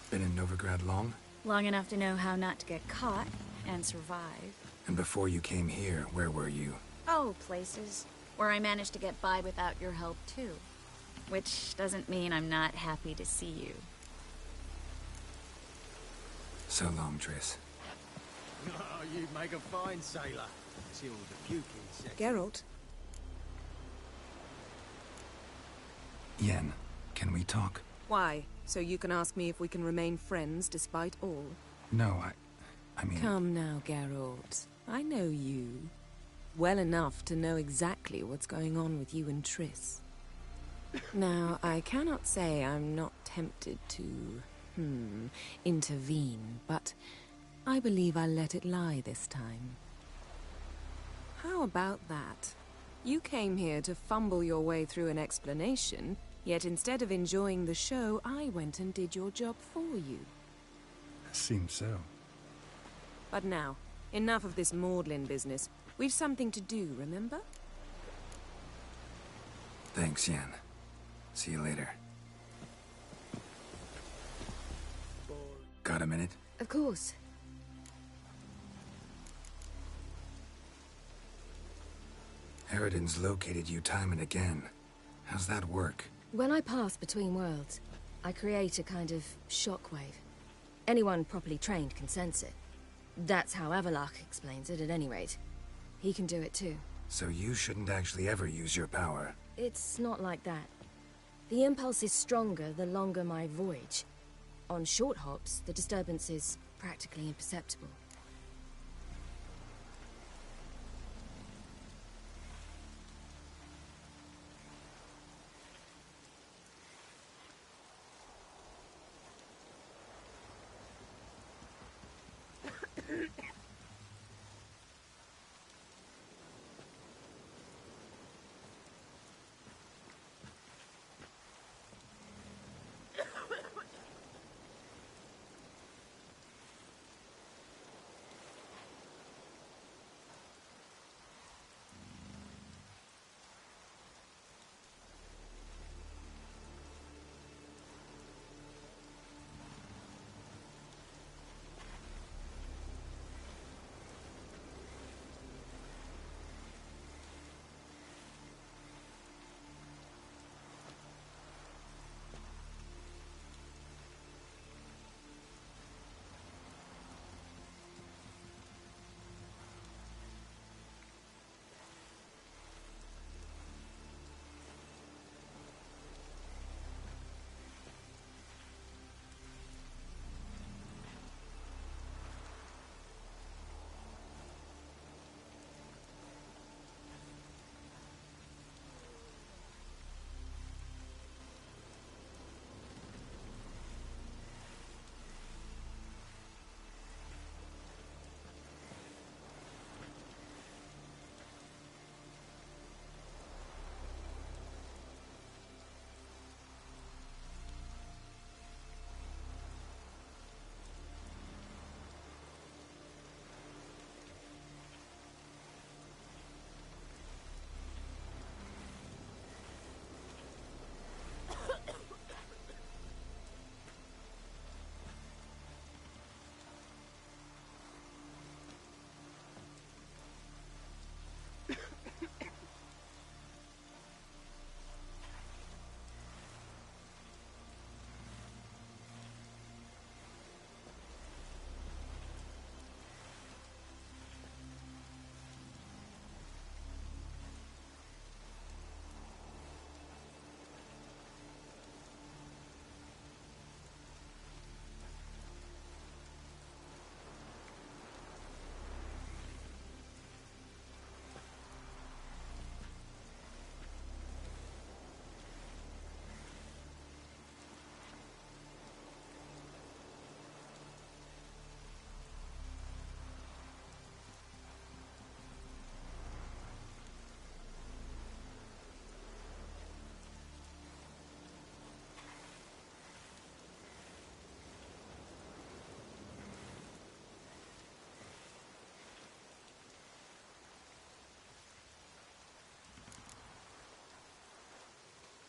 Been in Novigrad long? Long enough to know how not to get caught and survive. And before you came here, where were you? Oh, places where I managed to get by without your help, too. Which doesn't mean I'm not happy to see you. So long, Triss. Oh, you make a fine sailor. Till the puking sets. Geralt? Yen, can we talk? Why? So you can ask me if we can remain friends despite all? No, I mean... Come now, Geralt. I know you. Well enough to know exactly what's going on with you and Triss. Now, I cannot say I'm not tempted to, intervene, but I believe I'll let it lie this time. How about that? You came here to fumble your way through an explanation, yet instead of enjoying the show, I went and did your job for you. Seems so. But now, enough of this maudlin business. We've something to do, remember? Thanks, Yen. See you later. Got a minute? Of course. Harridan's located you time and again. How's that work? When I pass between worlds, I create a kind of shockwave. Anyone properly trained can sense it. That's how Avalok explains it, at any rate. He can do it too. So you shouldn't actually ever use your power. It's not like that. The impulse is stronger the longer my voyage. On short hops, the disturbance is practically imperceptible.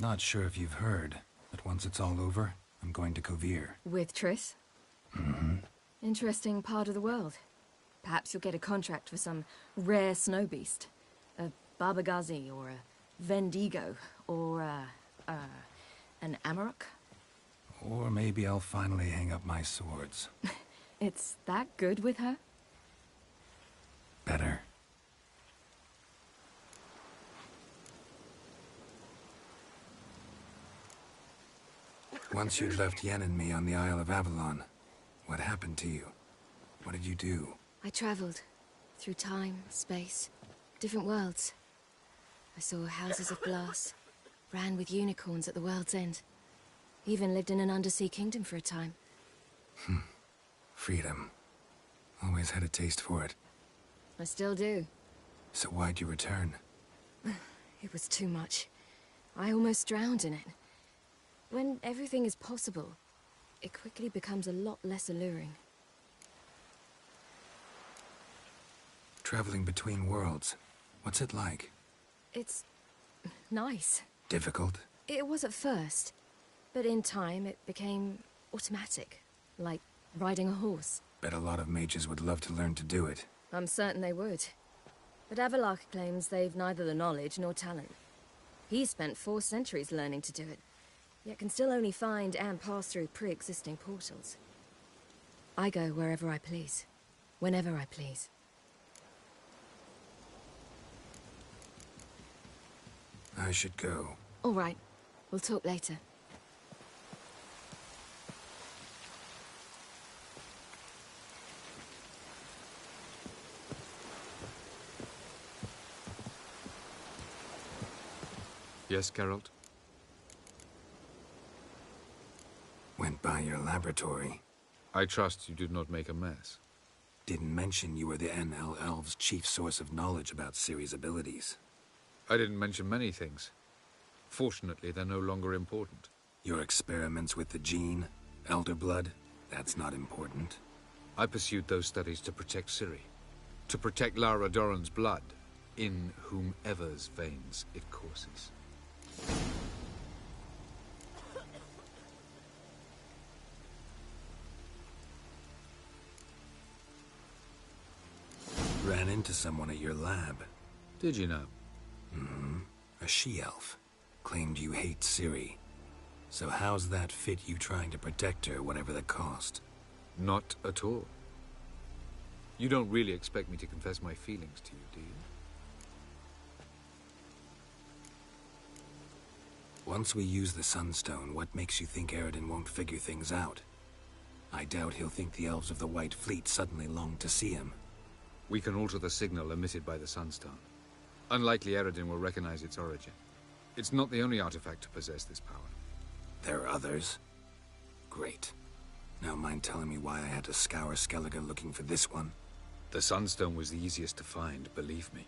Not sure if you've heard, but once it's all over, I'm going to Kovir. With Triss? Mm-hmm. Interesting part of the world. Perhaps you'll get a contract for some rare snow beast. A Barbagazi, or a Vendigo, or an Amarok. Or maybe I'll finally hang up my swords. It's that good with her? Better. Once you'd left Yen and me on the Isle of Avalon, what happened to you? What did you do? I traveled. Through time, space, different worlds. I saw houses of glass, ran with unicorns at the world's end. Even lived in an undersea kingdom for a time. Freedom. Always had a taste for it. I still do. So why'd you return? It was too much. I almost drowned in it. When everything is possible, it quickly becomes a lot less alluring. Traveling between worlds, what's it like? It's nice. Difficult? It was at first, but in time it became automatic, like riding a horse. Bet a lot of mages would love to learn to do it. I'm certain they would. But Avalok claims they've neither the knowledge nor talent. He spent 4 centuries learning to do it, yet can still only find and pass through pre-existing portals. I go wherever I please, whenever I please. I should go. All right. We'll talk later. Yes, Geralt? Went by your laboratory. I trust you did not make a mess. Didn't mention you were the NL Elves' chief source of knowledge about Ciri's abilities. I didn't mention many things. Fortunately, they're no longer important. Your experiments with the gene, Elder Blood, that's not important. I pursued those studies to protect Ciri. To protect Lara Doran's blood, in whomever's veins it courses. Ran into someone at your lab. Did you know? Mm-hmm. A she-elf. Claimed you hate Ciri. So how's that fit you trying to protect her, whatever the cost? Not at all. You don't really expect me to confess my feelings to you, do you? Once we use the Sunstone, what makes you think Eredin won't figure things out? I doubt he'll think the elves of the White Fleet suddenly long to see him. We can alter the signal emitted by the Sunstone. Unlikely Eredin will recognize its origin. It's not the only artifact to possess this power. There are others? Great. Now mind telling me why I had to scour Skellige looking for this one? The Sunstone was the easiest to find, believe me.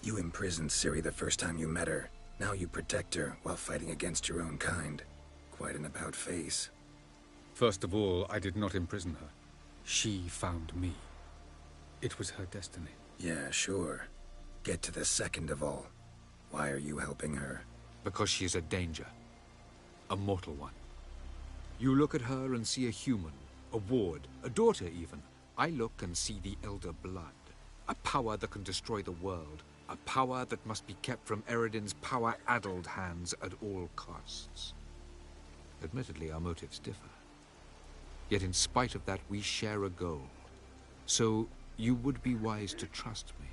You imprisoned Ciri the first time you met her. Now you protect her while fighting against your own kind. Quite an about-face. First of all, I did not imprison her. She found me. It was her destiny. Yeah, sure. Get to the second of all. Why are you helping her? Because she is a danger. A mortal one. You look at her and see a human, a ward, a daughter even. I look and see the Elder Blood. A power that can destroy the world. A power that must be kept from Eredin's power-addled hands at all costs. Admittedly, our motives differ. Yet in spite of that, we share a goal. So, you would be wise to trust me.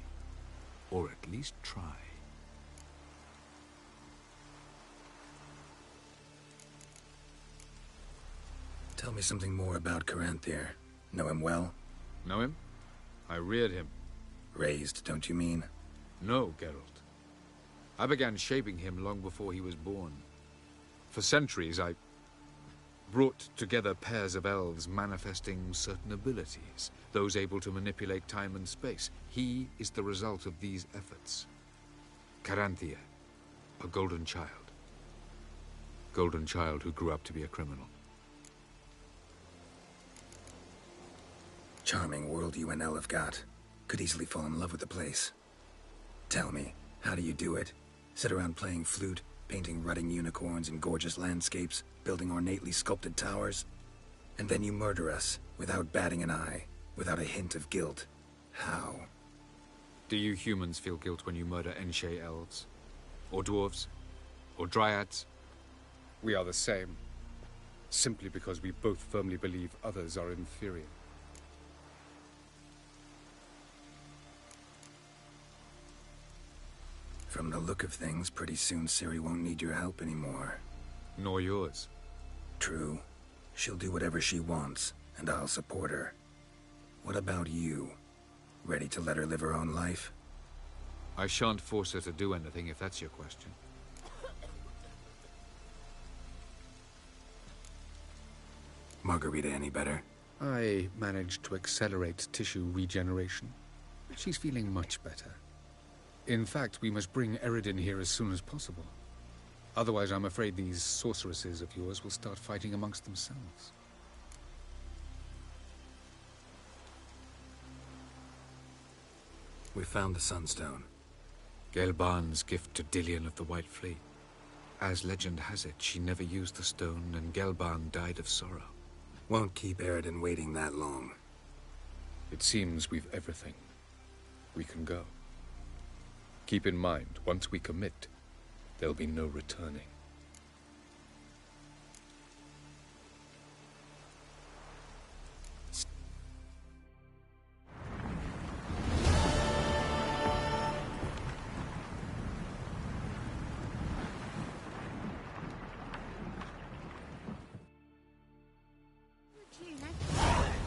Or at least try. Tell me something more about Caranthir. Know him well? Know him? I reared him. Raised, don't you mean? No, Geralt. I began shaping him long before he was born. For centuries, I brought together pairs of elves manifesting certain abilities, those able to manipulate time and space. He is the result of these efforts. Caranthir, a golden child. Golden child who grew up to be a criminal. Charming world you and El have got. Could easily fall in love with the place. Tell me, how do you do it? Sit around playing flute, painting rutting unicorns in gorgeous landscapes, building ornately sculpted towers? And then you murder us, without batting an eye, without a hint of guilt. How? Do you humans feel guilt when you murder Enshe elves? Or dwarves? Or dryads? We are the same. Simply because we both firmly believe others are inferior. From the look of things, pretty soon Ciri won't need your help anymore. Nor yours. True. She'll do whatever she wants, and I'll support her. What about you? Ready to let her live her own life? I shan't force her to do anything, if that's your question. Margarita any better? I managed to accelerate tissue regeneration. She's feeling much better. In fact, we must bring Eredin here as soon as possible. Otherwise, I'm afraid these sorceresses of yours will start fighting amongst themselves. We found the Sunstone. Gelban's gift to Dillion of the White Fleet. As legend has it, she never used the stone, and Gelban died of sorrow. Won't keep Eredin waiting that long. It seems we've everything. We can go. Keep in mind, once we commit, there'll be no returning.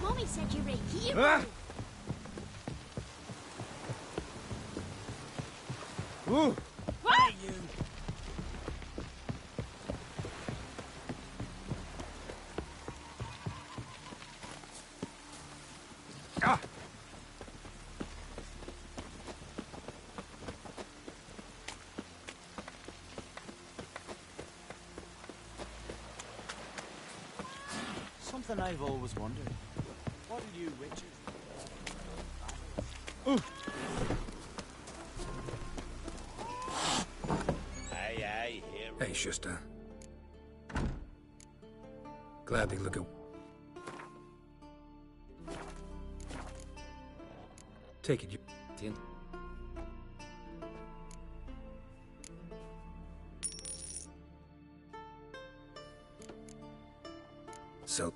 Mommy said you're a hero. Ah! Ooh! What? You. Ah! Something I've always wondered. What are you witches? Ooh! Aye, aye, hero. Hey, Schuster. Glad they look at... Take it, you... So...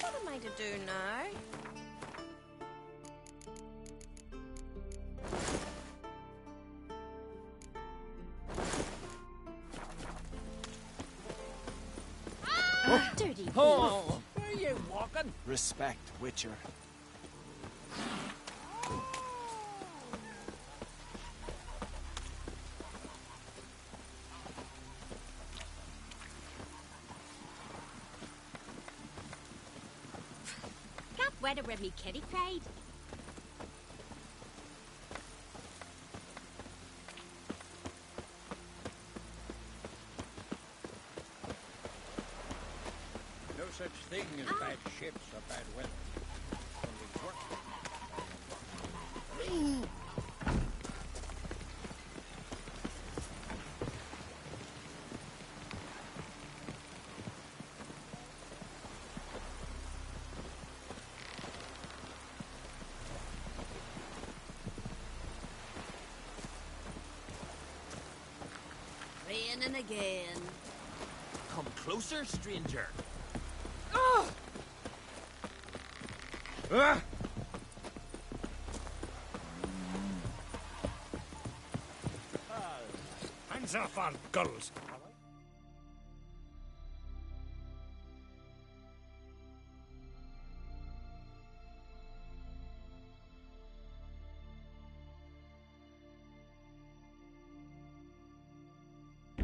What am I to do now? Ah, dirty Oh! Where are you walking? Respect, Witcher. Can't weather where me kitty cried. No such thing as bad ships or bad weather. Only work. Raining again. Come closer, stranger. Ah! Hands off our girls.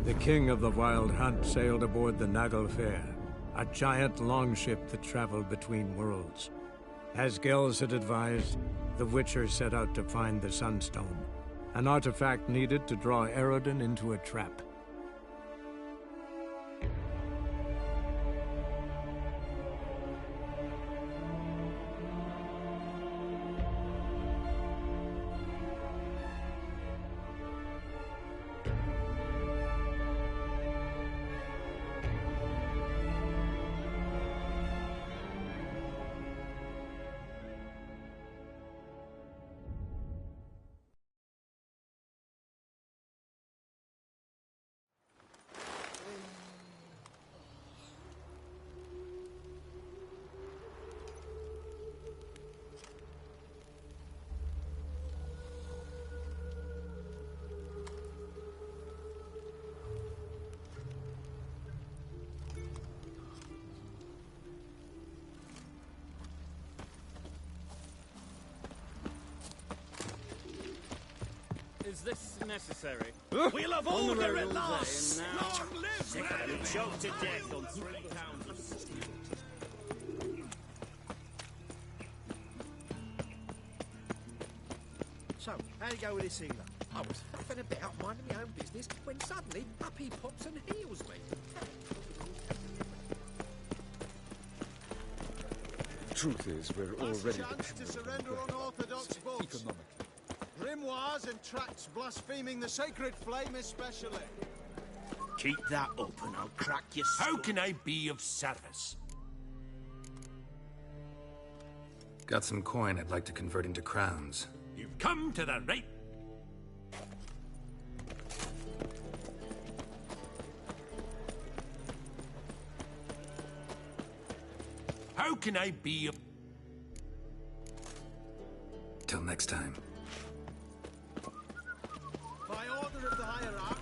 The king of the Wild Hunt sailed aboard the Naglfar, a giant longship that traveled between worlds. As Gels had advised, the Witcher set out to find the Sunstone, an artifact needed to draw Eredin into a trap. Was this necessary? We'll have On the order road at all day last! and now- Long live You choked to death on 3 pounds of steel. So, how'd it go with this healer? I was faffing about, minding my own business, when suddenly up he pops and heals me. Truth is, we're Last already chance to surrender unorthodox books. economic. Grimoires and tracts blaspheming the sacred flame especially. Keep that up and I'll crack your How can I be of service? Got some coin I'd like to convert into crowns. You've come to the right... How can I be of... Till next time. By order of the hierarch,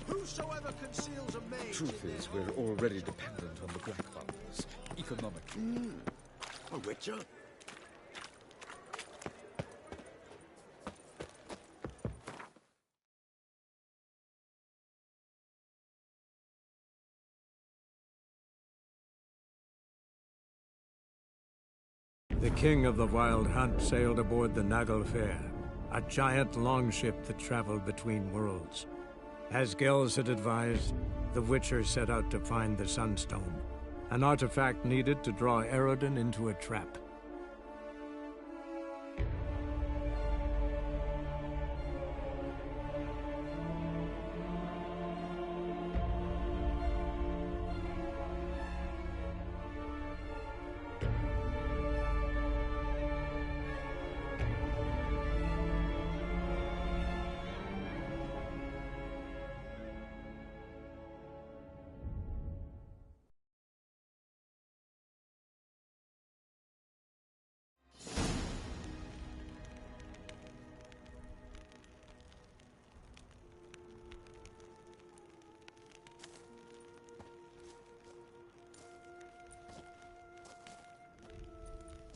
whosoever conceals a mage... Truth is, we're already dependent on the Black Vultures. Economic. A witcher? The king of the Wild Hunt sailed aboard the Naglfar, a giant longship that traveled between worlds. As Gels had advised, the Witcher set out to find the Sunstone, an artifact needed to draw Eredin into a trap.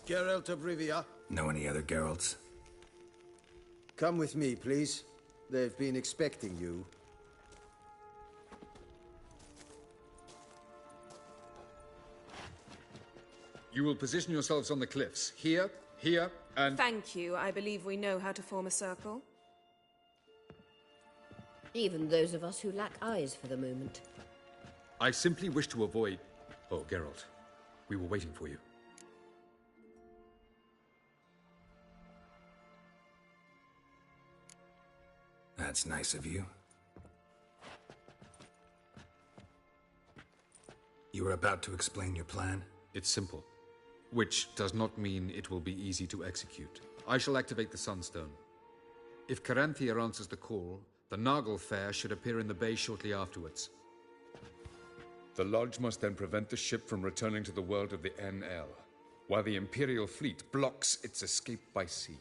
Geralt of Rivia, Know any other Geralts? come with me, please. They've been expecting you. You will position yourselves on the cliffs. Here, here, and... Thank you. I believe we know how to form a circle. Even those of us who lack eyes for the moment. I simply wish to avoid... Oh, Geralt. We were waiting for you. That's nice of you. You were about to explain your plan? It's simple. Which does not mean it will be easy to execute. I shall activate the Sunstone. If Caranthia answers the call, the Naglfar should appear in the bay shortly afterwards. The Lodge must then prevent the ship from returning to the world of the NL, while the Imperial fleet blocks its escape by sea.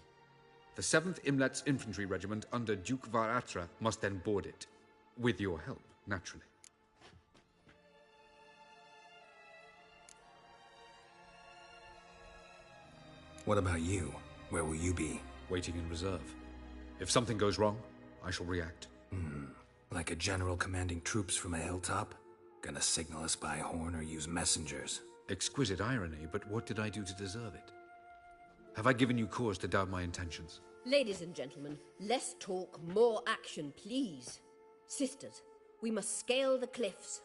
The 7th Imlet's Infantry Regiment under Duke Varatra must then board it. With your help, naturally. What about you? Where will you be? Waiting in reserve. If something goes wrong, I shall react. Like a general commanding troops from a hilltop? Gonna signal us by horn or use messengers? Exquisite irony, but what did I do to deserve it? Have I given you cause to doubt my intentions? Ladies and gentlemen, less talk, more action, please. Sisters, we must scale the cliffs.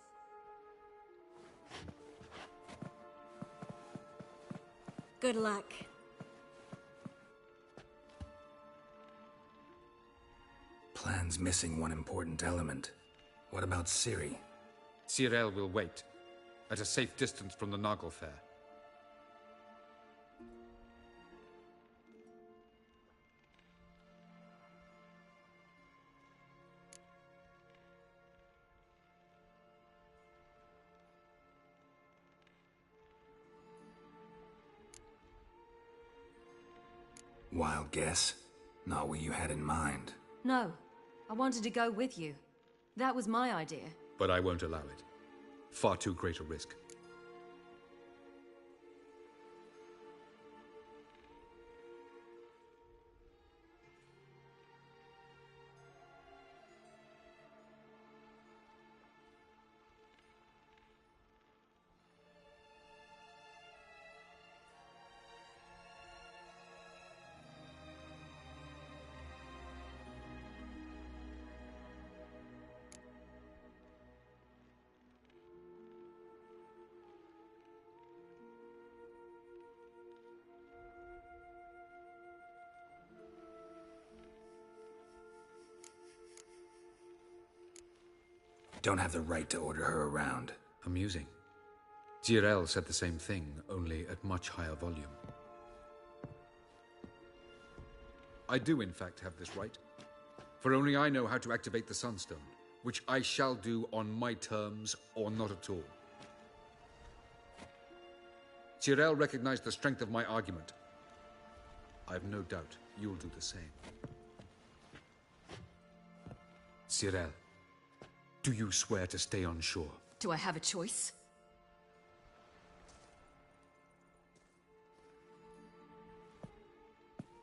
Good luck. Plan's missing one important element. What about Ciri? Cyril will wait, at a safe distance from the Naglfar. Wild guess? Not what you had in mind. No, I wanted to go with you. That was my idea. But I won't allow it. Far too great a risk. don't have the right to order her around. Amusing. Tyrell said the same thing, only at much higher volume. I do, in fact, have this right. For only I know how to activate the Sunstone, which I shall do on my terms or not at all. Tyrell recognized the strength of my argument. I have no doubt you'll do the same. Tyrell, do you swear to stay on shore? Do I have a choice?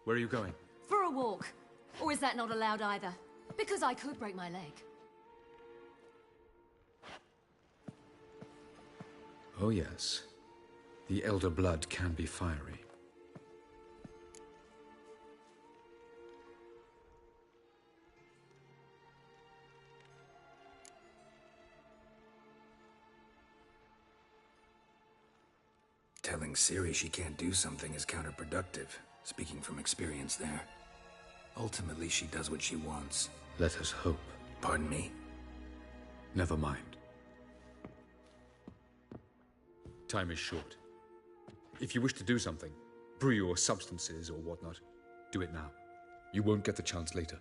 Where are you going? For a walk. Or is that not allowed either? Because I could break my leg. Oh yes. The Elder Blood can be fiery. Telling Ciri she can't do something is counterproductive, speaking from experience there. Ultimately, she does what she wants. Let us hope. Pardon me? Never mind. Time is short. If you wish to do something, brew your substances or whatnot, do it now. You won't get the chance later.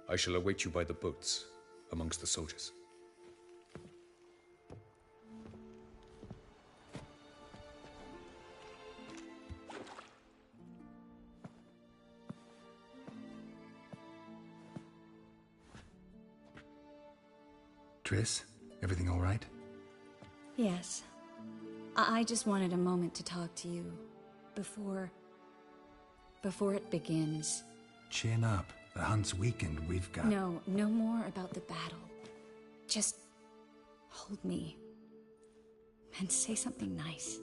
I shall await you by the boats, amongst the soldiers. Triss, everything all right? Yes. I just wanted a moment to talk to you. Before it begins. Chin up. The hunt's weakened. We've got... No more about the battle. Just hold me. And say something nice.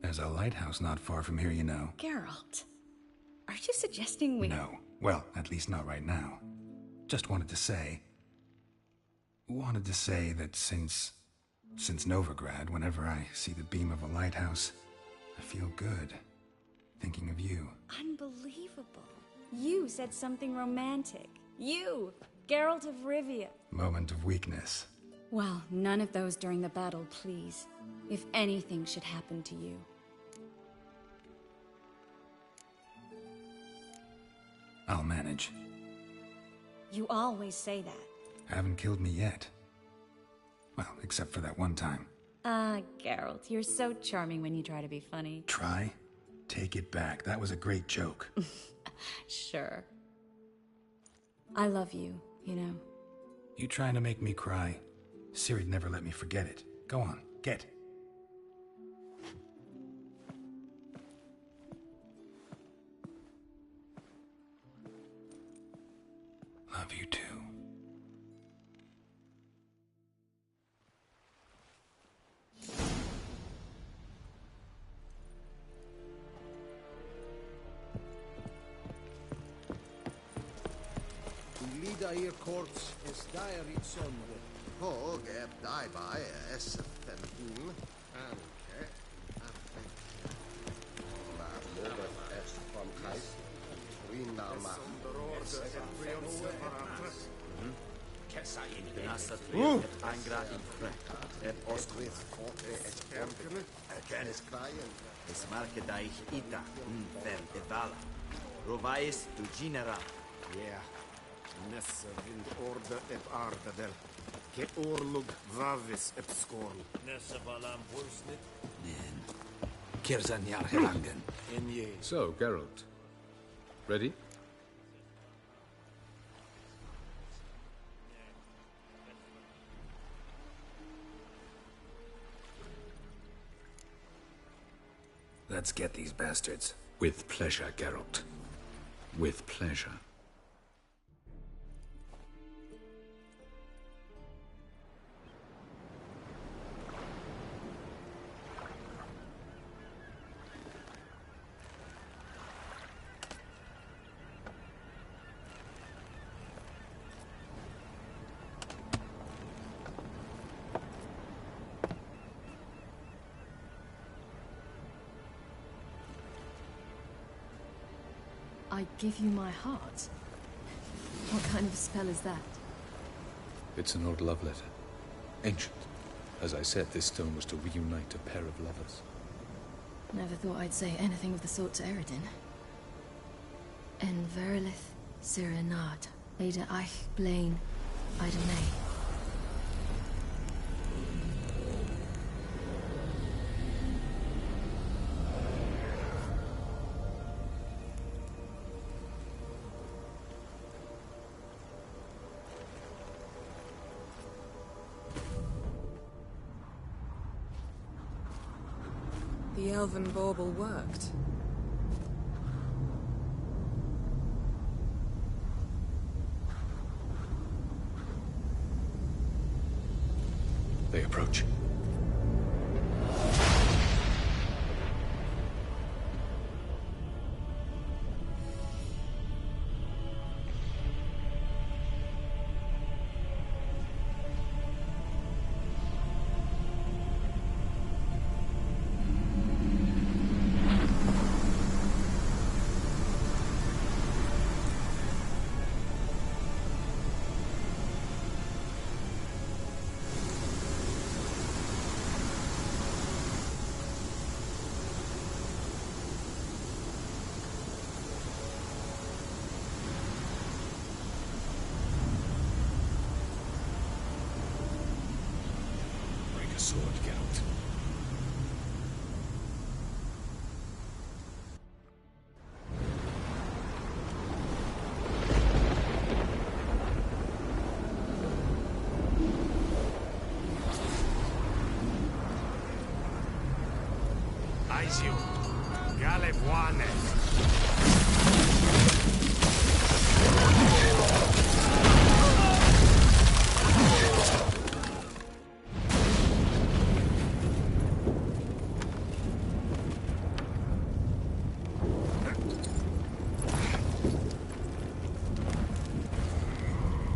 There's a lighthouse not far from here, you know. Geralt, are you suggesting we... No. Well, at least not right now. Just wanted to say that since Novigrad, whenever I see the beam of a lighthouse, I feel good. Thinking of you. Unbelievable. You said something romantic. You, Geralt of Rivia. Moment of weakness. Well, none of those during the battle, please. If anything should happen to you. I'll manage. You always say that. Haven't killed me yet. Well, except for that one time. Ah, Geralt, you're so charming when you try to be funny. Try? Take it back. That was a great joke. Sure. I love you, you know. You trying to make me cry? Ciri'd never let me forget it. Go on, get. Love you too. Lidair courts is diary sonde. Hog er die by S15. Anke. Maar moeder is van Kais. Rina ma. Angra in frek. Et ostwit forte et kerkene. Kennis kraaien. Es marke daich ita. Ver evala. Rovais tu genera. Ja. Nesse wind orde et aarde Ke oorlog vavis ep skorn. Nesse valam worsnit. Nen. Kirzan jar gelangen. En je. So, Geralt. Ready? Let's get these bastards. With pleasure, Geralt. With pleasure. I give you my heart? What kind of spell is that? It's an old love letter. Ancient. As I said, this stone was to reunite a pair of lovers. Never thought I'd say anything of the sort to Eredin. En verilith Sirenad, Ada Eich Blaine, Ida May. The elven bauble worked. They approach. Sword, Geralt. Aizio. Galebuane.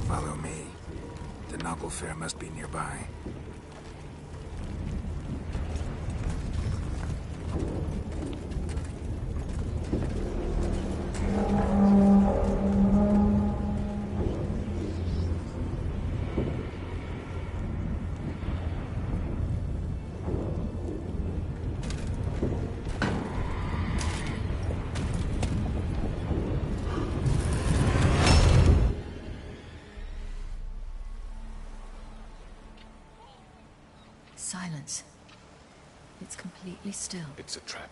Follow me. The Naglfar Fair must be nearby. It's completely still. It's a trap.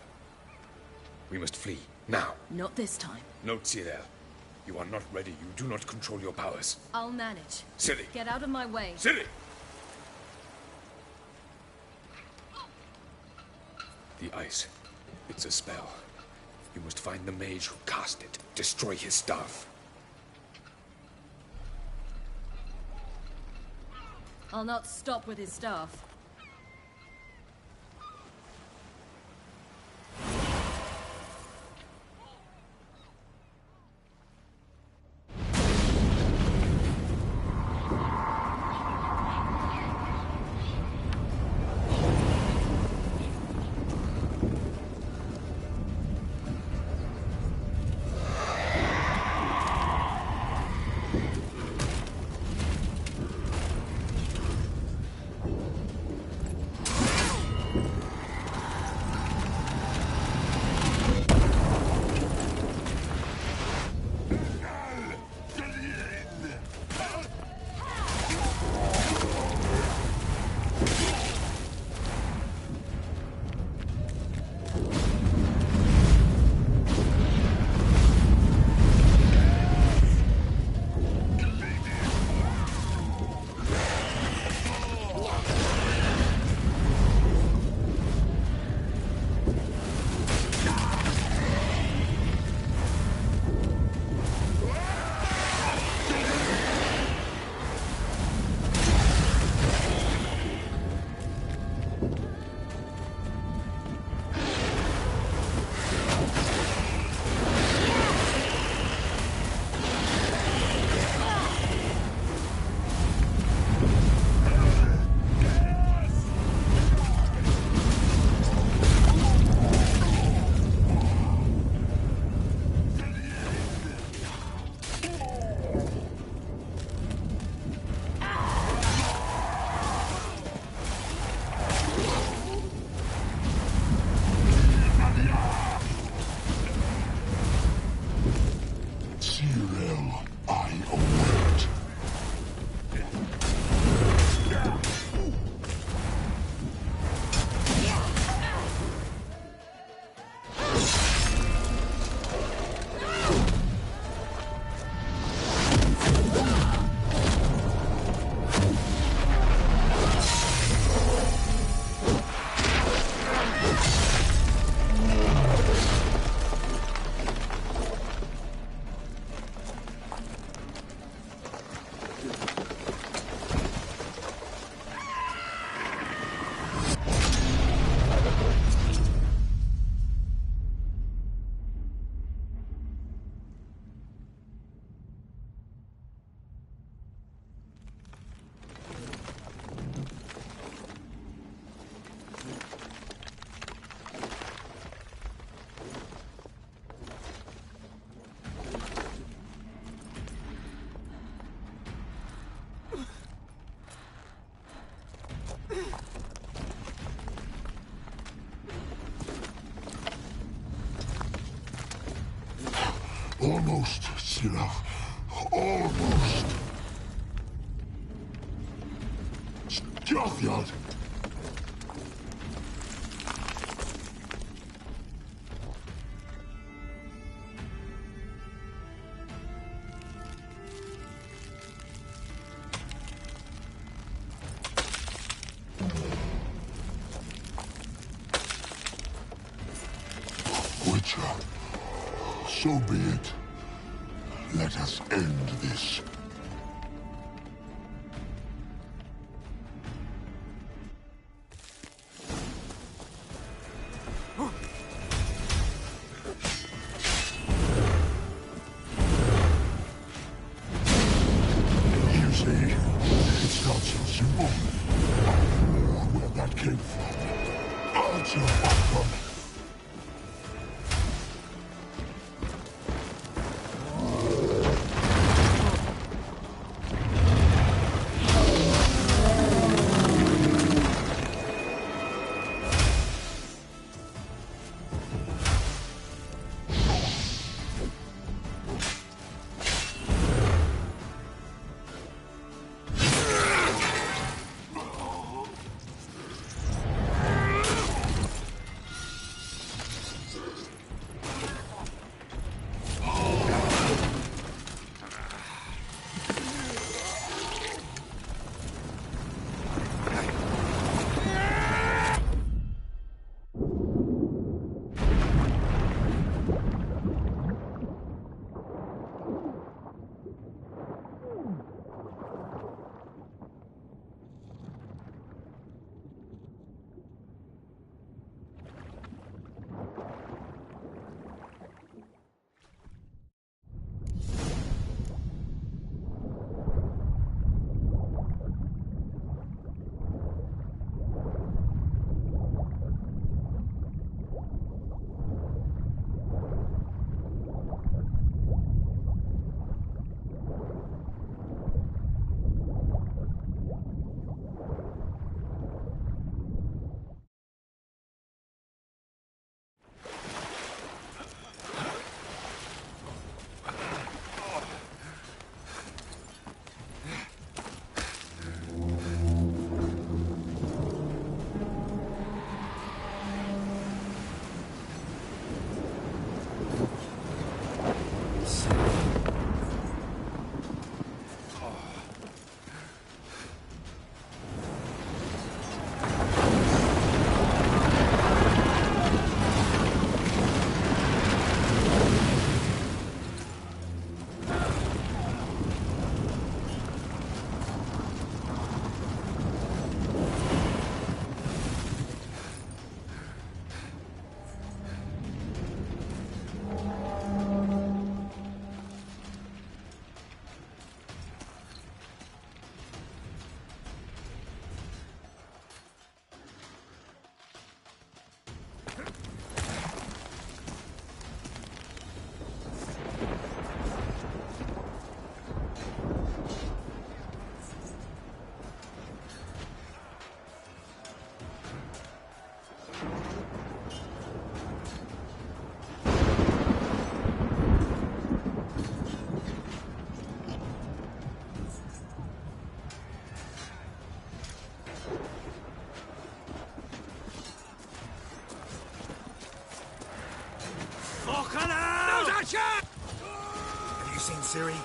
We must flee, now. Not this time. No, Cyril. You are not ready. You do not control your powers. I'll manage. Ciri! Get out of my way. Ciri! The ice. It's a spell. You must find the mage who cast it. Destroy his staff. I'll not stop with his staff. Almost, Scylla. Almost. Stjåthjad! Witcher, so be it. Let us end this. You see, it's not so simple. Where that came from. Answer back from it. Watch out! Have you seen Ciri?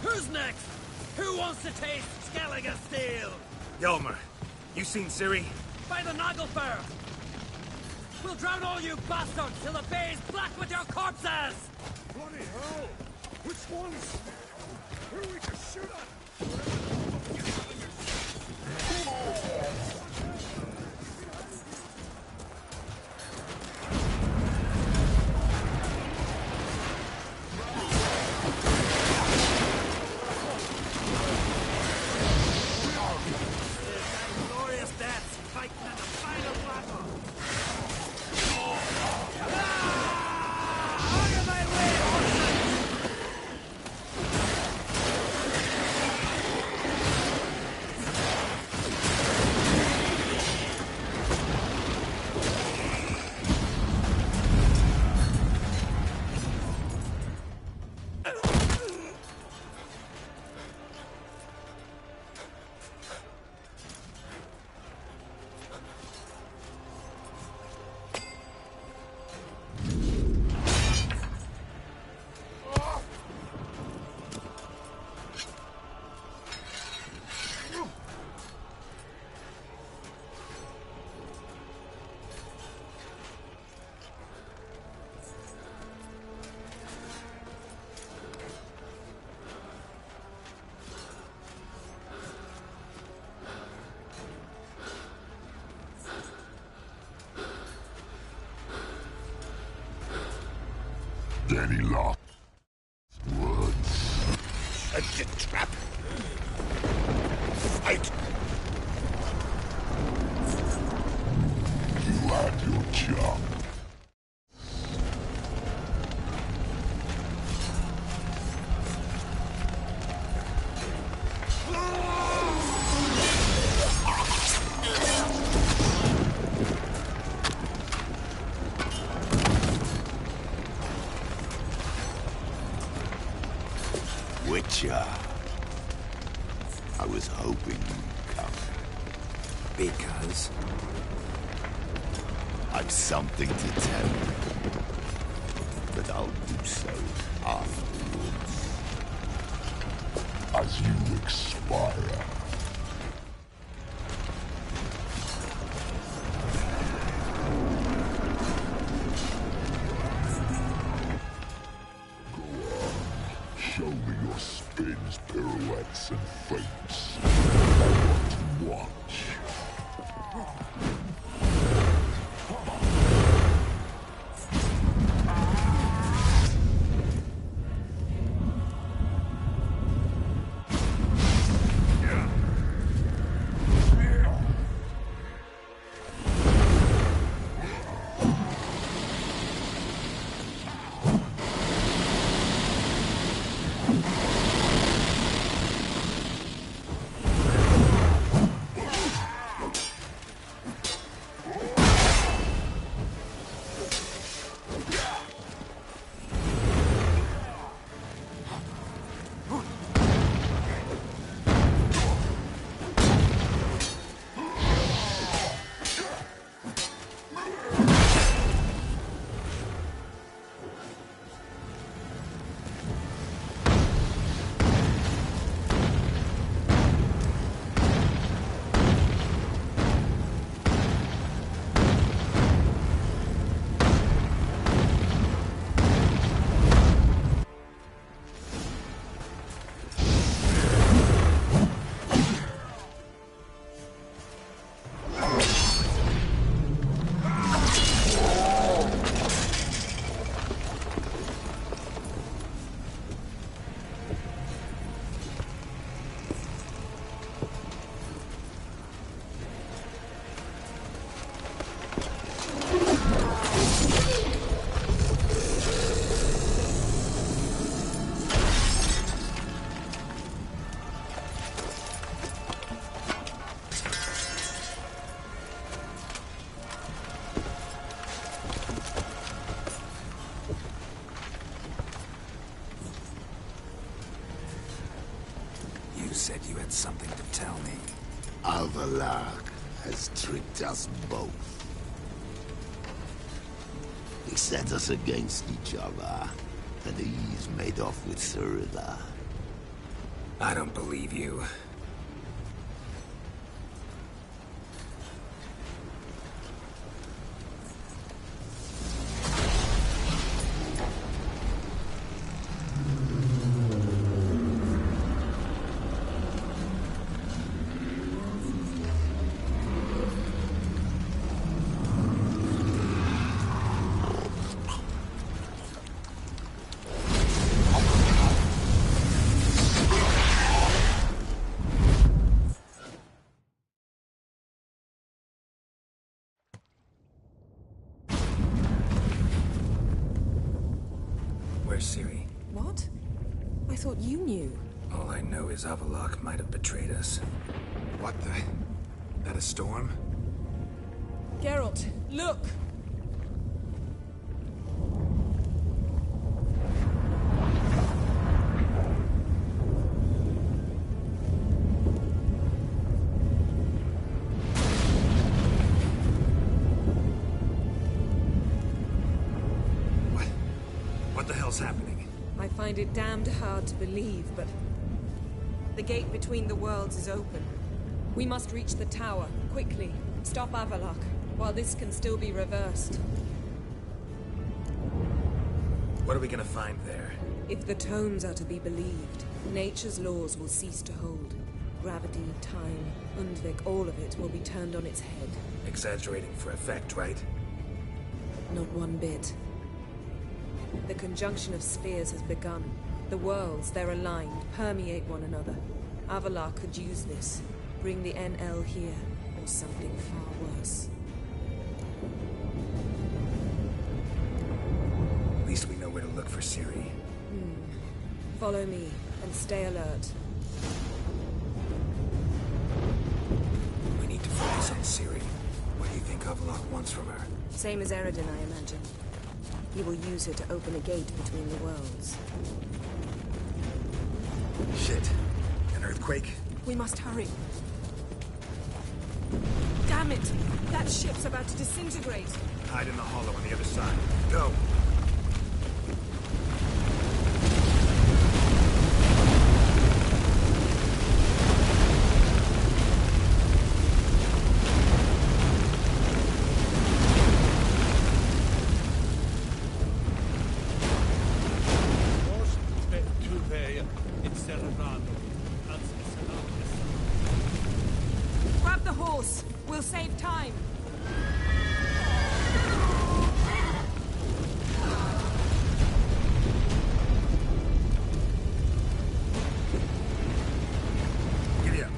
Who's next? Who wants to taste Skelliger Steel? Yelmer, you seen Ciri? By the Nagelfar! We'll drown all you bastards till the bay's black with your corpses! Bloody hell! Which ones? Who are we to shoot at? Glorious deaths fighting in the final battle! Out of my way, horses! Danny Locke. Words. Set the trap. Fight. You had your job. Witcher. I was hoping you'd come. Because? I've something to tell you. But I'll do so afterwards. As you expire. Show me your spins, pirouettes, and feints. I want to watch. Yeah. something to tell me. Avallac'h has tricked us both. He set us against each other, and he's made off with Cyrilla. I don't believe you. Where's Ciri? What? I thought you knew. All I know is Avallac'h might have betrayed us. What the? That a storm? Geralt, look! What the hell's happening? I find it damned hard to believe, but the gate between the worlds is open. We must reach the tower, quickly. Stop Avallac'h, while this can still be reversed. What are we gonna find there? If the tomes are to be believed, nature's laws will cease to hold. Gravity, time, Undvik, all of it will be turned on its head. Exaggerating for effect, right? Not one bit. The conjunction of spheres has begun. The worlds, they're aligned, permeate one another. Avallac'h could use this. Bring the NL here, or something far worse. At least we know where to look for Ciri. Follow me, and stay alert. We need to focus on Ciri. What do you think Avallac'h wants from her? Same as Eredin, I imagine. He will use her to open a gate between the worlds. Shit. An earthquake? We must hurry. Damn it! That ship's about to disintegrate! Hide in the hollow on the other side. Go! Grab the horse! We'll save time! Giddy up.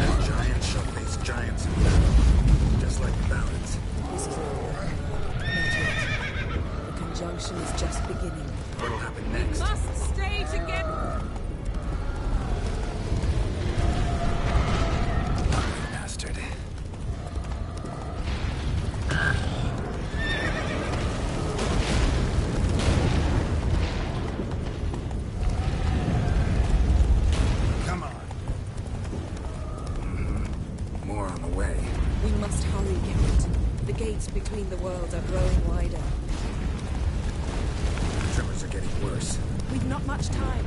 As giants shall face giants in battle, just like the ballads. This is over. Not yet. The conjunction is just beginning. What'll happen next? Must stay together! Bastard. Come on. More on the way. We must hurry, Geralt. The gates between the worlds are growing wider. The tremors are getting worse. We've not much time.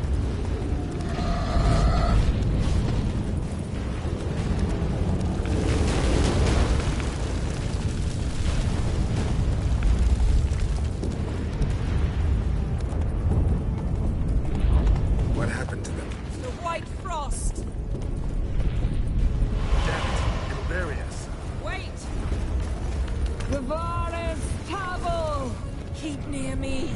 What happened to them? The White Frost! Damn it. It'll bury us. Wait! Gavares Tabel! Keep near me.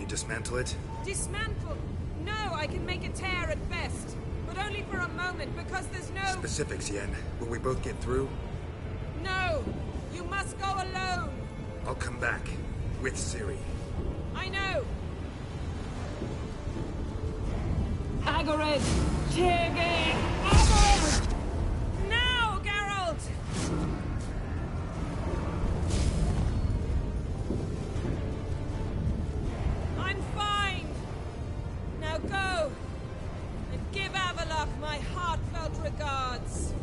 dismantle it? Dismantle? No, I can make a tear at best. But only for a moment, because there's no... Specifics, Yen. Will we both get through? No! You must go alone! I'll come back. With Ciri. I know! Agarid! Tige! Agarid! Now, Geralt! I'm fine! Now go! And give Avalok my heartfelt regards!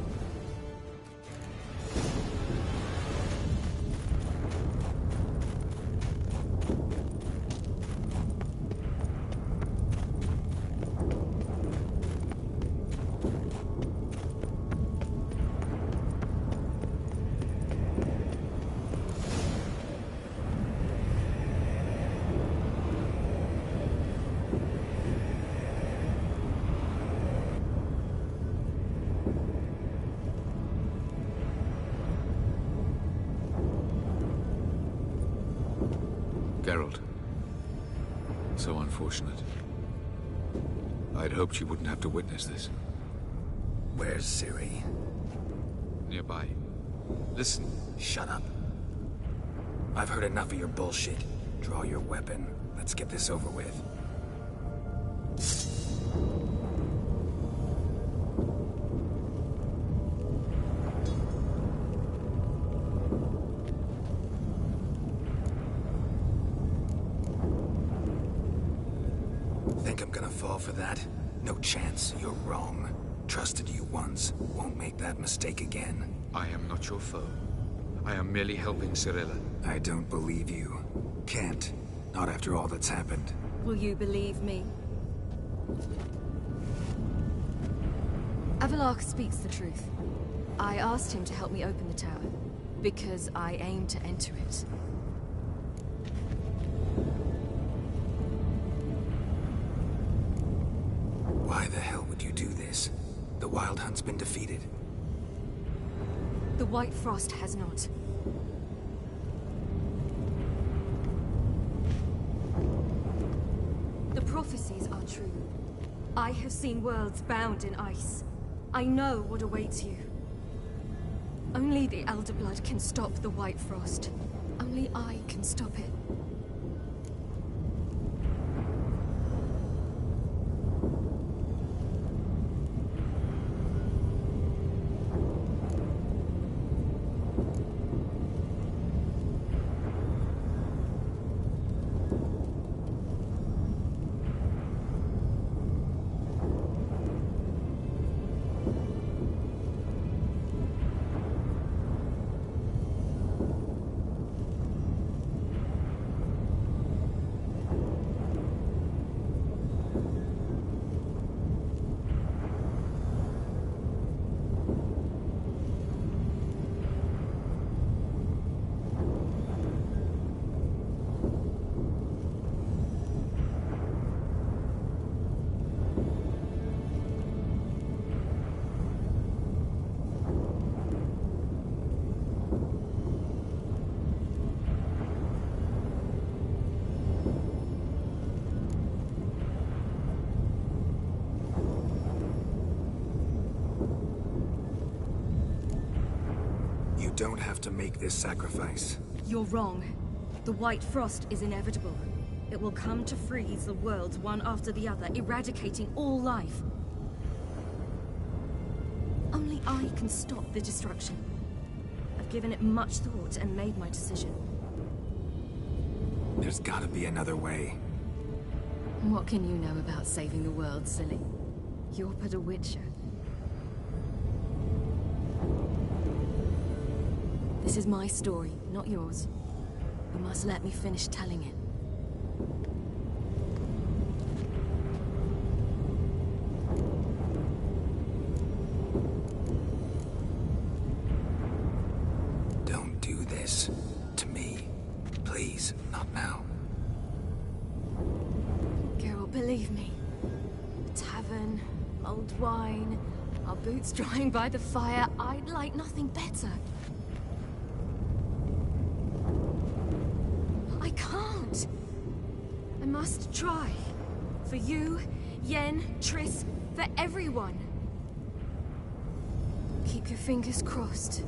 Geralt. So unfortunate. I'd hoped you wouldn't have to witness this. Where's Ciri? Nearby. Listen. Shut up. I've heard enough of your bullshit. Draw your weapon. Let's get this over with. Think I'm gonna fall for that? No chance. You're wrong. Trusted you once. Won't make that mistake again. I am not your foe. I am merely helping Cirilla. I don't believe you. Can't. Not after all that's happened. Will you believe me? Avalok speaks the truth. I asked him to help me open the tower, because I aim to enter it. Why the hell would you do this? The Wild Hunt's been defeated. The White Frost has not. The prophecies are true. I have seen worlds bound in ice. I know what awaits you. Only the Elder Blood can stop the White Frost. Only I can stop it. Don't have to make this sacrifice. You're wrong. The White Frost is inevitable. It will come to freeze the worlds one after the other, eradicating all life. Only I can stop the destruction. I've given it much thought and made my decision. There's gotta be another way. What can you know about saving the world, silly? You're but a witcher. This is my story, not yours. You must let me finish telling it. Don't do this to me. Please, not now. Geralt, believe me. A tavern, mulled wine, our boots drying by the fire. I'd like nothing better. must try. For you, Yen, Triss, for everyone. Keep your fingers crossed.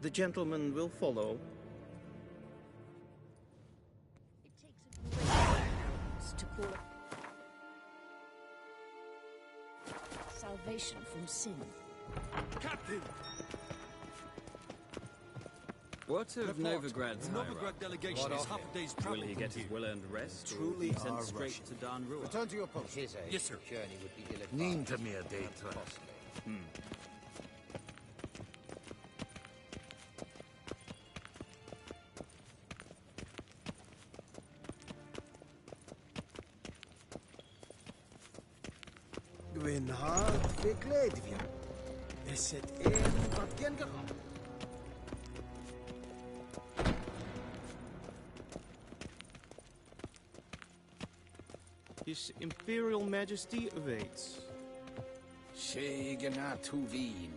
The gentleman will follow. To call salvation from sin. Captain! What of Novigrad's high Novigrad delegation is half a day's travel. Will he get his well-earned rest? Truly Or be sent are straight Russian. to Dan Rua? Return to your post. Yes, sir. Journey would be ill-advised. Niente data. Gwyn hard verkleedje. Is het een wat gen gehad? His Imperial Majesty awaits. Shegena Tuvin.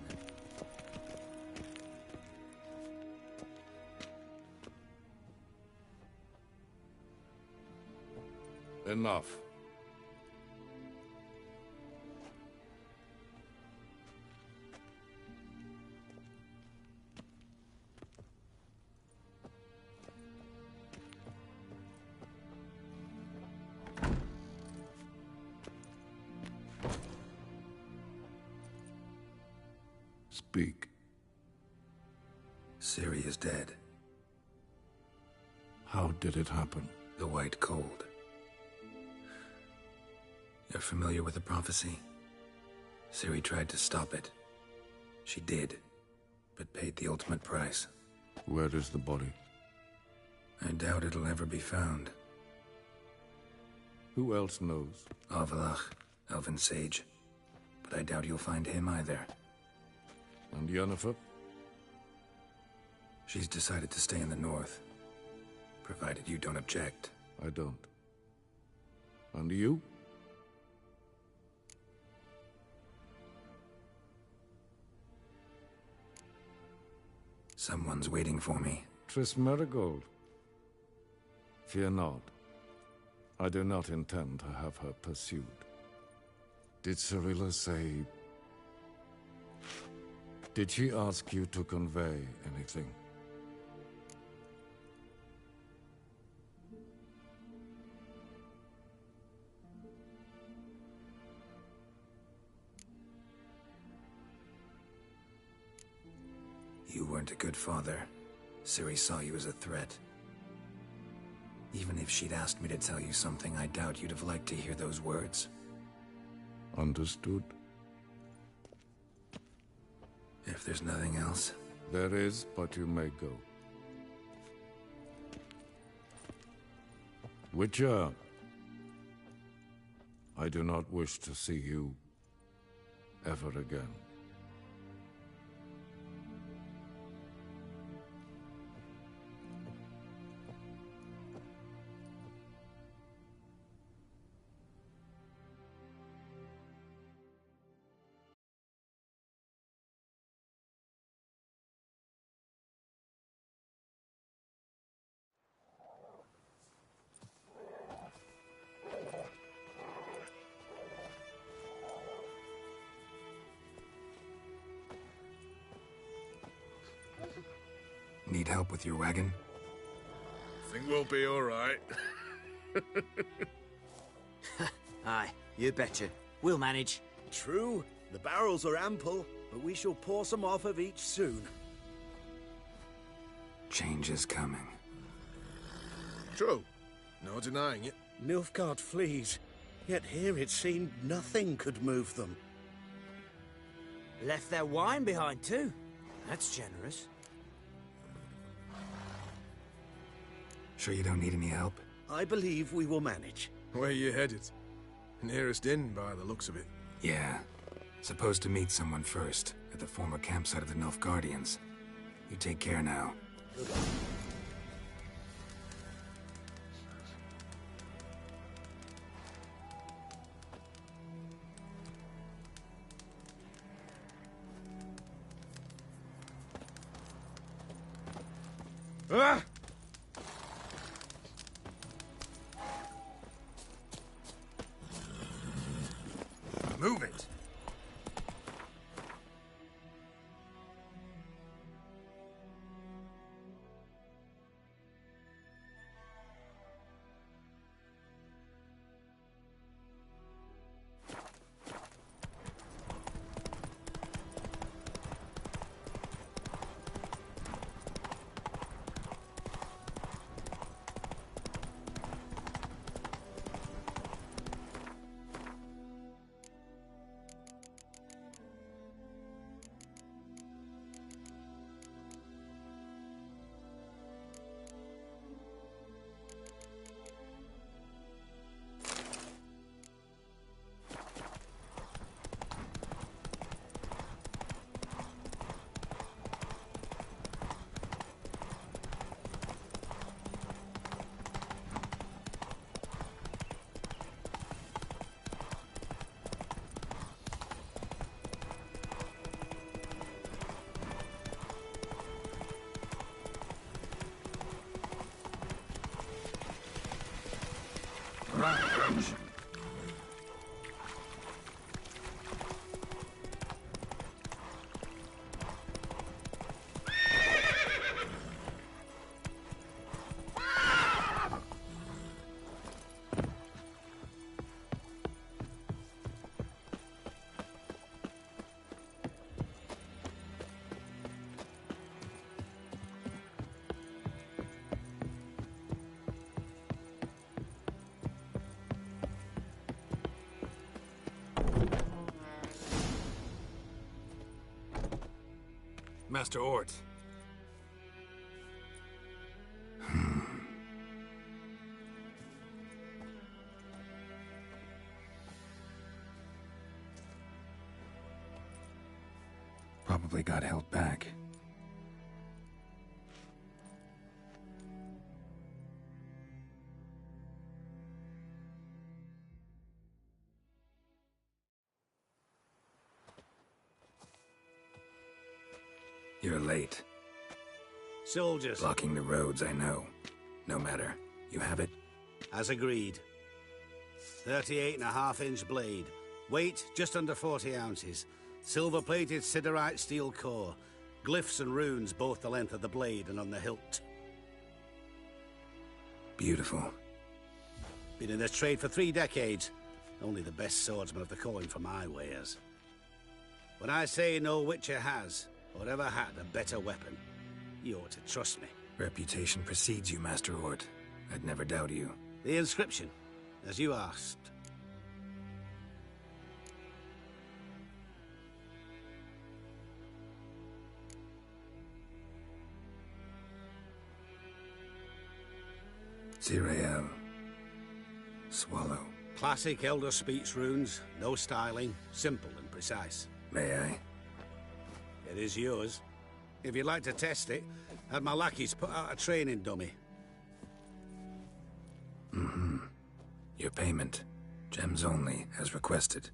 Enough. Speak. Ciri is dead. How did it happen? The White Cold. You're familiar with the prophecy? Ciri tried to stop it. She did, but paid the ultimate price. Where is the body? I doubt it'll ever be found. Who else knows? Avlach, Elven Sage. But I doubt you'll find him either. And Yennefer? She's decided to stay in the north. Provided you don't object. I don't. And you? Someone's waiting for me. Triss Merigold. Fear not. I do not intend to have her pursued. Did Cirilla say... Did she ask you to convey anything? You weren't a good father. Ciri saw you as a threat. Even if she'd asked me to tell you something, I doubt you'd have liked to hear those words. Understood. If there's nothing else... There is, but you may go. Witcher, I do not wish to see you ever again. Need help with your wagon? Think we'll be all right. Aye, you betcha. We'll manage. True, the barrels are ample, but we shall pour some off of each soon. Change is coming. True. No denying it. Nilfgaard flees, yet here it seemed nothing could move them. Left their wine behind too. That's generous. Sure you don't need any help? I believe we will manage. Where you headed? Nearest inn, by the looks of it. Yeah. Supposed to meet someone first, at the former campsite of the Nilfgaardians. You take care now. Ah! Move it! Master Ort. probably got held back. You're late. Soldiers. Blocking the roads, I know. No matter. You have it? As agreed. 38.5-inch blade. Weight just under 40 ounces. Silver-plated siderite steel core. Glyphs and runes both the length of the blade and on the hilt. Beautiful. Been in this trade for 3 decades. Only the best swordsman of the coin for my wares. When I say no Witcher has, or ever had, a better weapon, you ought to trust me. Reputation precedes you, Master Hort. I'd never doubt you. The inscription, as you asked. Zirael. Swallow. Classic Elder Speech runes, no styling, simple and precise. May I? It is yours. If you'd like to test it, have my lackeys put out a training dummy. Mm-hmm. Your payment. Gems only, as requested.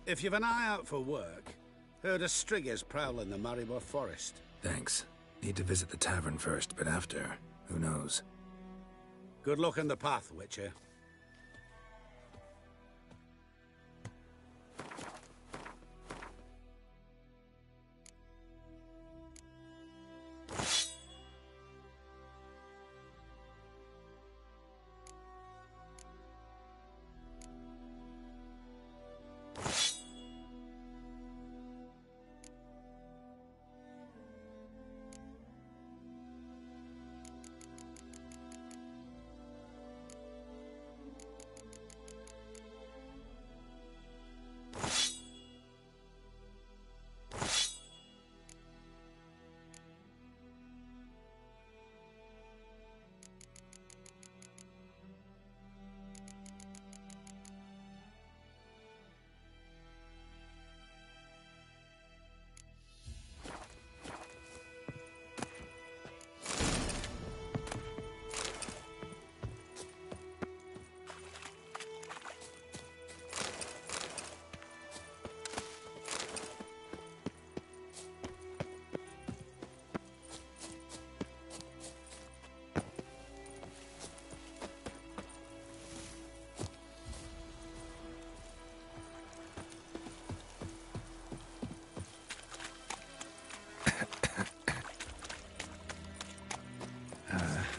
If you've an eye out for work, heard of striggers prowling the Maribor forest. Thanks. Need to visit the tavern first, but after, who knows? Good luck on the path, Witcher.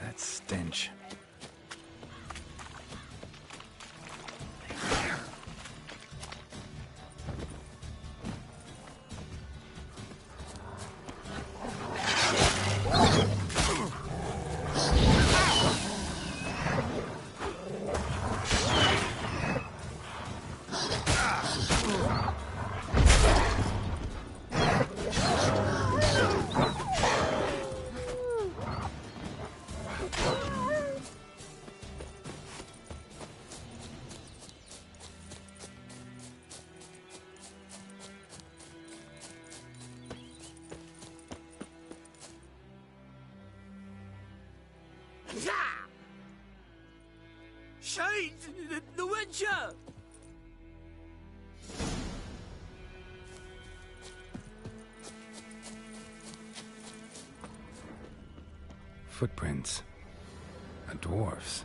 That stench. Shade! The Witcher! Footprints. A dwarf's.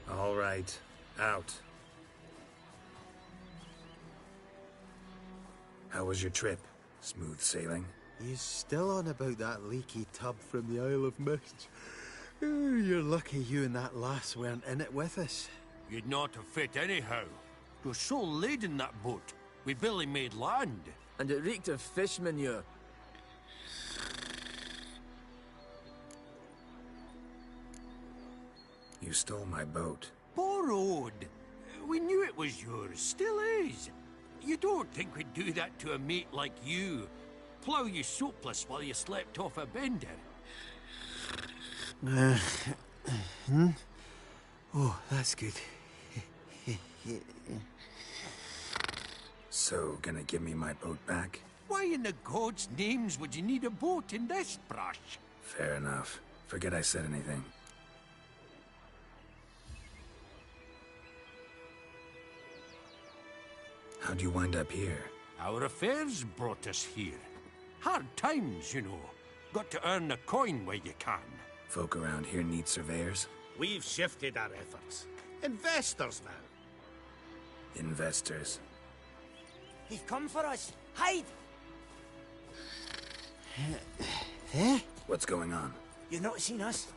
All right. Out. How was your trip? Smooth sailing? He's still on about that leaky tub from the Isle of Mist. Oh, you're lucky you and that lass weren't in it with us. You'd not have fit anyhow. It was so laden, that boat. We barely made land. And it reeked of fish manure. You stole my boat. Borrowed. We knew it was yours. Still is. You don't think we'd do that to a mate like you? Plough you soapless while you slept off a bender? Oh, that's good. So, gonna give me my boat back? Why in the gods' names would you need a boat in this brush? Fair enough. Forget I said anything. How'd you wind up here? Our affairs brought us here. Hard times, you know. Got to earn a coin where you can. Folk around here need surveyors? We've shifted our efforts. Investors now. Investors. They've come for us. Hide! What's going on? You've not seen us?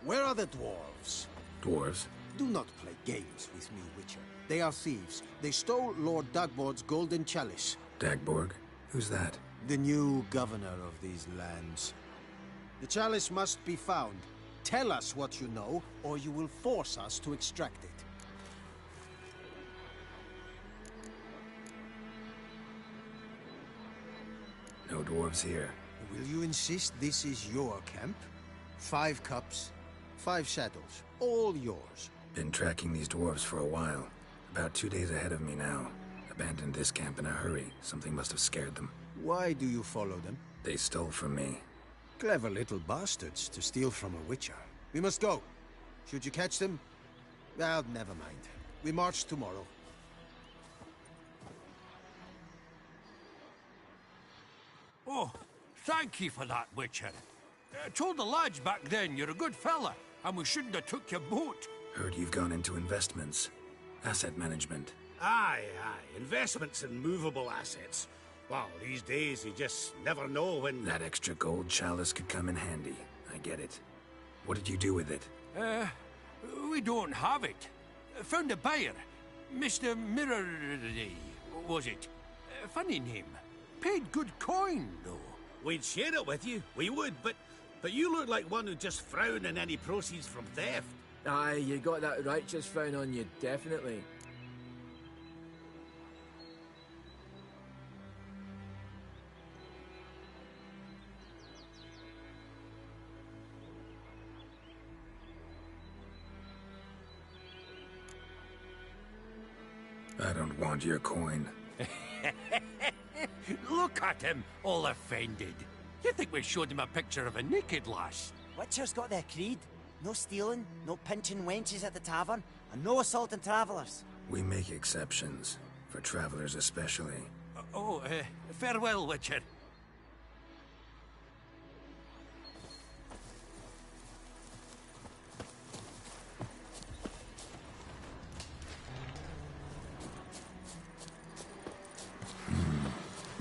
Where are the dwarves? Dwarves? Do not play games with me, Witcher. They are thieves. They stole Lord Dagborg's golden chalice. Dagborg? Who's that? The new governor of these lands. The chalice must be found. Tell us what you know, or you will force us to extract it. No dwarves here. Will you insist this is your camp? 5 cups, 5 saddles, all yours. Been tracking these dwarves for a while. About 2 days ahead of me now. Abandoned this camp in a hurry. Something must have scared them. Why do you follow them? They stole from me. Clever little bastards to steal from a witcher. We must go. Should you catch them? Well, never mind. We march tomorrow. Oh, thank you for that, Witcher. Told the lads back then you're a good fella, and we shouldn't have took your boat. Heard you've gone into investments. Asset management. Aye. Investments in movable assets. Well, these days you just never know when... That extra gold chalice could come in handy. I get it. What did you do with it? We don't have it. Found a buyer. Mr. Mirror... was it? Funny name. Paid good coin, though. We'd share it with you. We would, but you look like one who'd just frown on any proceeds from theft. Aye, you got that righteous frown on you, definitely. I don't want your coin. Look at him, all offended. You think we showed him a picture of a naked lass? Witcher's got their creed. No stealing, no pinching wenches at the tavern, and no assaulting travellers. We make exceptions. For travelers especially. Farewell, Witcher.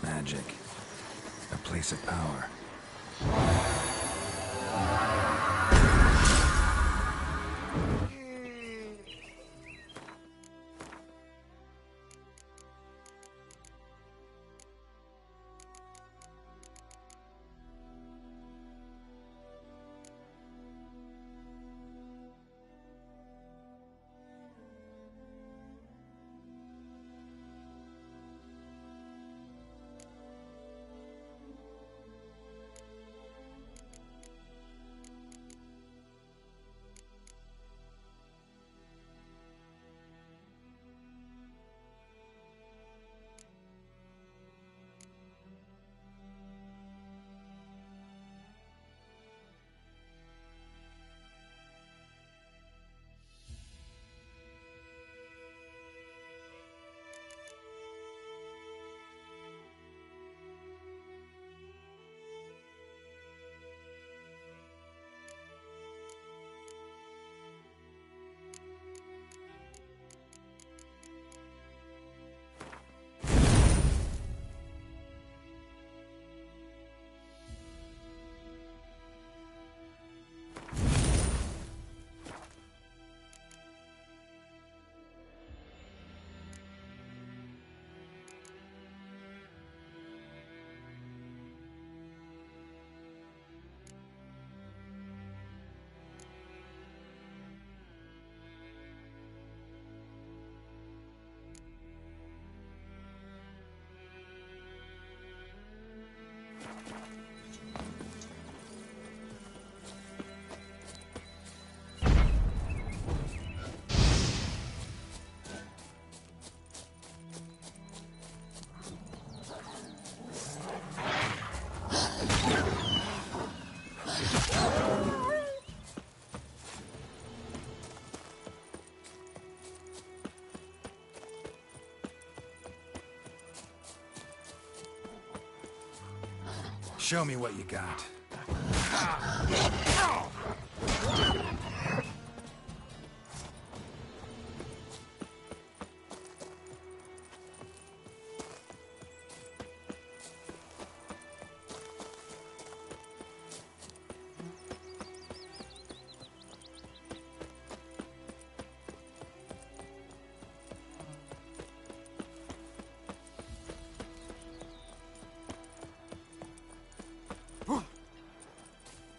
Magic. A place of power. Show me what you got.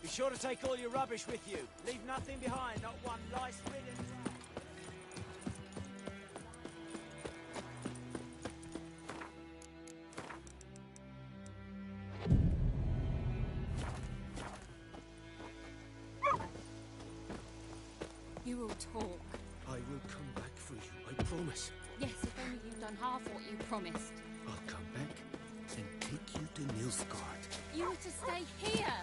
Be sure to take all your rubbish with you. Leave nothing behind, not one lice-ridden rag. You will talk. I will come back for you, I promise. Yes, if only you'd done half what you promised. I'll come back and take you to Nilfgaard. You need to stay here.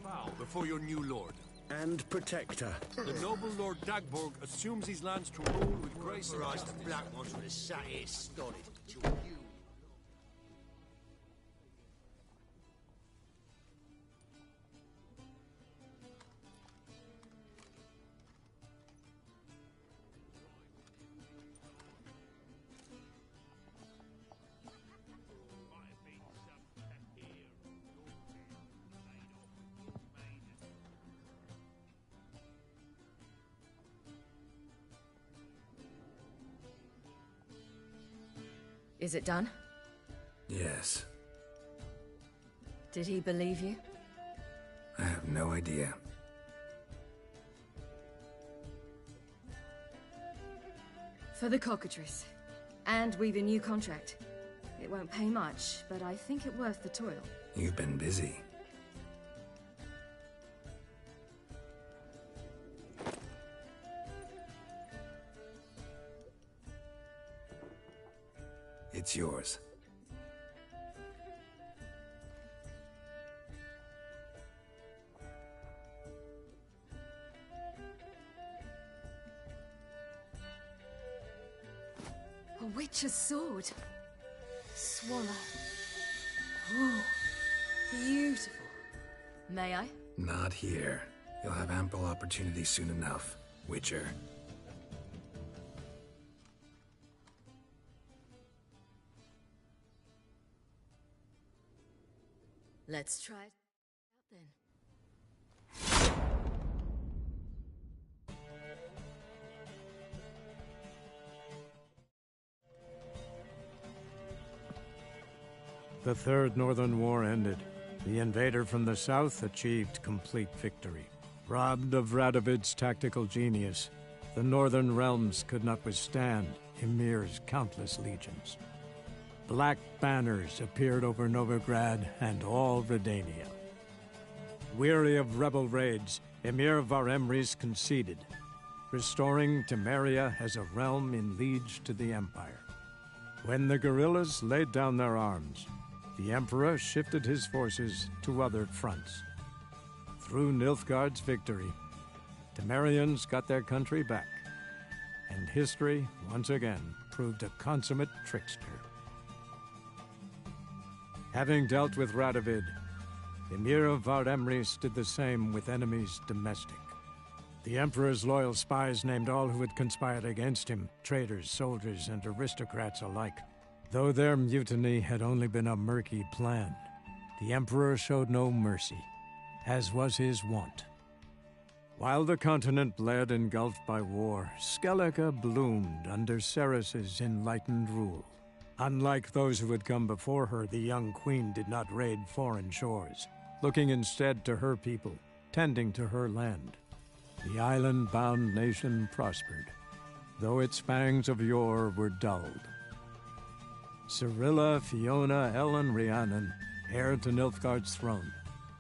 Bow before your new lord. And protector. The noble Lord Dagborg assumes these lands to rule with grace and Christ, the justice. black ones would have sat here stolid till you... Is it done? Yes. Did he believe you? I have no idea. For the cockatrice. And we've a new contract. It won't pay much, but I think it worth the toil. You've been busy. It's yours. A witch's sword. Swallow. Ooh, beautiful. May I? Not here. You'll have ample opportunity soon enough, Witcher. Let's try it out then. The Third Northern War ended. The invader from the south achieved complete victory. Robbed of Radovid's tactical genius, the Northern realms could not withstand Ymir's countless legions. Black banners appeared over Novigrad and all Redania. Weary of rebel raids, Emir Var-Emreis conceded, restoring Temeria as a realm in liege to the Empire. When the guerrillas laid down their arms, the Emperor shifted his forces to other fronts. Through Nilfgaard's victory, Temerians got their country back, and history once again proved a consummate trickster. Having dealt with Radovid, Emir of Var-Emreis did the same with enemies domestic. The Emperor's loyal spies named all who had conspired against him, traitors, soldiers, and aristocrats alike. Though their mutiny had only been a murky plan, the Emperor showed no mercy, as was his wont. While the continent bled engulfed by war, Skellige bloomed under Ceres's enlightened rule. Unlike those who had come before her, the young queen did not raid foreign shores, looking instead to her people, tending to her land. The island-bound nation prospered, though its fangs of yore were dulled. Cirilla, Fiona, Ellen, Rhiannon, heir to Nilfgaard's throne,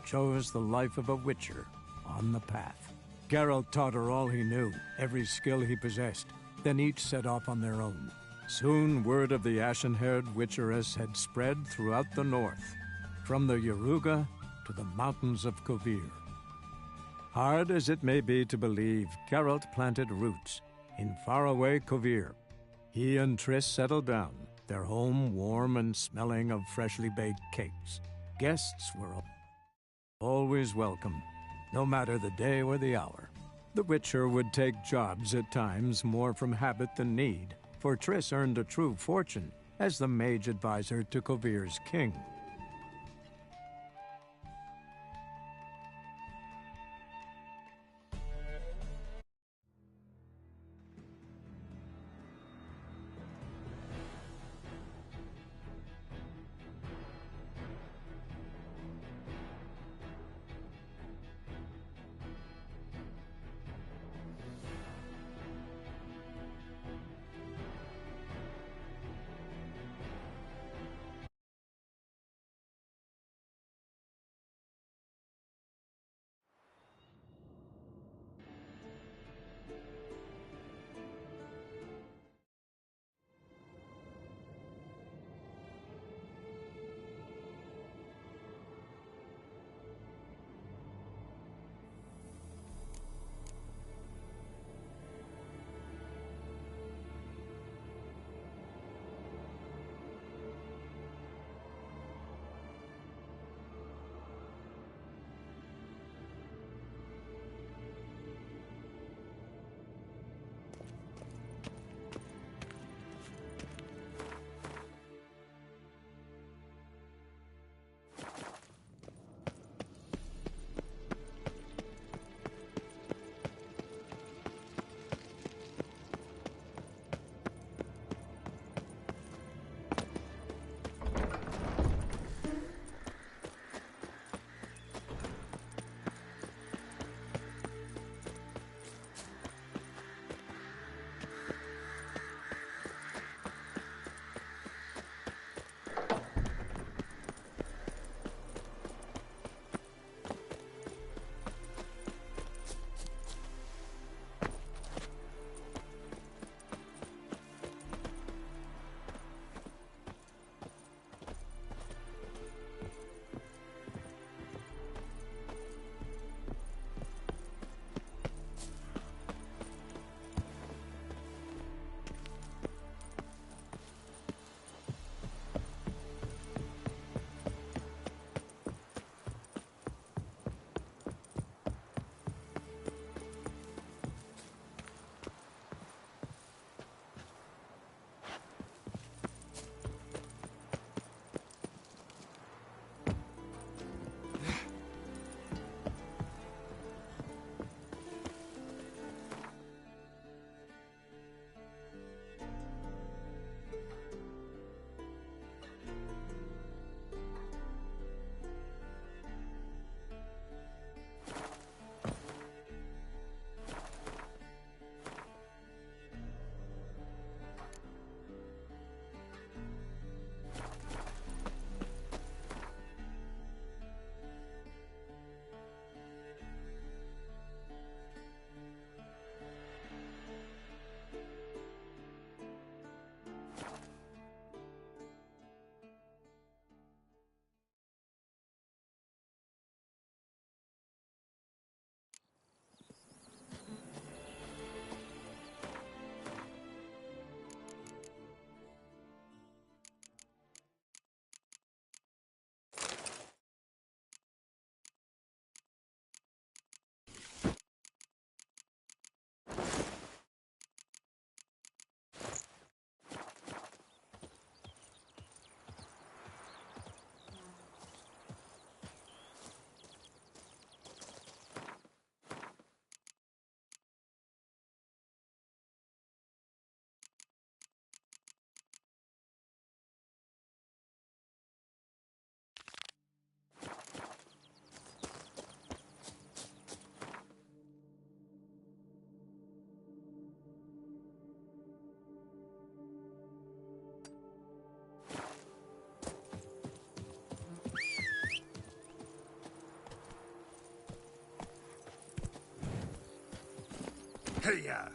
chose the life of a witcher on the path. Geralt taught her all he knew, every skill he possessed, then each set off on their own. Soon word of the ashen-haired witcheress had spread throughout the north, from the Yaruga to the mountains of Kovir. Hard as it may be to believe, Geralt planted roots in faraway Kovir. He and Triss settled down, their home warm and smelling of freshly baked cakes. Guests were always welcome, no matter the day or the hour. The Witcher would take jobs at times more from habit than need, for Triss earned a true fortune as the mage advisor to Kovir's king. Hey-ya!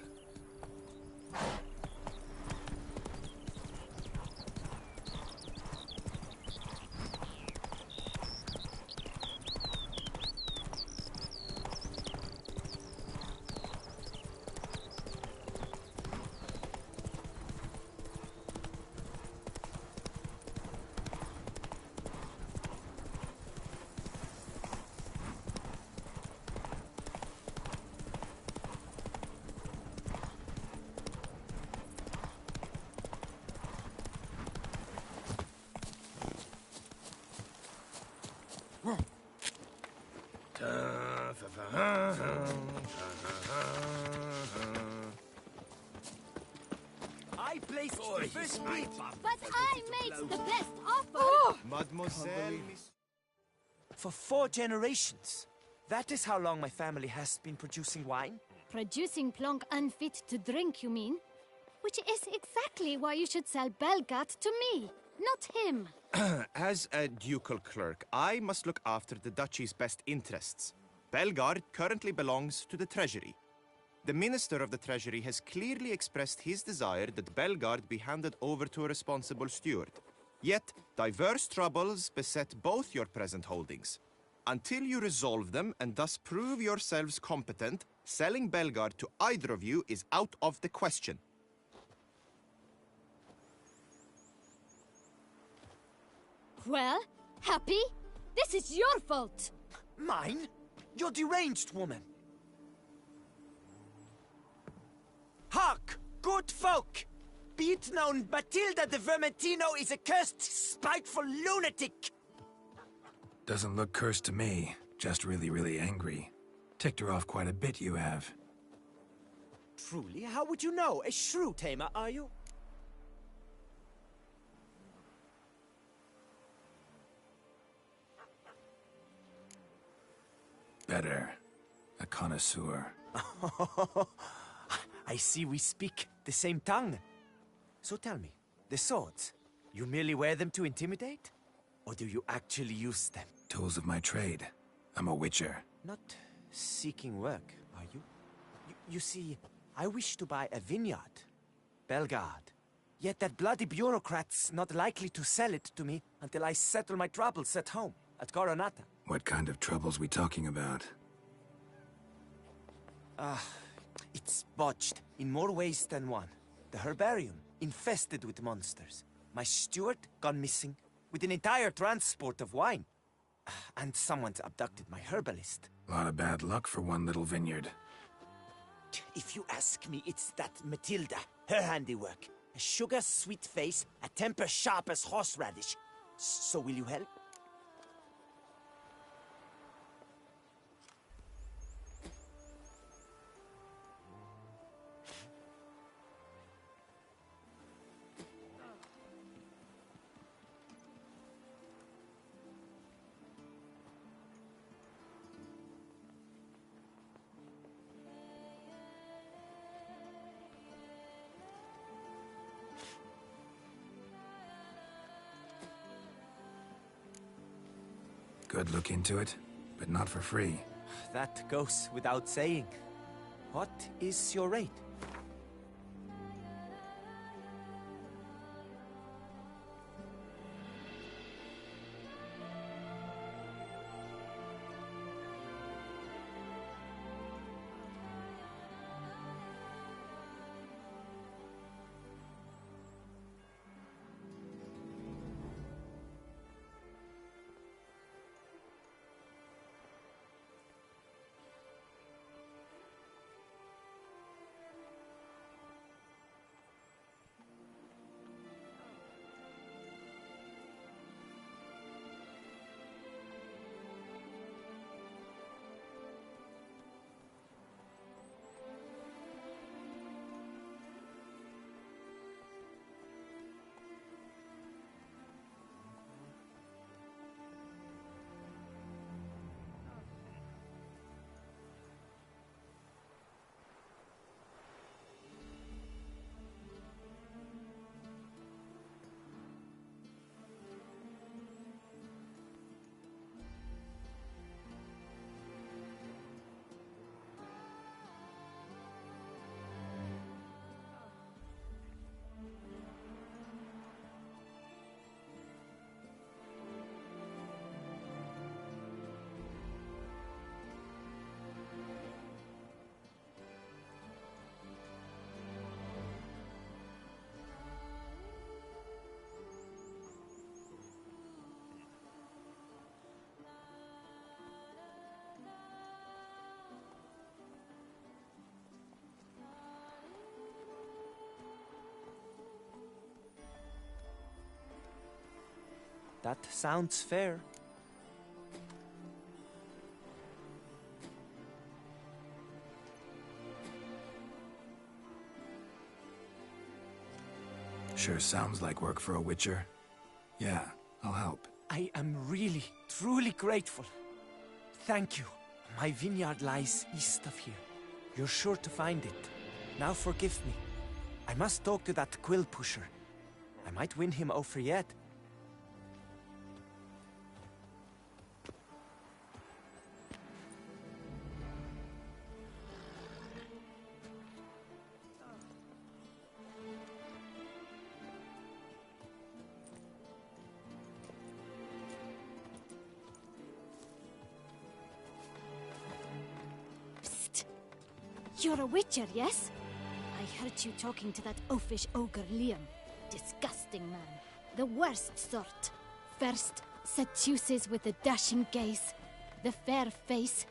I placed the first bid. But I made the best offer! Oh. Mademoiselle... For 4 generations. That is how long my family has been producing wine. Producing plonk unfit to drink, you mean? Which is exactly why you should sell Belgat to me, not him. As a ducal clerk, I must look after the duchy's best interests. Belgard currently belongs to the treasury. The Minister of the Treasury has clearly expressed his desire that Belgard be handed over to a responsible steward. Yet, diverse troubles beset both your present holdings. Until you resolve them and thus prove yourselves competent, selling Belgard to either of you is out of the question. Well, Happy? This is your fault! Mine? You're deranged, woman. Hark, good folk! Be it known, Matilda de Vermentino is a cursed, spiteful lunatic! Doesn't look cursed to me. Just really, really angry. Ticked her off quite a bit, you have. Truly? How would you know? A shrew tamer, are you? Better. A connoisseur. I see we speak the same tongue. So tell me, the swords, you merely wear them to intimidate? Or do you actually use them? Tools of my trade. I'm a witcher. Not seeking work, are you? You see, I wish to buy a vineyard. Belgard. Yet that bloody bureaucrat's not likely to sell it to me until I settle my troubles at home, at Coronata. What kind of troubles we talking about? It's botched in more ways than one. The herbarium, infested with monsters. My steward, gone missing, with an entire transport of wine. And someone's abducted my herbalist. A lot of bad luck for one little vineyard. If you ask me, it's that Matilda, her handiwork. A sugar-sweet face, a temper sharp as horseradish. So will you help? Good look into it, but not for free. That goes without saying. What is your rate? That sounds fair. Sure sounds like work for a witcher. Yeah, I'll help. I am really, truly grateful. Thank you. My vineyard lies east of here. You're sure to find it. Now forgive me. I must talk to that quill pusher. I might win him over yet. You're a witcher, yes? I heard you talking to that oafish ogre Liam. Disgusting man. The worst sort. First, seduces with a dashing gaze, the fair face,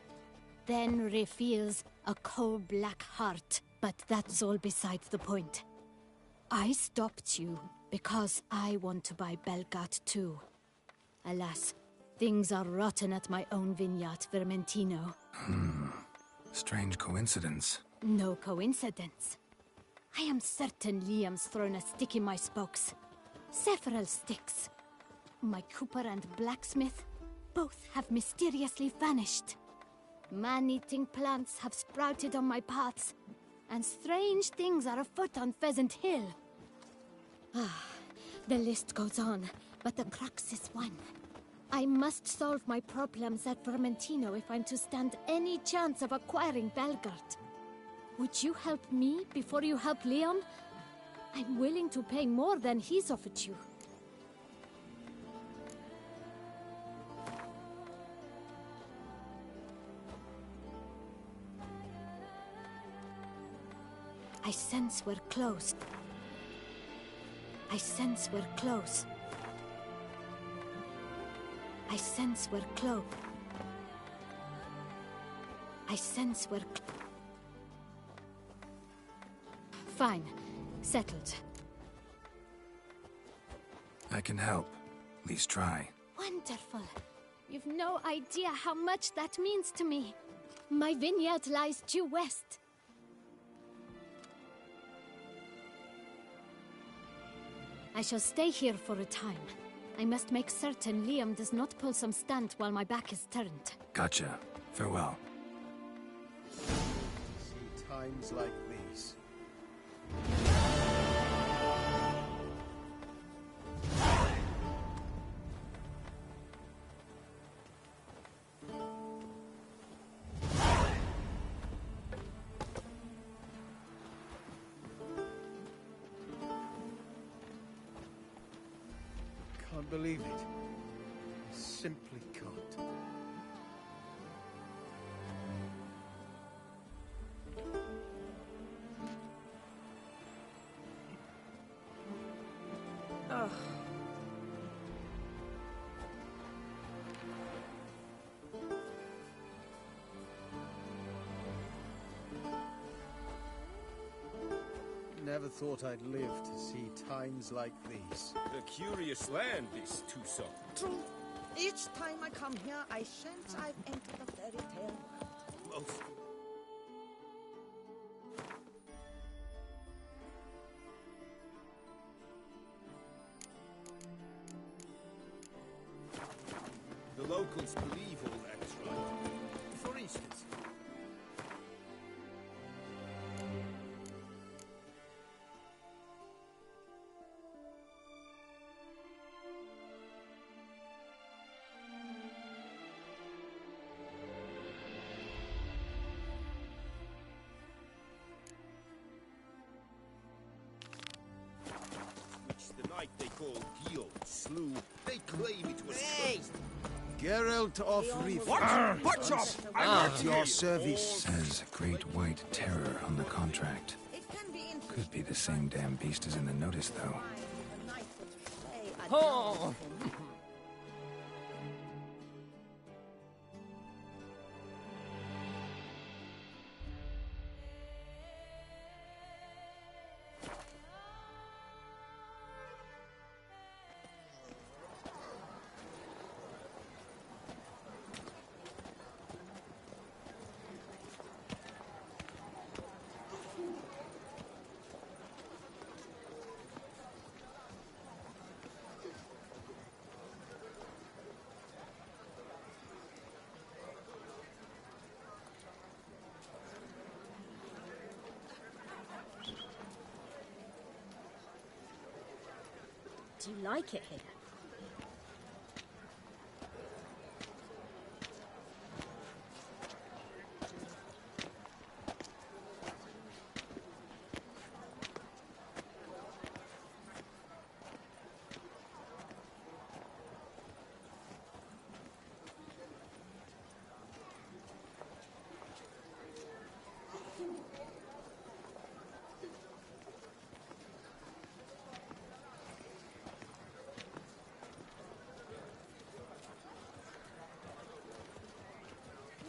then reveals a coal-black heart. But that's all besides the point. I stopped you because I want to buy Belgard too. Alas, things are rotten at my own vineyard, Vermentino. Strange coincidence. No coincidence. I am certain Liam's thrown a stick in my spokes. Several sticks. My cooper and blacksmith both have mysteriously vanished. Man-eating plants have sprouted on my paths, and strange things are afoot on Pheasant Hill. The list goes on, but the crux is one. I must solve my problems at Vermentino if I'm to stand any chance of acquiring Belgard. Would you help me before you help Leon? I'm willing to pay more than he's offered you. I sense we're close. I sense we're close. I sense we're close. I sense we're Fine. Settled. I can help. At least try. Wonderful. You've no idea how much that means to me. My vineyard lies due west. I shall stay here for a time. I must make certain Liam does not pull some stunt while my back is turned. Gotcha. Farewell. See times like these. Can't believe it. I simply can't. Ugh. Never thought I'd live to see times like these. A curious land, this Tucson. True. Each time I come here, I sense I've entered a fairy tale world. Most. The locals believe all that's right. For instance, which the knight they call Gio slew, they claim it was cursed. Geralt of Rivia. Watch up! At your service. Says Great White Terror on the contract. Could be the same damn beast as in the notice, though. Oh! Do you like it here?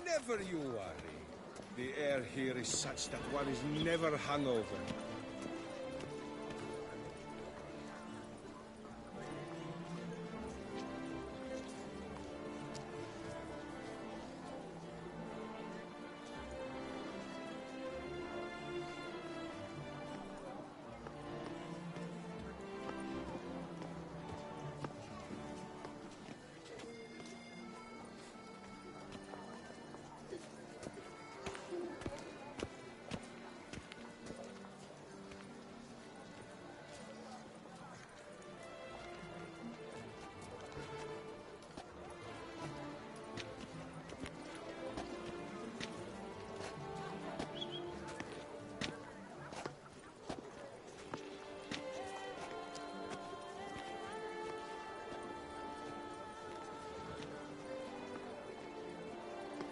Never you worry. The air here is such that one is never hungover.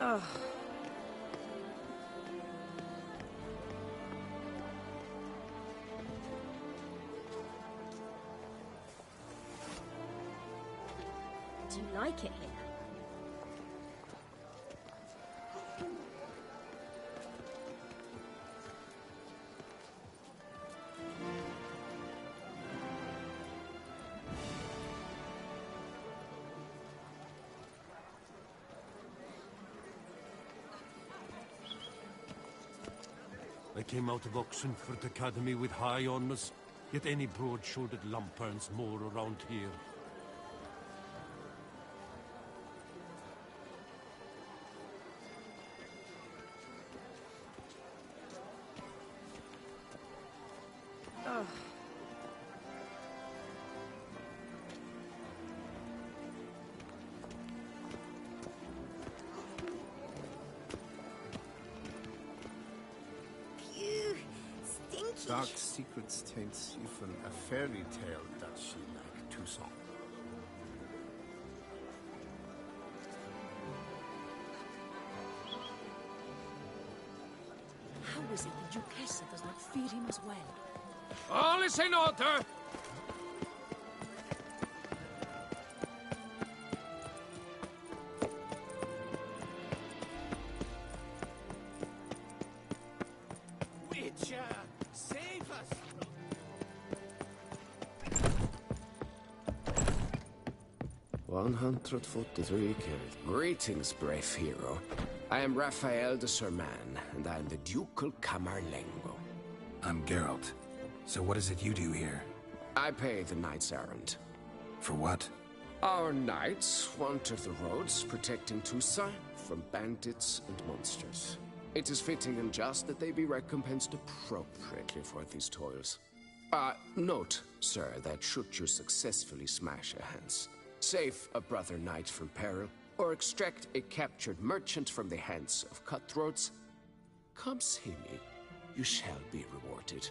Oh. Do you like it here? I came out of Oxenford Academy with high honours, yet any broad-shouldered lump earns more around here. Oh. Dark secrets taints even a fairy tale that she like Toussaint. How is it the Duchessa does not fear him as well? All is in order! Witcher, save us! 143 killed. Greetings, brave hero. I am Raphael de Serman, and I am the Ducal Camerlengo. I'm Geralt. So what is it you do here? I pay the knight's errand. For what? Our knights wander the roads, protecting Toussaint from bandits and monsters. It is fitting and just that they be recompensed appropriately for these toils. Note, sir, that should you successfully smash a Hans, save a brother knight from peril, or extract a captured merchant from the hands of cutthroats, come see me. You shall be rewarded.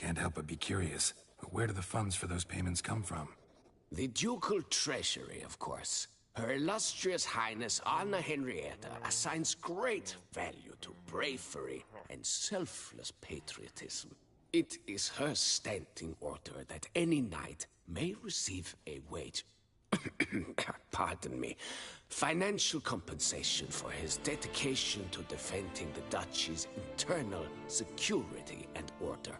Can't help but be curious. But where do the funds for those payments come from? The ducal treasury, of course. Her illustrious Highness Anna Henrietta assigns great value to bravery and selfless patriotism. It is her standing order that any knight may receive a wage. Pardon me. Financial compensation for his dedication to defending the duchy's internal security and order.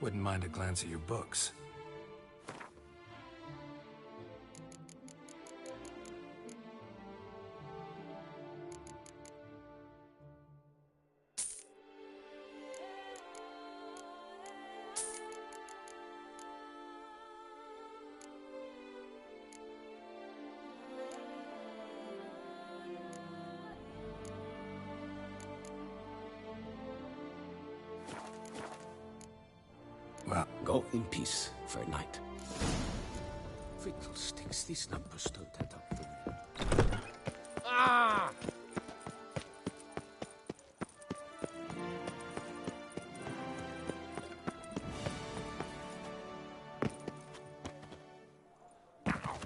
Wouldn't mind a glance at your books. Well, go in peace, Fair Knight. Fiddlesticks, these numbers don't add up for me. Ah!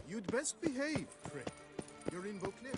You'd best behave, Trick. You're in Beauclair's.